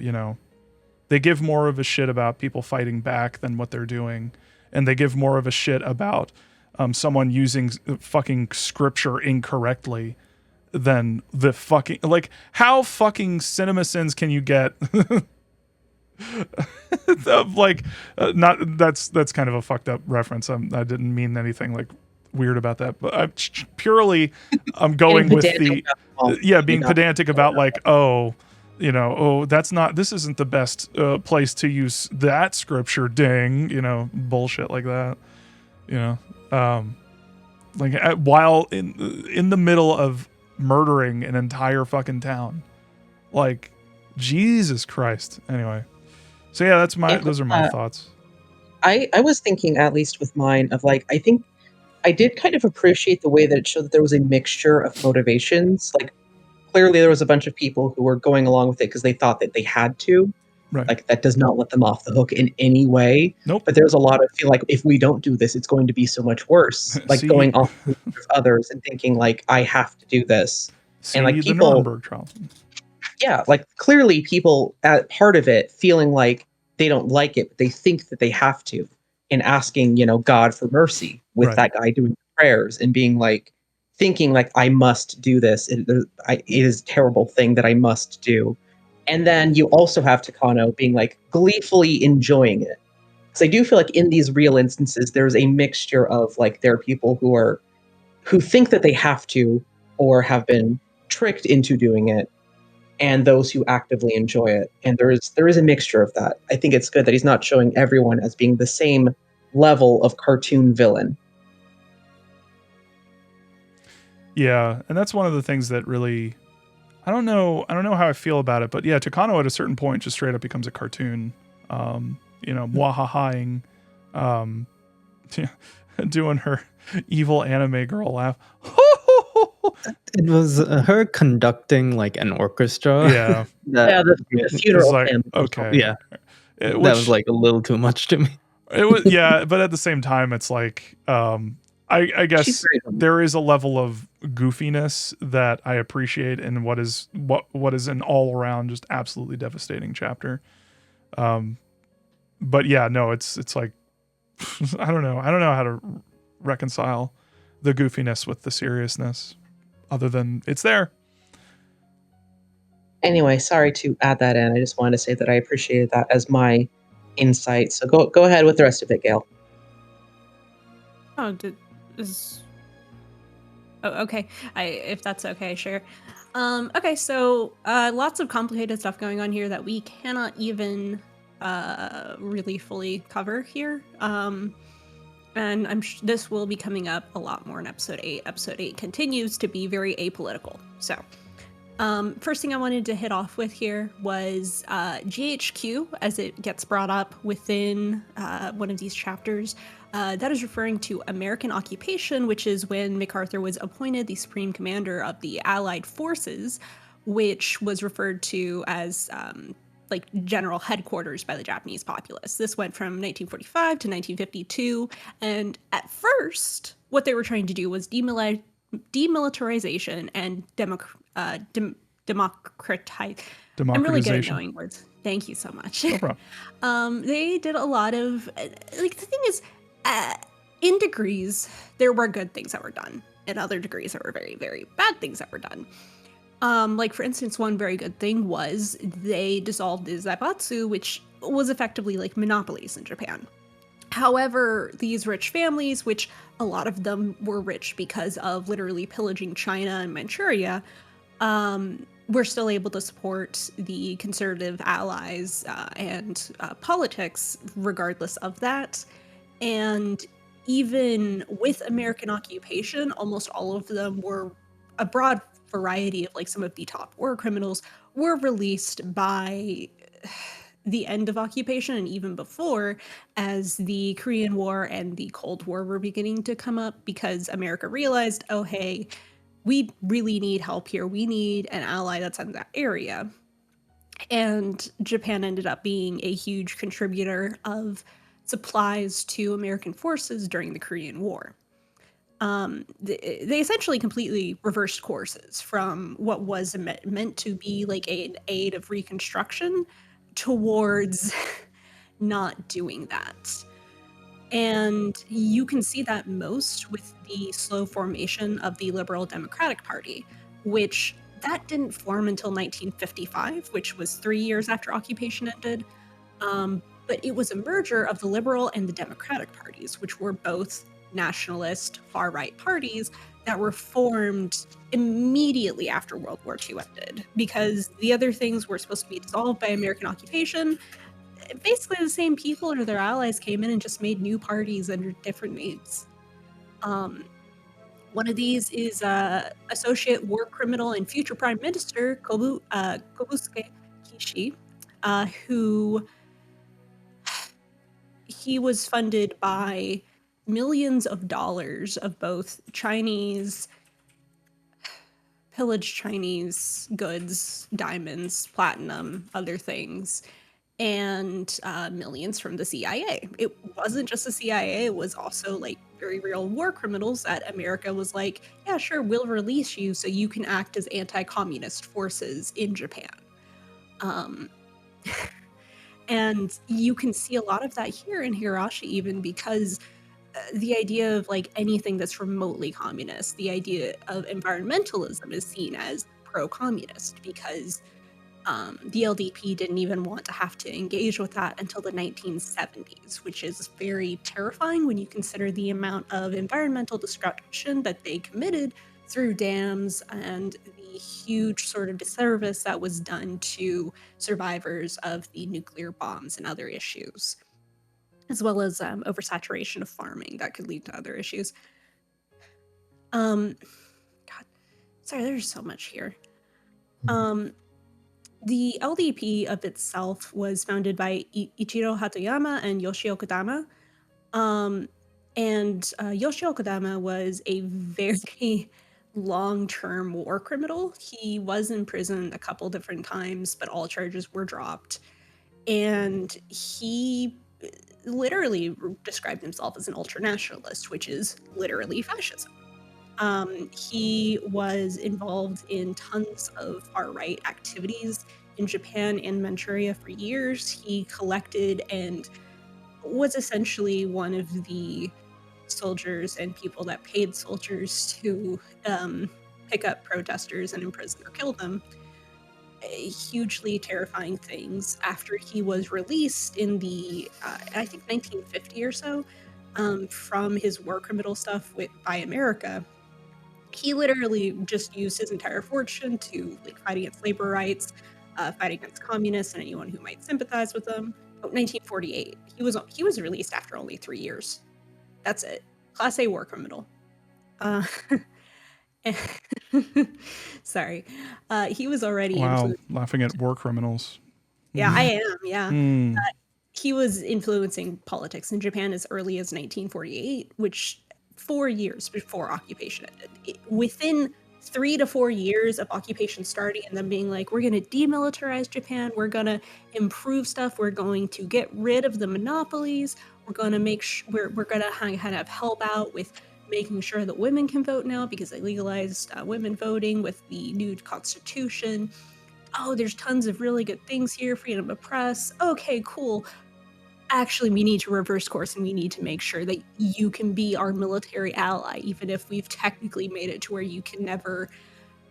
they give more of a shit about people fighting back than what they're doing, and they give more of a shit about someone using fucking scripture incorrectly than the fucking, like, how fucking CinemaSins can you get? Like, not that's kind of a fucked up reference. I didn't mean anything like weird about that, but I'm going with the being pedantic about like, this isn't the best place to use that scripture, ding, bullshit like that, like while in the middle of murdering an entire fucking town, like, Jesus Christ. Anyway, so yeah, those are my thoughts. I was thinking, at least with mine, of like, I think I did kind of appreciate the way that it showed that there was a mixture of motivations. Like, clearly there was a bunch of people who were going along with it because they thought that they had to. Right. Like, that does not let them off the hook in any way. Nope. But there's a lot of feel like, if we don't do this, it's going to be so much worse. Like, going off with others and thinking like, I have to do this. And like, the Nuremberg trial. Yeah, like, clearly people at part of it feeling like they don't like it, but they think that they have to, and asking, God for mercy with that guy doing prayers and being like, thinking like, I must do this. It is a terrible thing that I must do. And then you also have Takano being like gleefully enjoying it. Because I do feel like in these real instances, there's a mixture of like, there are people who think that they have to, or have been tricked into doing it, and those who actively enjoy it. And there is a mixture of that. I think it's good that he's not showing everyone as being the same level of cartoon villain. Yeah, and that's one of the things that really, I don't know how I feel about it, but yeah, Takano at a certain point just straight up becomes a cartoon. Mwahahaing, doing her evil anime girl laugh. It was her conducting like an orchestra. Yeah. The funeral like, hymn. Okay. Yeah. That was like a little too much to me. It was, yeah, but at the same time, it's like, I guess there is a level of goofiness that I appreciate in what is an all around just absolutely devastating chapter. But yeah, no, it's like, I don't know how to reconcile the goofiness with the seriousness, other than it's there. Anyway, sorry to add that in. I just wanted to say that I appreciated that as my insight. So go ahead with the rest of it, Gail. Okay. If that's okay, sure. Okay, so lots of complicated stuff going on here that we cannot even really fully cover here. And this will be coming up a lot more in episode 8. Episode 8 continues to be very apolitical. So, first thing I wanted to hit off with here was GHQ, as it gets brought up within one of these chapters. That is referring to American occupation, which is when MacArthur was appointed the Supreme Commander of the Allied Forces, which was referred to as like general headquarters by the Japanese populace. This went from 1945 to 1952, and at first, what they were trying to do was demilitarization and democratize. I'm really good at knowing words. Thank you so much. No problem. They did a lot of, like, the thing is, in degrees, there were good things that were done. In other degrees, there were very, very bad things that were done. Like, for instance, one very good thing was they dissolved the zaibatsu, which was effectively like monopolies in Japan. However, these rich families, which a lot of them were rich because of literally pillaging China and Manchuria, we're still able to support the conservative allies and politics regardless of that. And even with American occupation, almost all of them were a broad variety of like some of the top war criminals were released by the end of occupation and even before, as the Korean War and the Cold War were beginning to come up, because America realized, oh, hey, we really need help here. We need an ally that's in that area. And Japan ended up being a huge contributor of supplies to American forces during the Korean War. They essentially completely reversed courses from what was meant to be like an aid of reconstruction towards not doing that. And you can see that most with the slow formation of the Liberal Democratic Party, which that didn't form until 1955, which was 3 years after occupation ended. But it was a merger of the Liberal and the Democratic parties, which were both nationalist, far-right parties that were formed immediately after World War II ended, because the other things were supposed to be dissolved by American occupation. Basically, the same people or their allies came in and just made new parties under different names. One of these is Associate War Criminal and future Prime Minister Kobusuke Kishi, who he was funded by millions of dollars of both Chinese, pillaged Chinese goods, diamonds, platinum, other things, and millions from the CIA. It wasn't just the CIA, it was also like very real war criminals that America was like, yeah, sure, we'll release you so you can act as anti-communist forces in Japan. And you can see a lot of that here in Higurashi, even because the idea of like anything that's remotely communist, the idea of environmentalism is seen as pro-communist, because the LDP didn't even want to have to engage with that until the 1970s, which is very terrifying when you consider the amount of environmental destruction that they committed through dams and the huge sort of disservice that was done to survivors of the nuclear bombs and other issues, as well as oversaturation of farming that could lead to other issues. God, sorry, there's so much here. The LDP of itself was founded by Ichiro Hatoyama and Yoshio Kodama. Yoshio Kodama was a very long-term war criminal. He was in prison a couple different times, but all charges were dropped. And he literally described himself as an ultranationalist, which is literally fascism. He was involved in tons of far-right activities in Japan and Manchuria for years. He collected and was essentially one of the soldiers and people that paid soldiers to pick up protesters and imprison or kill them. Hugely terrifying things. After he was released in the, I think 1950 or so, from his war criminal stuff by America, he literally just used his entire fortune to like fight against labor rights, fight against communists and anyone who might sympathize with them. But 1948, he was released after only 3 years. That's it. Class A war criminal. Sorry. He was already Wow, laughing at war criminals. Yeah, I am, yeah. Mm. He was influencing politics in Japan as early as 1948, which 4 years before occupation ended. Within 3 to 4 years of occupation starting and them being like, we're going to demilitarize Japan, we're going to improve stuff, we're going to get rid of the monopolies, we're going to make we're going to kind of help out with making sure that women can vote now because they legalized women voting with the new constitution. Oh, there's tons of really good things here, freedom of press. Okay, cool. Actually, we need to reverse course and we need to make sure that you can be our military ally, even if we've technically made it to where you can never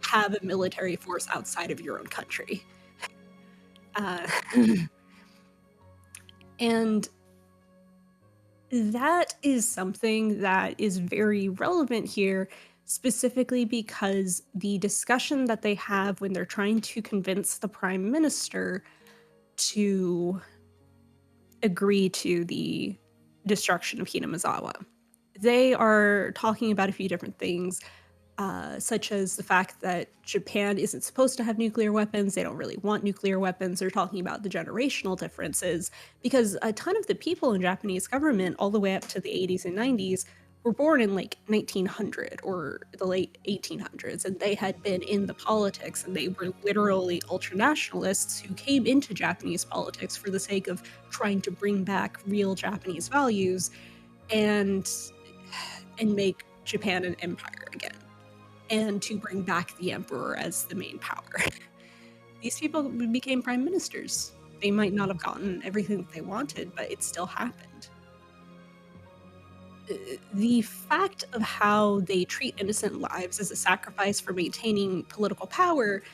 have a military force outside of your own country. And that is something that is very relevant here, specifically because the discussion that they have when they're trying to convince the prime minister to agree to the destruction of Hinamizawa. They are talking about a few different things, such as the fact that Japan isn't supposed to have nuclear weapons. They don't really want nuclear weapons. They're talking about the generational differences because a ton of the people in Japanese government, all the way up to the 80s and 90s, were born in like 1900 or the late 1800s, and they had been in the politics, and they were literally ultranationalists who came into Japanese politics for the sake of trying to bring back real Japanese values and make Japan an empire again, and to bring back the emperor as the main power. These people became prime ministers. They might not have gotten everything that they wanted, but it still happened. The fact of how they treat innocent lives as a sacrifice for maintaining political power,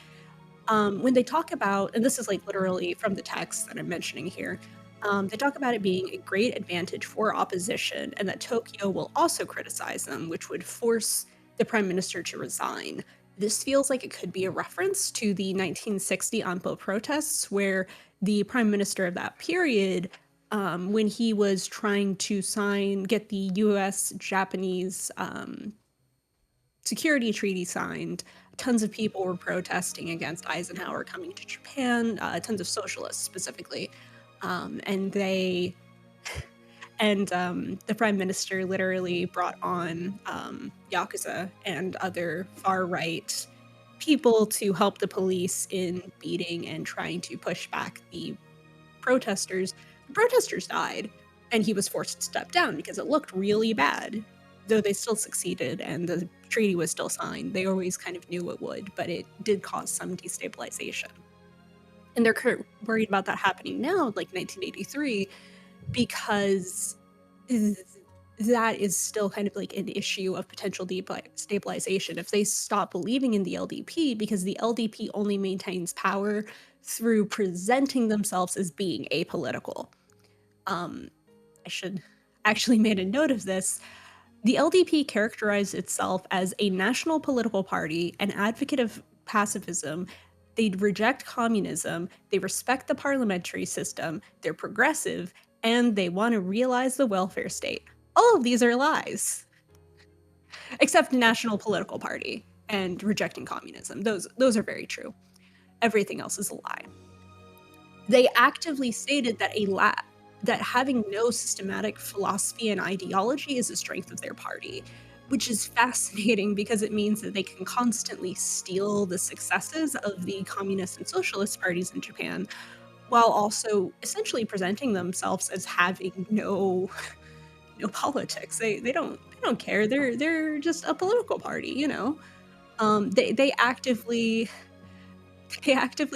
when they talk about, and this is like literally from the text that I'm mentioning here, they talk about it being a great advantage for opposition and that Tokyo will also criticize them, which would force the prime minister to resign. This feels like it could be a reference to the 1960 Anpo protests, where the prime minister of that period, when he was trying to get the US-Japanese security treaty signed, tons of people were protesting against Eisenhower coming to Japan, tons of socialists specifically. The prime minister literally brought on Yakuza and other far-right people to help the police in beating and trying to push back the protesters. The protesters died, and he was forced to step down because it looked really bad. Though they still succeeded and the treaty was still signed, they always kind of knew it would, but it did cause some destabilization. And they're worried about that happening now, like 1983, because that is still kind of like an issue of potential destabilization. If they stop believing in the LDP, because the LDP only maintains power through presenting themselves as being apolitical. I should actually made a note of this. The LDP characterized itself as a national political party, an advocate of pacifism. They reject communism, they respect the parliamentary system, they're progressive, and they want to realize the welfare state. All of these are lies. Except National Political Party and rejecting communism. Those are very true. Everything else is a lie. They actively stated that having no systematic philosophy and ideology is a strength of their party, which is fascinating because it means that they can constantly steal the successes of the communist and socialist parties in Japan, while also essentially presenting themselves as having no politics. They don't care. They're just a political party, you know. They actively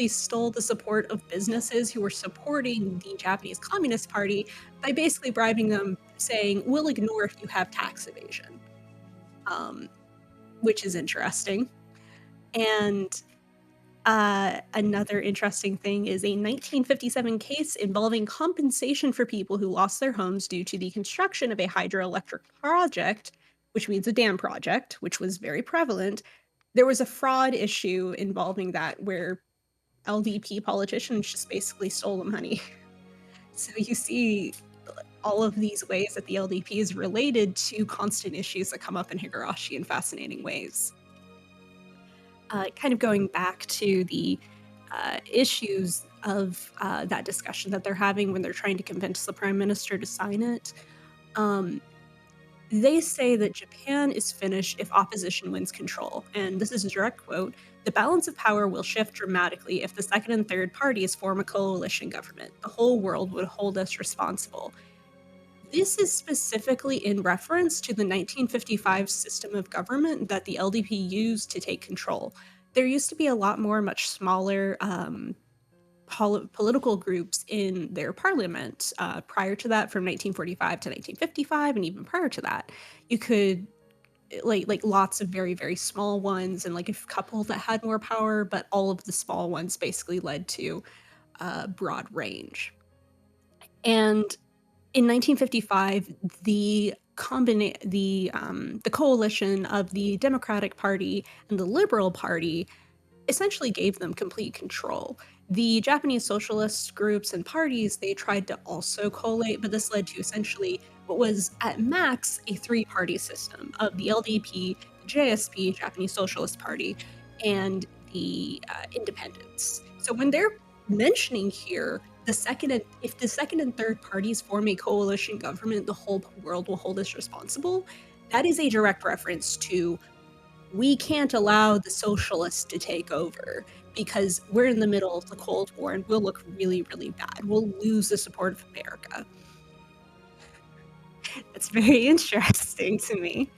stole the support of businesses who were supporting the Japanese Communist Party by basically bribing them, saying, "We'll ignore if you have tax evasion," which is interesting. And another interesting thing is a 1957 case involving compensation for people who lost their homes due to the construction of a hydroelectric project, which means a dam project, which was very prevalent. There was a fraud issue involving that where LDP politicians just basically stole the money. So you see all of these ways that the LDP is related to constant issues that come up in Higurashi in fascinating ways. Kind of going back to the issues of that discussion that they're having when they're trying to convince the prime minister to sign it. They say that Japan is finished if opposition wins control. And this is a direct quote: "The balance of power will shift dramatically if the second and third parties form a coalition government. The whole world would hold us responsible." This is specifically in reference to the 1955 system of government that the LDP used to take control. There used to be a lot more, much smaller political groups in their parliament. Prior to that, from 1945 to 1955, and even prior to that, you could like lots of very, very small ones and like a couple that had more power, but all of the small ones basically led to broad range. And in 1955, the the coalition of the Democratic Party and the Liberal Party essentially gave them complete control. The Japanese socialist groups and parties, they tried to also collate, but this led to essentially what was at max a three-party system of the LDP, the JSP, Japanese Socialist Party, and the independents. So when they're mentioning here if the second and third parties form a coalition government, the whole world will hold us responsible. That is a direct reference to we can't allow the socialists to take over because we're in the middle of the Cold War and we'll look really, really bad. We'll lose the support of America. It's very interesting to me.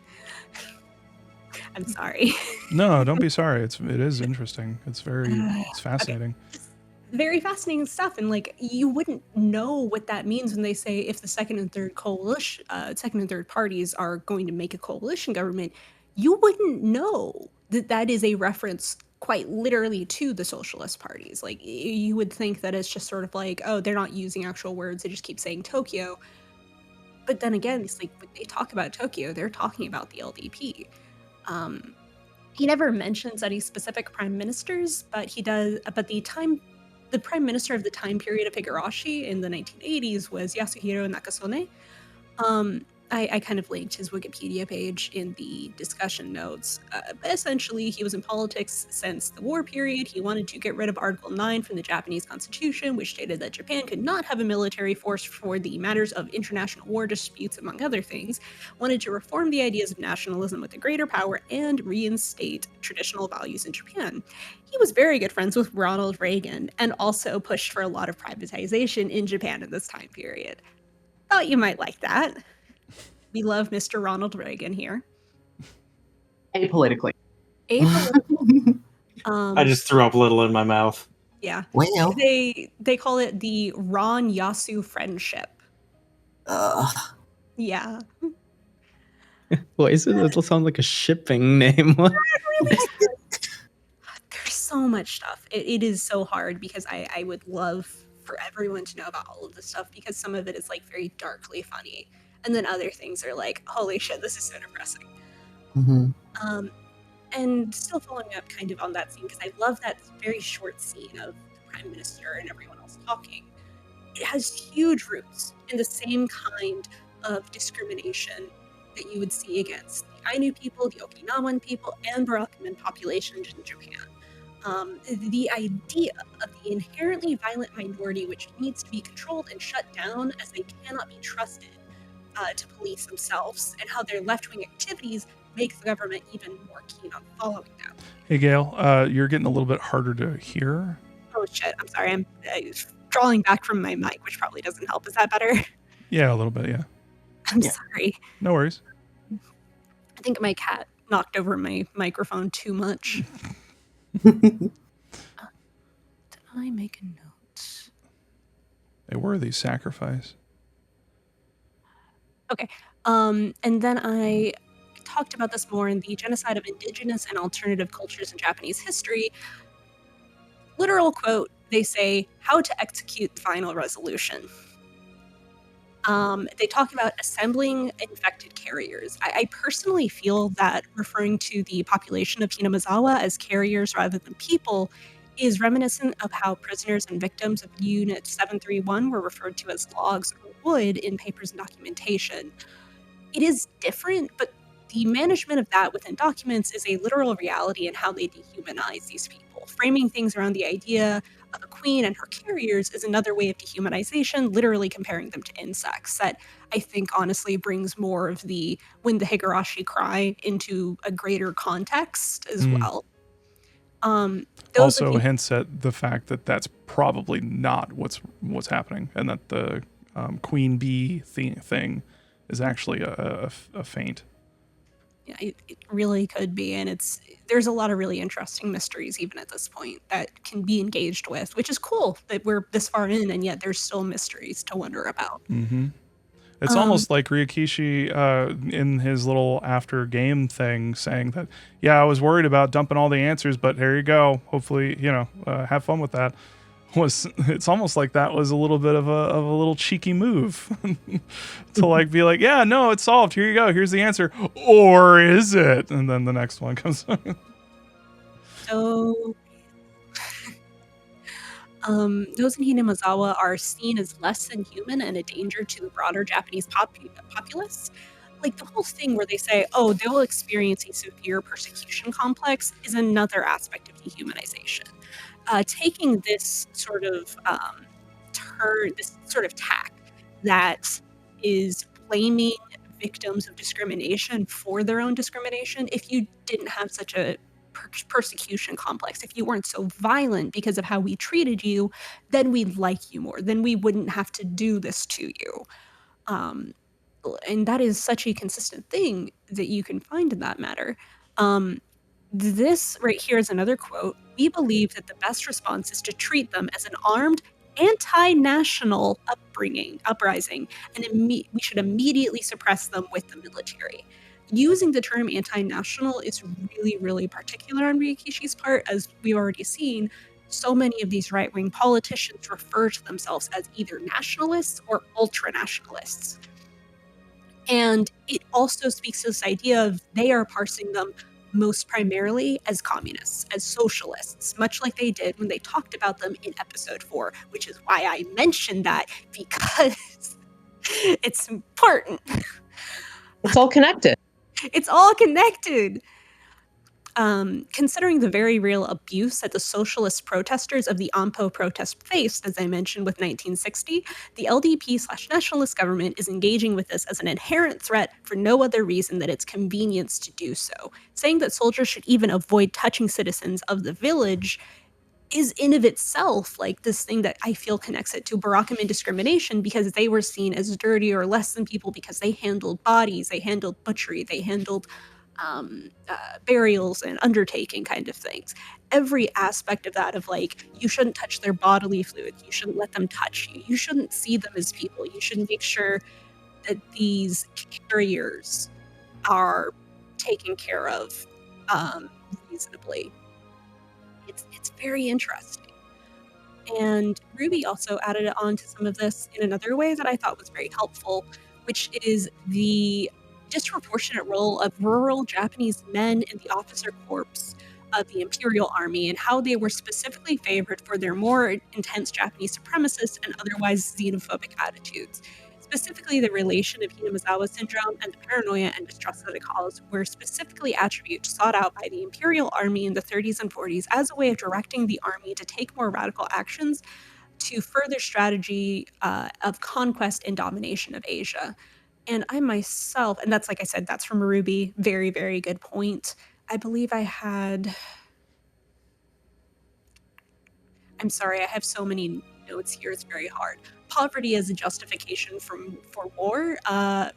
I'm sorry. No, don't be sorry. It is interesting. It's fascinating. Okay. Very fascinating stuff, and like you wouldn't know what that means when they say if the second and third parties are going to make a coalition government, you wouldn't know that is a reference quite literally to the socialist parties. Like you would think that it's just sort of like, oh, they're not using actual words, they just keep saying Tokyo. But then again, it's like when they talk about Tokyo, they're talking about the LDP. He never mentions any specific prime ministers, but he does. But the prime minister of the time period of Higurashi in the 1980s was Yasuhiro Nakasone. I kind of linked his Wikipedia page in the discussion notes. Essentially, he was in politics since the war period. He wanted to get rid of Article 9 from the Japanese Constitution, which stated that Japan could not have a military force for the matters of international war disputes, among other things. Wanted to reform the ideas of nationalism with a greater power and reinstate traditional values in Japan. He was very good friends with Ronald Reagan and also pushed for a lot of privatization in Japan in this time period. Thought you might like that. We love Mr. Ronald Reagan here. Apolitically. I just threw up a little in my mouth. Yeah. Well. They call it the Ron Yasu friendship. Yeah. Why is it? It'll sound like a shipping name. There's so much stuff. It is so hard because I would love for everyone to know about all of this stuff because some of it is like very darkly funny. And then other things are like, holy shit, this is so depressing. Mm-hmm. And still following up kind of on that scene, because I love that very short scene of the Prime Minister and everyone else talking. It has huge roots in the same kind of discrimination that you would see against the Ainu people, the Okinawan people, and Barakuman populations in Japan. The idea of the inherently violent minority which needs to be controlled and shut down as they cannot be trusted to police themselves, and how their left-wing activities make the government even more keen on following them. Hey, Gail, you're getting a little bit harder to hear. Oh shit, I'm sorry. I'm drawing back from my mic, which probably doesn't help. Is that better? Yeah, a little bit, yeah. I'm sorry. No worries. I think my cat knocked over my microphone too much. Did I make a note? A worthy sacrifice. Okay. And then I talked about this more in the genocide of indigenous and alternative cultures in Japanese history. Literal quote, they say, how to execute the final resolution. They talk about assembling infected carriers. I personally feel that referring to the population of Hinamizawa as carriers rather than people is reminiscent of how prisoners and victims of Unit 731 were referred to as logs or wood in papers and documentation. It is different, but the management of that within documents is a literal reality in how they dehumanize these people. Framing things around the idea of a queen and her carriers is another way of dehumanization, literally comparing them to insects, that I think honestly brings more of the when the Higurashi cry into a greater context as well. Also hints at the fact that that's probably not what's happening, and that the queen bee thing is actually a feint. Yeah, it really could be, and there's a lot of really interesting mysteries even at this point that can be engaged with, which is cool that we're this far in, and yet there's still mysteries to wonder about. Mm-hmm. It's almost like Ryokishi in his little after game thing saying that, yeah, I was worried about dumping all the answers, but here you go. Hopefully, have fun with that. it's almost like that was a little bit of a little cheeky move to like be like, yeah, no, it's solved. Here you go. Here's the answer. Or is it? And then the next one comes. So, those in Hinamazawa are seen as less than human and a danger to the broader Japanese populace. Like the whole thing where they say, oh, they'll experience a severe persecution complex is another aspect of dehumanization. Taking this sort of this sort of tack that is blaming victims of discrimination for their own discrimination. If you didn't have such a persecution complex, if you weren't so violent because of how we treated you, then we'd like you more. Then we wouldn't have to do this to you. And that is such a consistent thing that you can find in that matter. This right here is another quote. We believe that the best response is to treat them as an armed anti-national uprising, and we should immediately suppress them with the military. Using the term anti-national is really, really particular on Ryukishi's part, as we've already seen. So many of these right-wing politicians refer to themselves as either nationalists or ultra-nationalists. And it also speaks to this idea of they are parsing them most primarily as communists, as socialists, much like they did when they talked about them in episode 4, which is why I mentioned that, because it's important. It's all connected. It's all connected. Considering the very real abuse that the socialist protesters of the Ampo protest faced, as I mentioned with 1960, the LDP/nationalist government is engaging with this as an inherent threat for no other reason than its convenience to do so. Saying that soldiers should even avoid touching citizens of the village is in of itself like this thing that I feel connects it to Barackman discrimination, because they were seen as dirty or less than people because they handled bodies, they handled butchery, they handled burials and undertaking kind of things. Every aspect of that, of like, you shouldn't touch their bodily fluids, you shouldn't let them touch you, you shouldn't see them as people, you should make sure that these carriers are taken care of reasonably. It's very interesting. And Ruby also added on to some of this in another way that I thought was very helpful, which is the disproportionate role of rural Japanese men in the officer corps of the Imperial Army, and how they were specifically favored for their more intense Japanese supremacist and otherwise xenophobic attitudes. Specifically, the relation of Hinamazawa syndrome and the paranoia and distrust that it caused were specifically attributes sought out by the Imperial Army in the 30s and 40s as a way of directing the army to take more radical actions to further strategy of conquest and domination of Asia. And I myself, and that's, like I said, that's from Ruby. Very, very good point. I believe I had... I'm sorry, I have so many notes here, it's very hard. Poverty as a justification for war.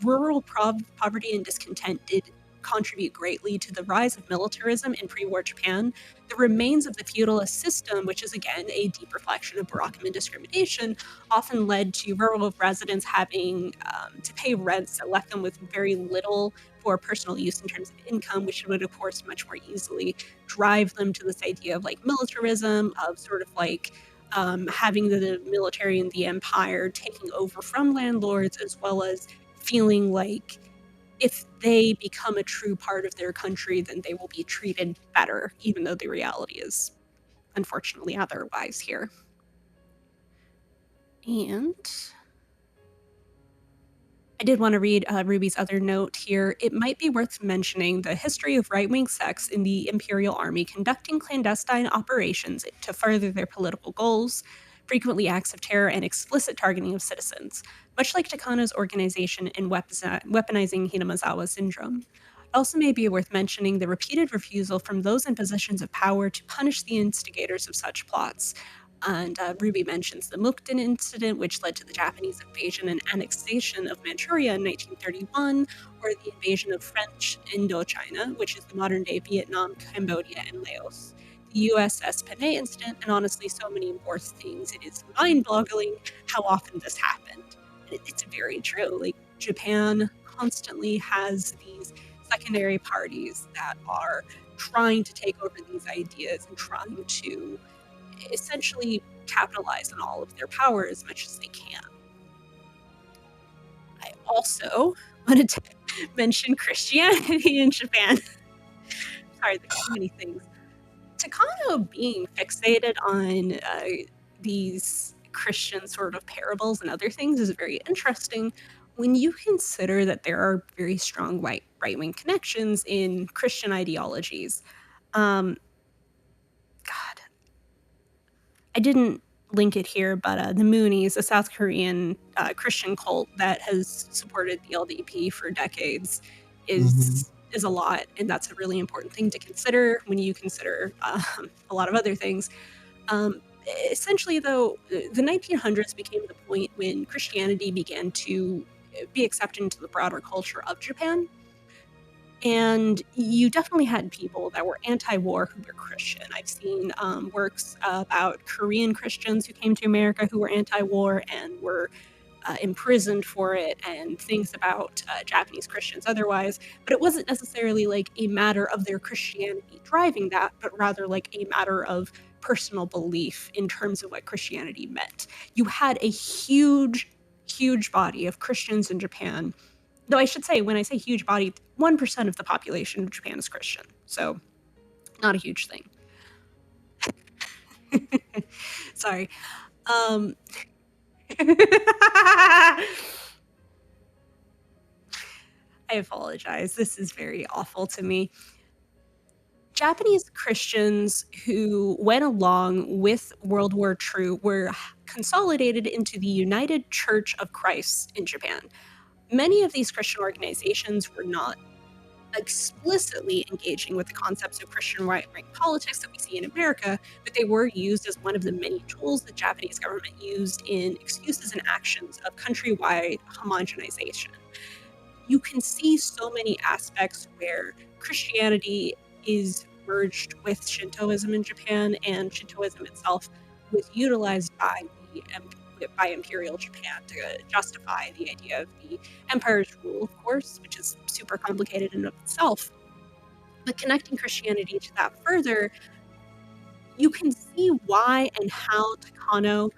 Rural poverty and discontent did contribute greatly to the rise of militarism in pre-war Japan. The remains of the feudalist system, which is again a deep reflection of Barackman discrimination, often led to rural residents having to pay rents that left them with very little for personal use in terms of income, which would of course much more easily drive them to this idea of like militarism, of sort of like having the military and the empire taking over from landlords, as well as feeling like if they become a true part of their country, then they will be treated better, even though the reality is unfortunately otherwise here. And I did want to read Ruby's other note here. It might be worth mentioning the history of right-wing sects in the Imperial Army conducting clandestine operations to further their political goals, frequently acts of terror and explicit targeting of citizens, much like Takano's organization in weaponizing Hinamazawa syndrome. It also may be worth mentioning the repeated refusal from those in positions of power to punish the instigators of such plots. And Ruby mentions the Mukden incident, which led to the Japanese invasion and annexation of Manchuria in 1931, or the invasion of French Indochina, which is the modern-day Vietnam, Cambodia, and Laos. The USS Panay incident, and honestly so many more things. It is mind-boggling how often this happened. And it's very true. Like, Japan constantly has these secondary parties that are trying to take over these ideas and trying to essentially capitalize on all of their power as much as they can. I also wanted to mention Christianity in Japan. Sorry, there's so many things. Takano being fixated on these Christian sort of parables and other things is very interesting when you consider that there are very strong right-wing connections in Christian ideologies. God, I didn't link it here, but the Moonies, a South Korean Christian cult that has supported the LDP for decades, is a lot, and that's a really important thing to consider when you consider a lot of other things. Essentially, though, the 1900s became the point when Christianity began to be accepted into the broader culture of Japan. And you definitely had people that were anti-war who were Christian. I've seen works about Korean Christians who came to America who were anti-war and were imprisoned for it, and things about Japanese Christians otherwise. But it wasn't necessarily like a matter of their Christianity driving that, but rather like a matter of personal belief in terms of what Christianity meant. You had a huge body of Christians in Japan. Though I should say, when I say huge body, 1% of the population of Japan is Christian. So, not a huge thing. Sorry. I apologize. This is very awful to me. Japanese Christians who went along with World War II were consolidated into the United Church of Christ in Japan. Many of these Christian organizations were not explicitly engaging with the concepts of Christian right-wing politics that we see in America, but they were used as one of the many tools the Japanese government used in excuses and actions of countrywide homogenization. You can see so many aspects where Christianity is merged with Shintoism in Japan, and Shintoism itself was utilized by Imperial Japan to justify the idea of the empire's rule, of course, which is super complicated in and of itself. But connecting Christianity to that further, you can see why and how Takano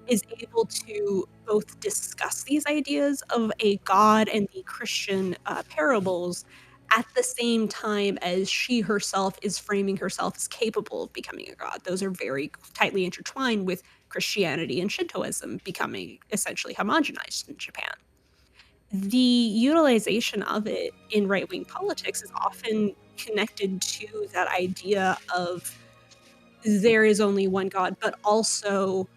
is able to both discuss these ideas of a god and the Christian parables at the same time as she herself is framing herself as capable of becoming a god. Those are very tightly intertwined with Christianity and Shintoism becoming essentially homogenized in Japan. The utilization of it in right-wing politics is often connected to that idea of there is only one god, but also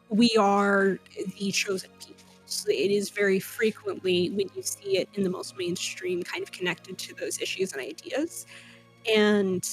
we are the chosen people. So it is very frequently, when you see it in the most mainstream, kind of connected to those issues and ideas. And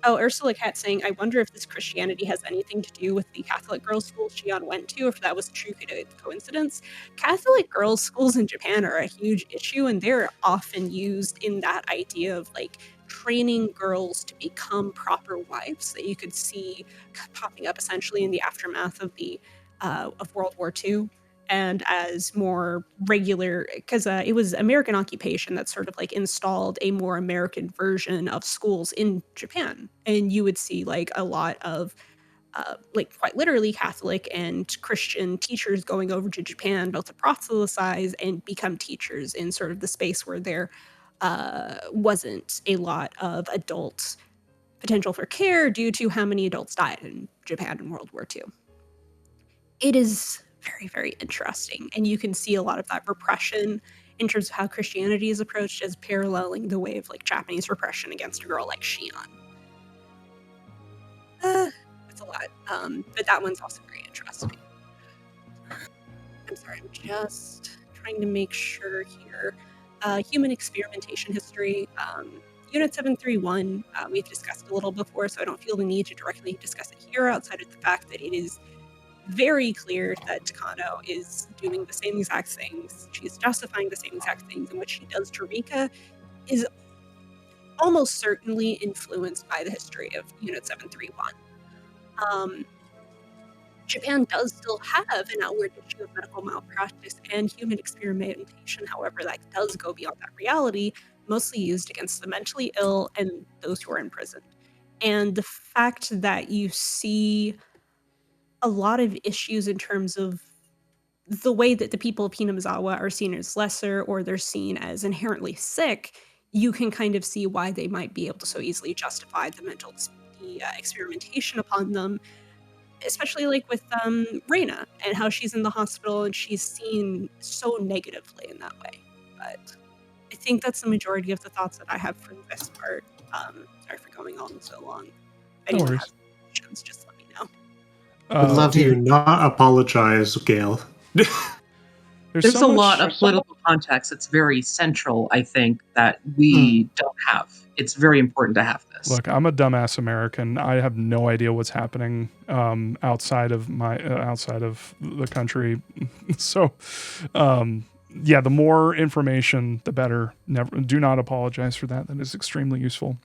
Ursula Cat saying, I wonder if this Christianity has anything to do with the Catholic girls' school Shion went to, if that was a true coincidence. Catholic girls' schools in Japan are a huge issue, and they're often used in that idea of like training girls to become proper wives that you could see popping up essentially in the aftermath of the of World War II. And as more regular, because it was American occupation that sort of like installed a more American version of schools in Japan. And you would see like a lot of like quite literally Catholic and Christian teachers going over to Japan, both to proselytize and become teachers in sort of the space where there wasn't a lot of adult potential for care due to how many adults died in Japan in World War II. It is very, very interesting. And you can see a lot of that repression in terms of how Christianity is approached as paralleling the way of like Japanese repression against a girl like Shion. That's a lot. But that one's also very interesting. I'm sorry, I'm just trying to make sure here. Human experimentation history. Unit 731, we've discussed a little before, so I don't feel the need to directly discuss it here outside of the fact that it is very clear that Takano is doing the same exact things. She's justifying the same exact things, and what she does to Rika is almost certainly influenced by the history of Unit 731. Japan does still have an outward issue of medical malpractice and human experimentation. However, that does go beyond that reality, mostly used against the mentally ill and those who are imprisoned. And the fact that you see a lot of issues in terms of the way that the people of Hinamizawa are seen as lesser or they're seen as inherently sick, you can kind of see why they might be able to so easily justify the experimentation upon them, especially like with Reina and how she's in the hospital and she's seen so negatively in that way. But I think that's the majority of the thoughts that I have for this part. Sorry for going on so long. If No anyone worries. has questions, just let me know. Would love Do to. not apologize, Gail. There's so a much- lot of political context that's very central, I think, that we don't have. It's very important to have this. Look, I'm a dumbass American. I have no idea what's happening outside of the country. So, yeah, the more information, the better. Do not apologize for that. That is extremely useful.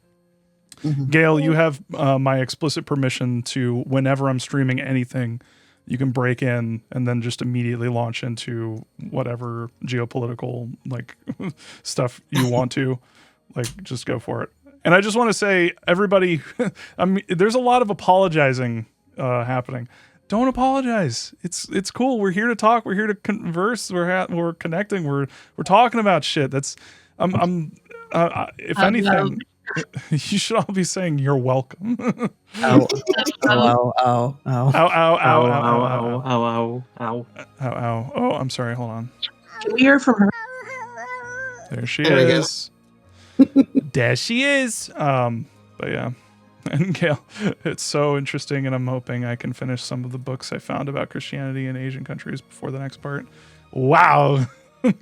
Gail, you have my explicit permission to, whenever I'm streaming anything, you can break in and then just immediately launch into whatever geopolitical like stuff you want to. Like, just go for it. And I just want to say, everybody, I mean, there's a lot of apologizing happening. Don't apologize. It's cool. We're here to talk. We're here to converse. We're connecting. We're talking about shit. That's if anything, you should all be saying you're welcome. Ow, ow, ow, ow, Ow, ow. ow, ow, ow, ow, ow, ow, ow. ow, ow. Oh, I'm sorry. Hold on. Can we hear from her? There she There we go. is. There she is. But yeah. And Gail, it's so interesting, and I'm hoping I can finish some of the books I found about Christianity in Asian countries before the next part. Wow.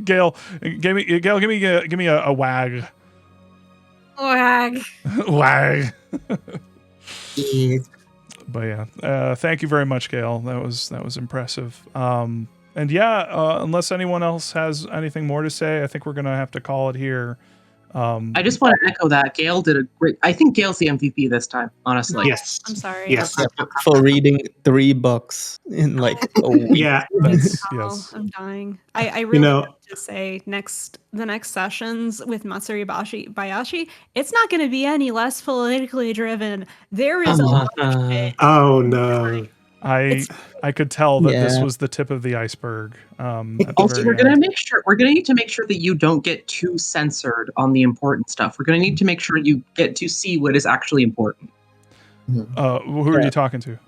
Gail, give me a wag. Wag. Wag. Yeah. But yeah, thank you very much, Gail. That was impressive. And yeah, unless anyone else has anything more to say, I think we're gonna have to call it here. I just want to echo that. Gail did a great... I think Gail's the MVP this time, honestly. Yes. I'm sorry. Yes. For reading 3 books in like a week. Yeah. That's Oh, yes. I'm dying. I really know- have to say the next sessions with Matsuri Bayashi, it's not going to be any less politically driven. There is a lot of shit. Oh no. I could tell that this Yeah. was the tip of the iceberg. At the Also, very we're gonna end. make sure we're gonna need to make sure that you don't get too censored on the important stuff. We're gonna need to make sure you get to see what is actually important. Who are you talking to?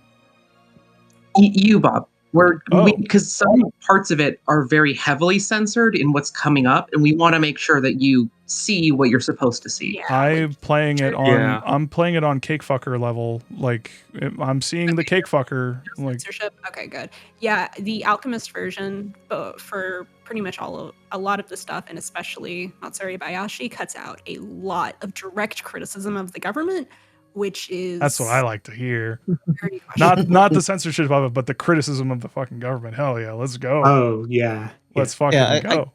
You, Bob. Oh. Because some parts of it are very heavily censored in what's coming up, and we want to make sure that you see what you're supposed to see. Yeah, I'm playing it on. Yeah. I'm playing it on cake fucker level. Like I'm seeing the cake fucker. Like censorship. Okay, good. Yeah, the Alchemist version for pretty much a lot of the stuff, and especially Matsuri Bayashi, cuts out a lot of direct criticism of the government, which is that's what I like to hear. very questionable. Not the censorship of it, but the criticism of the fucking government. Hell yeah, let's go. Oh yeah. Let's fucking Yeah, go.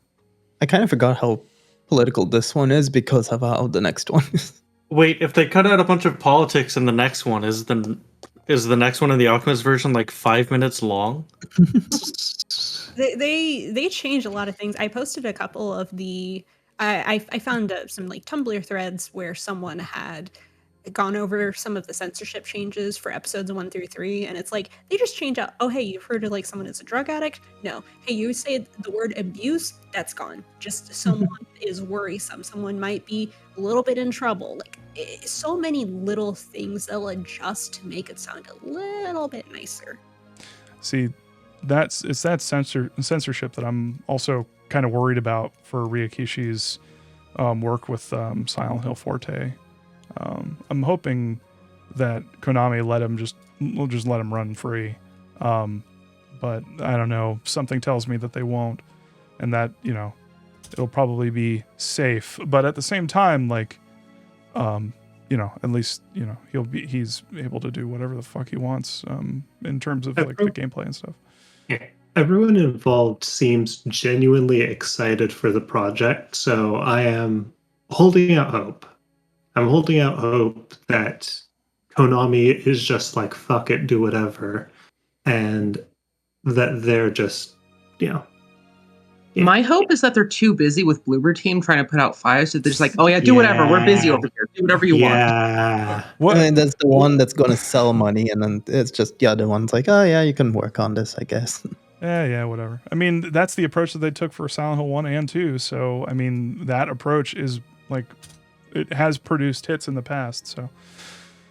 I kind of forgot how political this one is because of how the next one is. Wait, if they cut out a bunch of politics in the next one, is the next one in the Alchemist version like 5 minutes long? They changed a lot of things. I posted a couple of the I found some like Tumblr threads where someone had gone over some of the censorship changes for episodes 1 through 3, and it's like they just change out, oh hey, you've heard of like someone is a drug addict, no, hey, you say the word abuse, that's gone, just someone is worrisome, someone might be a little bit in trouble, like so many little things they'll adjust to make it sound a little bit nicer. See, it's that censorship that I'm also kind of worried about for Ryukishi's work with Silent Hill Forte. I'm hoping that Konami will just let him run free. But I don't know. Something tells me that they won't, and that it'll probably be safe. But at the same time, like, at least he's able to do whatever the fuck he wants in terms of like the gameplay and stuff. Yeah. Everyone involved seems genuinely excited for the project, so I am holding out hope. I'm holding out hope that Konami is just like, fuck it, do whatever. And that they're just, My hope is that they're too busy with Bloober Team trying to put out fives, so they're just like, oh yeah, do whatever. We're busy over here. Do whatever you want. Yeah. What? I mean, that's the one that's going to sell money, and then it's just the other one's like, oh yeah, you can work on this, I guess. Yeah, whatever. I mean, that's the approach that they took for Silent Hill 1 and 2. So, I mean, that approach is like, it has produced hits in the past. So,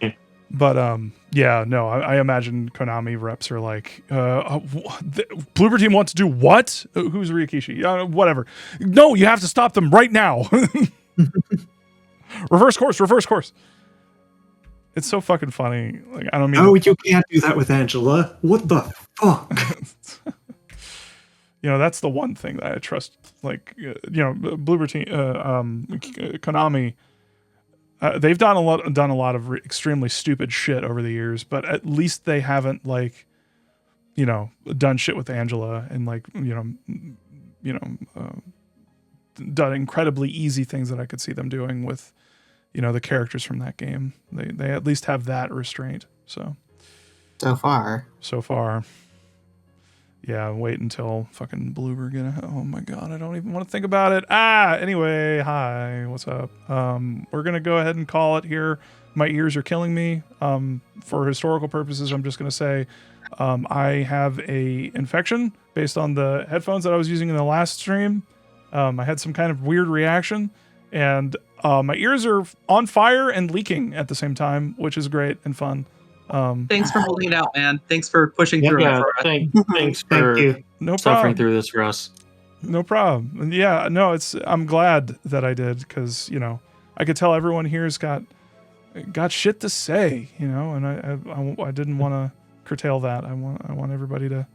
Yeah. But yeah, no, I imagine Konami reps are like, Bloober Team wants to do what? Who's Rikishi? Whatever. No, you have to stop them right now. Reverse course. It's so fucking funny. Like, I don't mean. Oh, you can't do that with Angela. What the fuck? That's the one thing that I trust. Like, Bloober Team, Konami. They've done a lot of extremely stupid shit over the years, but at least they haven't done shit with Angela and done incredibly easy things that I could see them doing with, the characters from that game. They at least have that restraint. So far. Yeah, wait until fucking Bloober oh my god, I don't even want to think about it. Anyway, hi, what's up? We're gonna go ahead and call it here. My ears are killing me. For historical purposes, I'm just gonna say I have a infection based on the headphones that I was using in the last stream. I had some kind of weird reaction, and my ears are on fire and leaking at the same time, which is great and fun. Thanks for holding it out, man. Thanks for pushing through it for us. Thanks for No suffering problem. through this for us. No problem. And yeah, no, I'm glad that I did, because I could tell everyone here's got shit to say, and I didn't want to curtail that. I want everybody to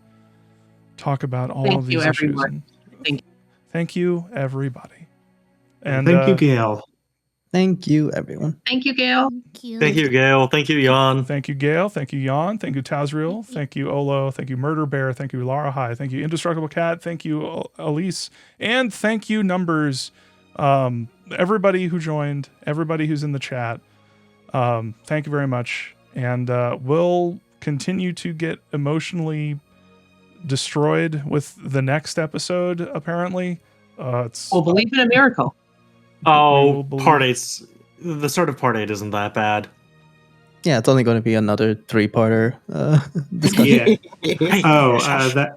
talk about all of these issues. Thank you, everybody. And thank you, Gail. Thank you, everyone. Thank you, Gail. Thank you, Gail. Thank you, Jan. Thank you, Gail. Thank you, Jan. Thank you, Tazriel. Thank you, Olo. Thank you, Murder Bear. Thank you, Lara High. Thank you, Indestructible Cat. Thank you, Elise. And thank you, Numbers. Everybody who joined, everybody who's in the chat. Thank you very much. And we'll continue to get emotionally destroyed with the next episode, apparently. We'll believe in a miracle. Oh, part 8's the start of part 8 isn't that bad. Yeah, it's only going to be another 3-parter discussion. Yeah.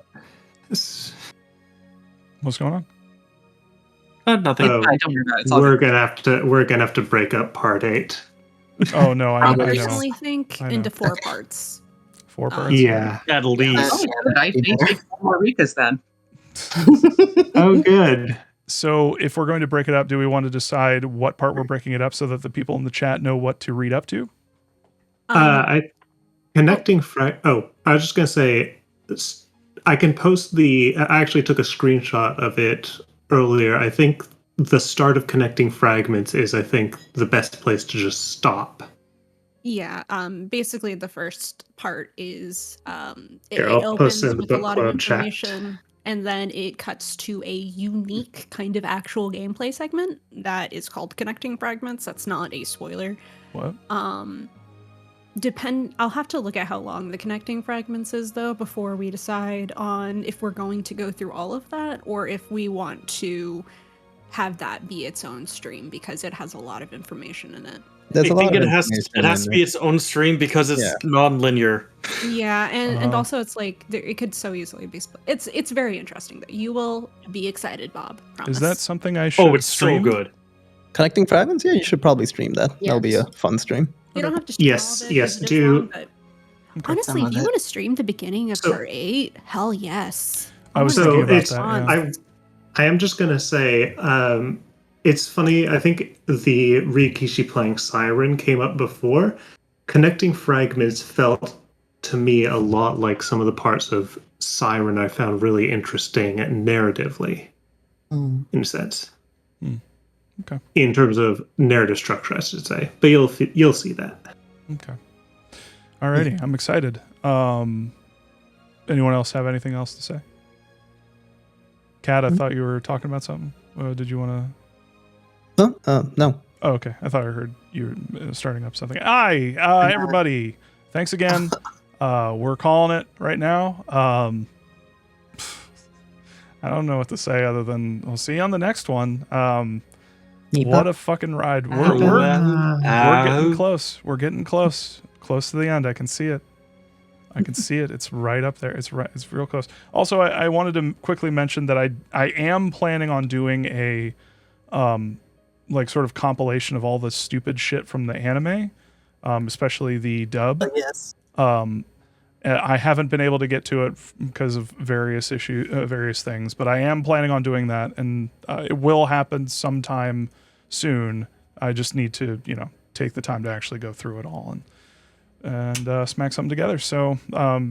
What's going on? Nothing. We're gonna have to break up part 8. Oh no, I know. personally think I know. into 4 parts. 4 parts. Yeah, at least. I think 4 more Rikas then. Oh, good. So if we're going to break it up, do we want to decide what part we're breaking it up so that the people in the chat know what to read up to? I was just gonna say, I can post I actually took a screenshot of it earlier. I think the start of Connecting Fragments is, I think, the best place to just stop. Yeah, basically the first part is it I'll post opens it in the with a book lot of club chat. information, and then it cuts to a unique kind of actual gameplay segment that is called Connecting Fragments. That's not a spoiler. What? I'll have to look at how long the Connecting Fragments is, though, before we decide on if we're going to go through all of that or if we want to have that be its own stream, because it has a lot of information in it. There's a lot of it has to be its own stream because it's non-linear. Yeah, and also it's like it could so easily be split. It's very interesting though. You will be excited, Bob. Promise. Is that something I should? Oh, it's stream? so good. Connecting Fragments? Yeah, you should probably stream that. Yes. That'll be a fun stream. You don't have to stream Yes, all of it, yes, because it is do- long, but honestly, if you want to stream the beginning of part 8, hell yes. I was So thinking about it's- that. I am just gonna say, it's funny. I think the Rikishi playing Siren came up before. Connecting Fragments felt to me a lot like some of the parts of Siren I found really interesting narratively, in a sense. Okay. In terms of narrative structure, I should say. But you'll see that. Okay. Alrighty, I'm excited. Anyone else have anything else to say? Kat, I thought you were talking about something. Did you want to? No. Oh, okay. I thought I heard you were starting up something. Hi, everybody. Thanks again. We're calling it right now. I don't know what to say other than we'll see you on the next one. Yeepa. What a fucking ride. We're getting close. We're getting close. Close to the end. I can see it. I can see it. It's right up there. It's real close. Also, I wanted to quickly mention that I am planning on doing a like sort of compilation of all the stupid shit from the anime, especially the dub. Yes. I haven't been able to get to it because of various things, but I am planning on doing that, and it will happen sometime soon. I just need to, take the time to actually go through it all and smack something together. So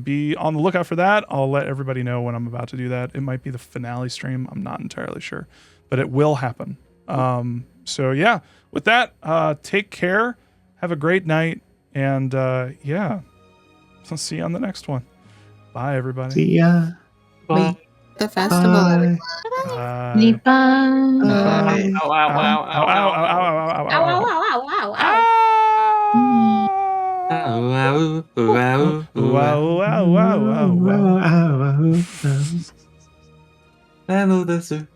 be on the lookout for that. I'll let everybody know when I'm about to do that. It might be the finale stream. I'm not entirely sure, but it will happen. So yeah, with that, take care. Have a great night, and yeah. So see you on the next one. Bye, everybody. See ya. Bye. The festival. Bye. Bye. Bye. Ow, ow, ow, ow, Ow, ow, ow, ow, ow, Ow, ow, ow, ow, ow, ow, ow. ow. Ow, ow, Wow, wow, wow, wow, wow. Wow. I know that's it.